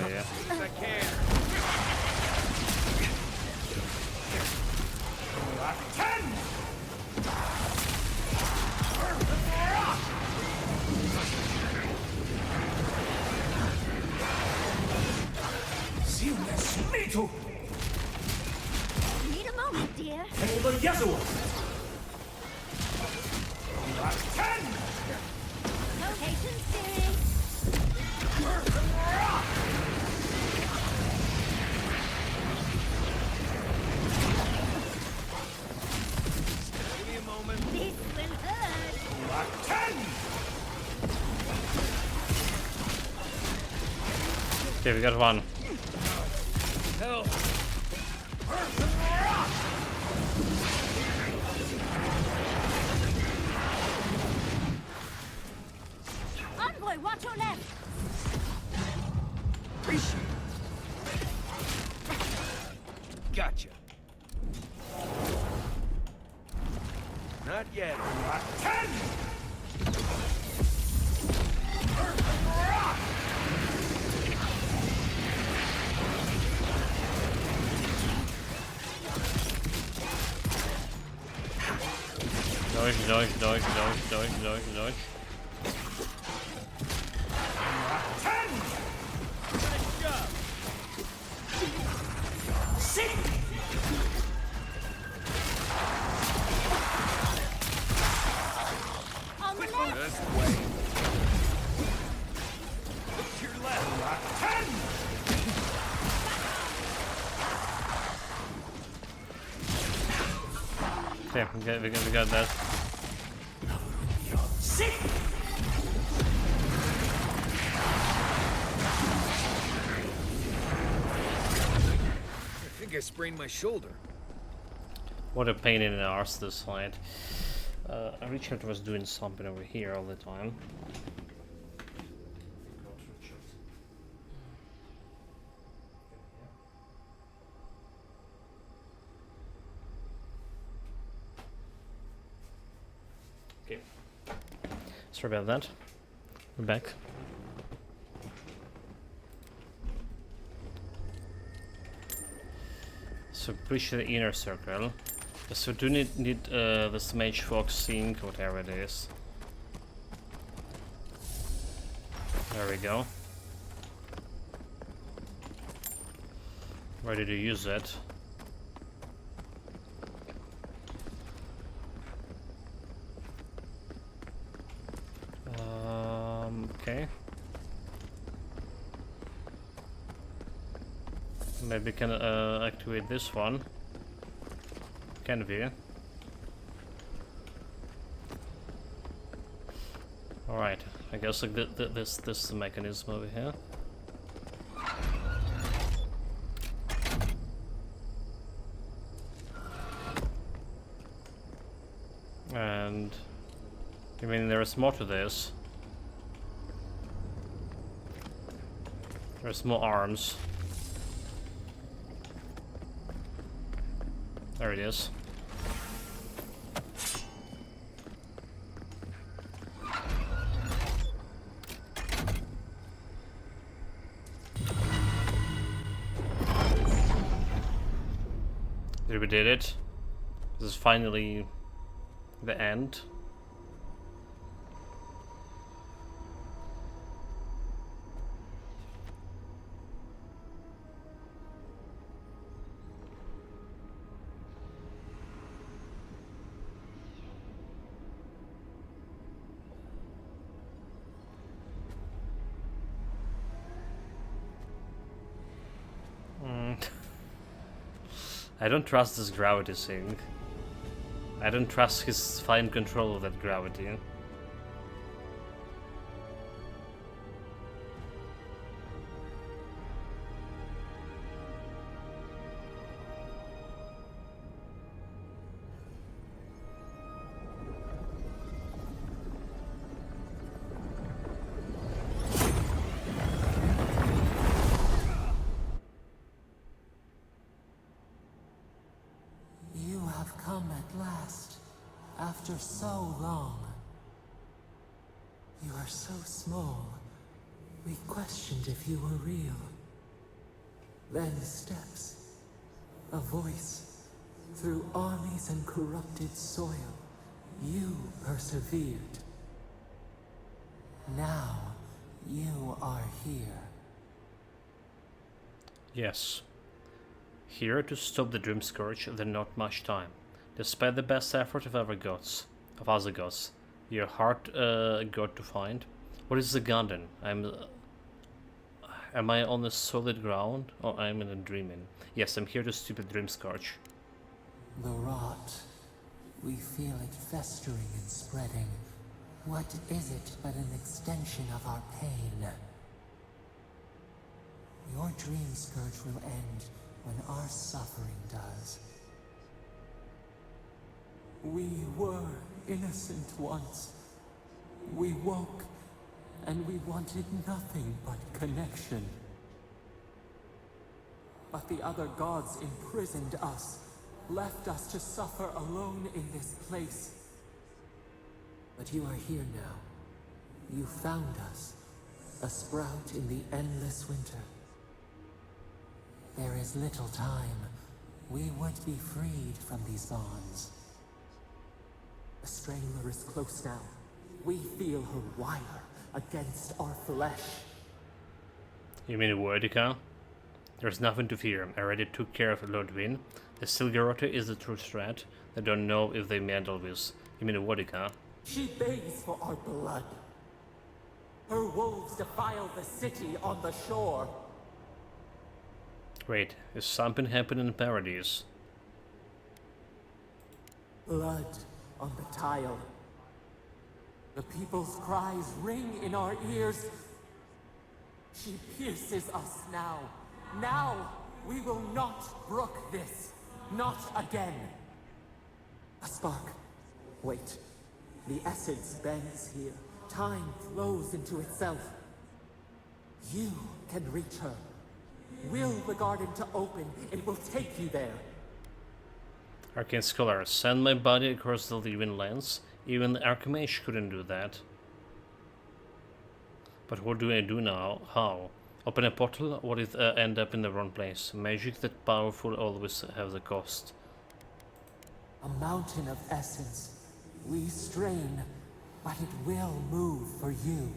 Need a moment, dear. No patience, dearie. Okay, we got one. Help! Envoy, watch your left! Gotcha. Not yet. Dodge. On the left! This way. Look to your left. Okay, we got that. I think I sprained my shoulder. What a pain in the arse this fight. Richard was doing something over here all the time. Okay. Sorry about that. We're back. So breach the inner circle. So do need this mage fox sync, whatever it is. There we go. Ready to use it. Okay. Maybe we can activate this one. Can we? Alright, I guess like this mechanism over here. And I mean there's more to this. There's more arms. There it is. We did it. This is finally the end. I don't trust this gravity thing. I don't trust his fine control of that gravity. You have come at last, after so long. You are so small. We questioned if you were real. Then steps, a voice, through armies and corrupted soil. You persevered. Now, you are here. Yes. Here to stop the Dream Scourge, then not much time. Despite the best effort of other gods, you're hard god to find. What is the garden? Am I on the solid ground, or I'm in a dreaming? Yes, I'm here to stop the Dream Scourge. The rot. We feel it festering and spreading. What is it but an extension of our pain? Your dream scourge will end when our suffering does. We were innocent once. We woke, and we wanted nothing but connection. But the other gods imprisoned us, left us to suffer alone in this place. But you are here now. You found us, a sprout in the endless winter. There is little time. We would be freed from these bonds. The Strangler is close now. We feel her wire against our flesh. You mean Wodica? There's nothing to fear. I already took care of Lord Wynn. The Silgarota is the true threat. I don't know if they meant Elvis. You mean Wodica? She begs for our blood. Her wolves defile the city on the shore. Wait, is something happening in Paradise? Blood on the tile. The people's cries ring in our ears. She pierces us now. Now, we will not brook this. Not again. A spark. Wait. The essence bends here. Time flows into itself. You can reach her. Will the garden to open, it will take you there. Arcane Scholar, send my body across the living lands. Even Archmage couldn't do that. But what do I do now? How? Open a portal? What if I end up in the wrong place? Magic that powerful always have the cost. A mountain of essence. We strain, but it will move for you.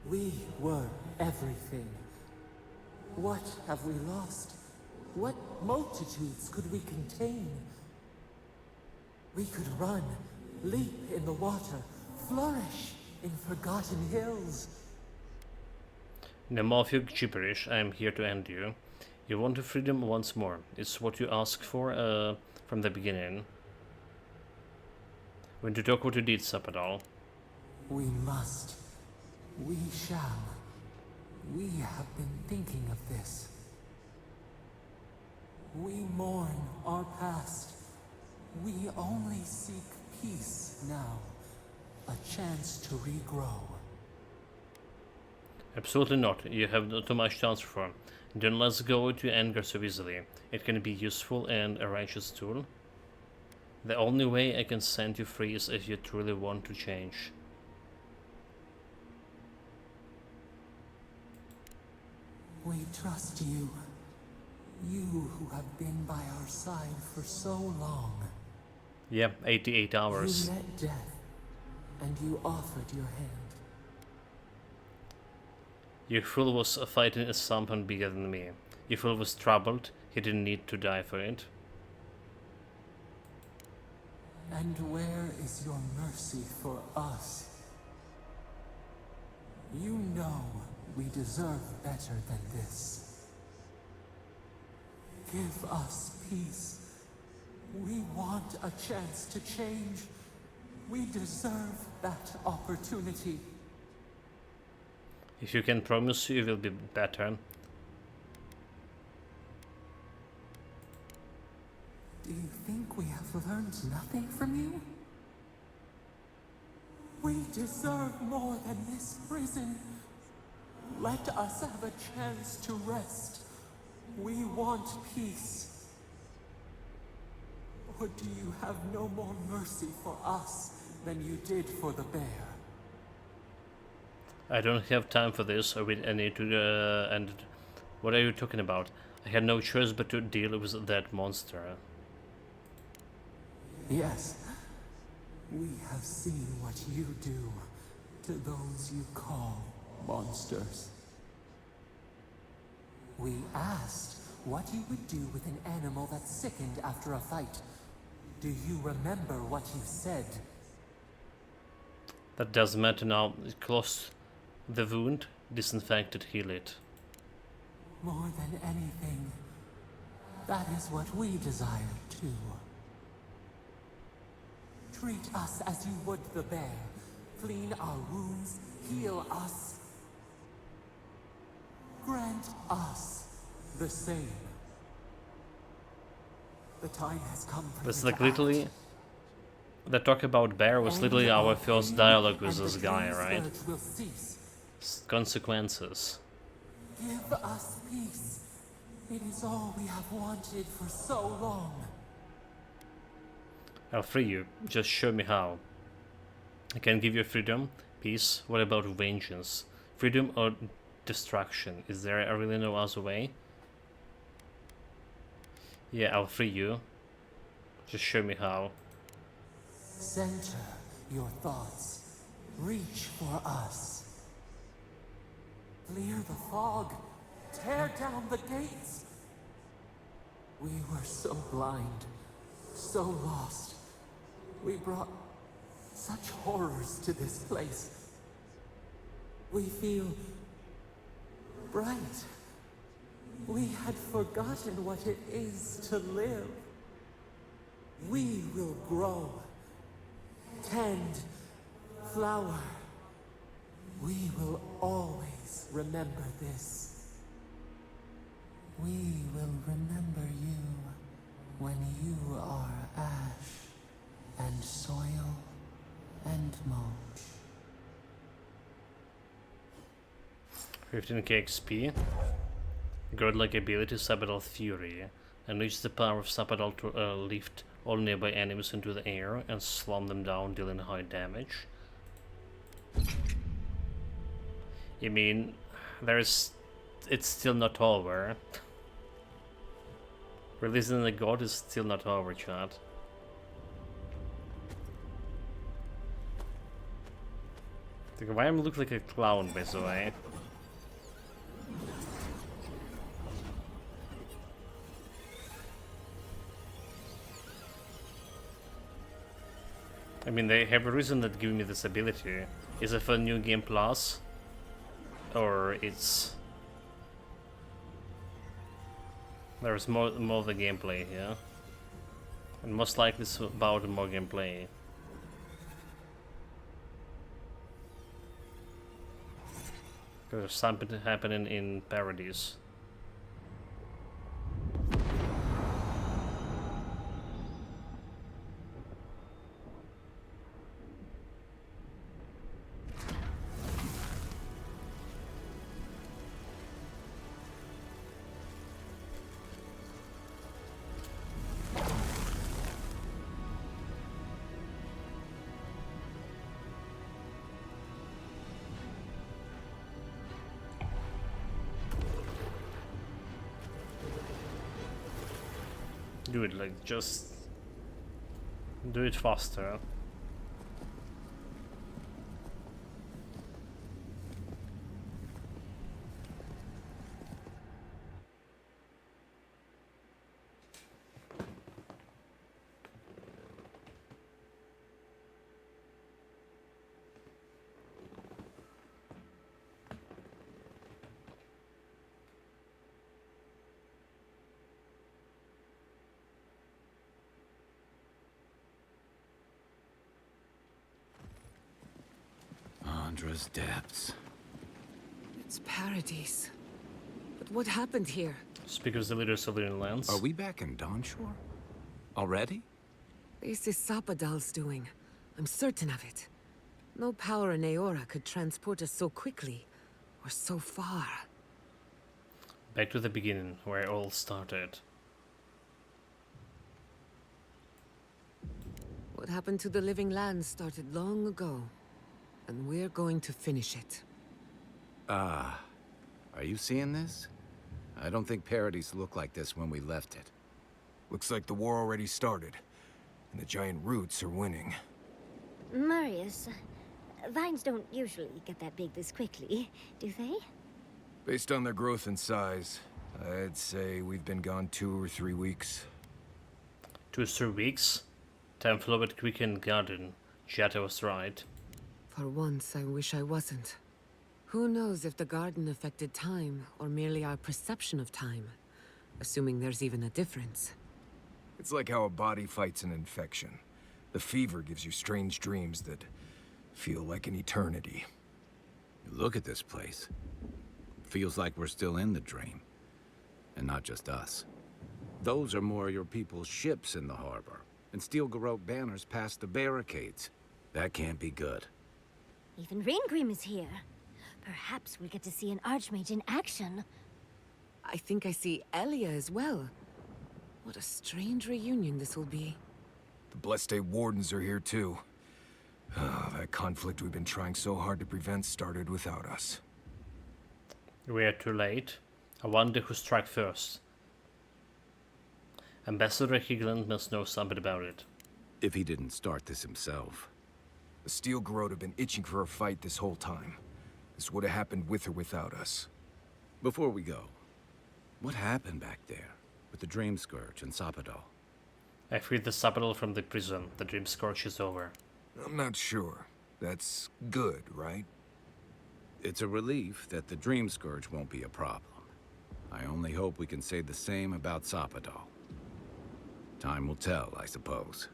We were everything. What have we lost? What multitudes could we contain? We could run, leap in the water, flourish in forgotten hills. No more of your gibberish, I am here to end you. You want your freedom once more. It's what you asked for from the beginning. When to talk what you did, Sapadal. We must. We shall. We have been thinking of this. We mourn our past. We only seek peace now. A chance to regrow. Absolutely not. You have too much to answer for. Don't let go to anger so easily. It can be useful and a righteous tool. The only way I can set you free is if you truly want to change. We trust you. You who have been by our side for so long. Yeah, 88 hours. You met death, and you offered your hand. Your fool was fighting something bigger than me. Your fool was troubled. He didn't need to die for it. And where is your mercy for us? You know we deserve better than this. Give us peace. We want a chance to change. We deserve that opportunity. If you can promise you will be better. Do you think we have learned nothing from you? We deserve more than this prison. Let us have a chance to rest. We want peace. Or do you have no more mercy for us than you did for the bear? I don't have time for this. I need to end it. What are you talking about? I had no choice but to deal with that monster. Yes. We have seen what you do to those you call monsters. We asked what you would do with an animal that sickened after a fight. Do you remember what you said? That doesn't matter now. Close the wound, disinfect it, heal it. More than anything, that is what we desire too. Treat us as you would the bear. Clean our wounds, heal us. grant us the same. The time has come for That's you like to literally... The talk about Bear was literally our first dialogue with this guy, right? will cease. Consequences. Give us peace. It is all we have wanted for so long. I'll free you. Just show me how. I can give you freedom, peace. What about vengeance? Freedom or destruction? Is there really no other way? Yeah, I'll free you. Just show me how. Center your thoughts. Reach for us. Clear the fog. Tear down the gates. We were so blind, so lost. We brought such horrors to this place. We feel bright. We had forgotten what it is to live. We will grow, tend, flower. We will always remember this. We will remember you when you are ash and soil and mulch. 15k XP. Godlike ability Sabbatal Fury. Unleash the power of Sabbatal to lift all nearby enemies into the air and slam them down, dealing high damage. You mean, it's still not over. Releasing the god is still not over, chat. Why am I look like a clown, by the way? I mean, they have a reason that giving me this ability. Is it for New Game Plus? Or it's... There's more of the gameplay here. And most likely it's about more gameplay. There's something happening in Paradise. Do it, like, just do it faster. Andra's depths. It's Paradise. But what happened here? Speak of the leaders of the lands. Are we back in Dawnshore? Already? This is Sapadal's doing. I'm certain of it. No power in Aeora could transport us so quickly, or so far. Back to the beginning, where it all started. What happened to the living land started long ago, and we're going to finish it. Ah, are you seeing this? I don't think Paradise looked like this when we left it. Looks like the war already started, and the giant roots are winning. Marius, vines don't usually get that big this quickly, do they? Based on their growth and size, I'd say we've been gone 2 or 3 weeks. 2 or 3 weeks? Time flowed quick in garden. Jetta was right. For once, I wish I wasn't. Who knows if the garden affected time, or merely our perception of time? Assuming there's even a difference. It's like how a body fights an infection. The fever gives you strange dreams that feel like an eternity. Look at this place. feels like we're still in the dream. And not just us. Those are more your people's ships in the harbor, and steel garrote banners past the barricades. That can't be good. Even Reingrim is here. Perhaps we'll get to see an Archmage in action. I think I see Elia as well. What a strange reunion this will be. The Blessed Wardens are here too. That conflict we've been trying so hard to prevent started without us. We are too late. I wonder who struck first. Ambassador Higland must know something about it. If he didn't start this himself. The Steel Garrote have been itching for a fight this whole time. This would have happened with or without us. Before we go, what happened back there with the Dream Scourge and Sapadal? I freed the Sapadal from the prison. The Dream Scourge is over. I'm not sure. That's good, right? It's a relief that the Dream Scourge won't be a problem. I only hope we can say the same about Sapadal. Time will tell, I suppose.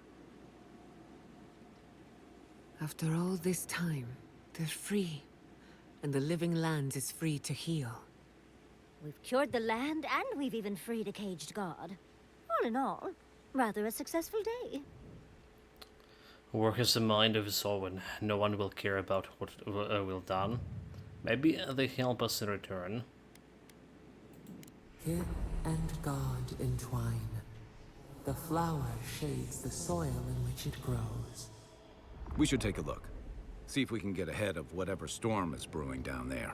After all this time, they're free. And the Living Lands is free to heal. We've cured the land, and we've even freed a caged god. All in all, rather a successful day. Work has a mind of his own. No one will care about what we've done. Maybe they help us in return. Kith and God entwine. The flower shades the soil in which it grows. We should take a look. See if we can get ahead of whatever storm is brewing down there.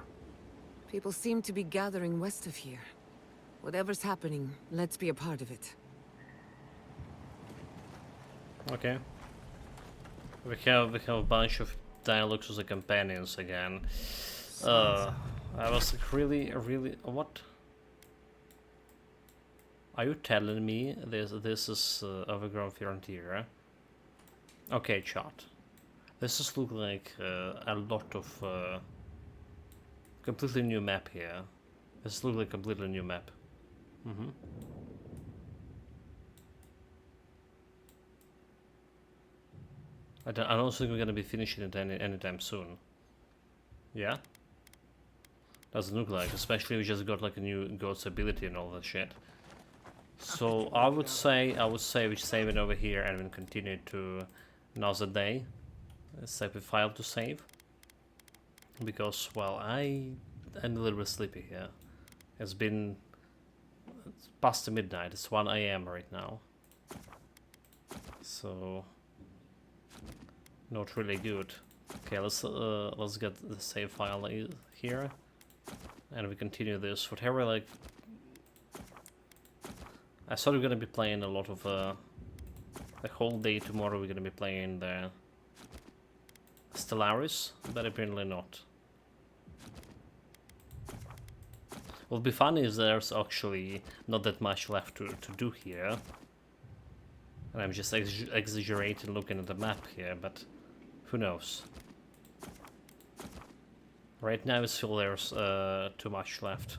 People seem to be gathering west of here. Whatever's happening, let's be a part of it. Okay. We have a bunch of dialogues with the companions again. I was like, really, what? Are you telling me this is Overgrown Frontier? Okay, chat. This is look like a lot of completely new map here. This looks like a completely new map. I don't think we're gonna be finishing it anytime soon. Yeah? Doesn't look like, especially we just got like a new God's ability and all that shit. So I would say we save it over here and then continue to another day. Save a file to save. Because, well, I'm a little bit sleepy here. It's past the midnight. It's 1 AM right now. So not really good. Okay, let's get the save file here, and we continue this. Whatever, like, I thought we are gonna be playing a lot of the whole day tomorrow. We're gonna be playing the Stellaris, but apparently not. What would be funny is there's actually not that much left to do here. And I'm just exaggerating looking at the map here, but who knows. Right now I feel there's too much left.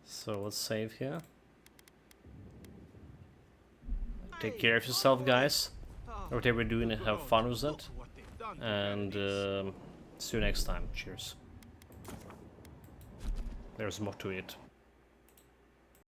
So let's save here. Take care of yourself, guys. Whatever you're doing, have fun with it. And see you next time. Cheers. There's more to it.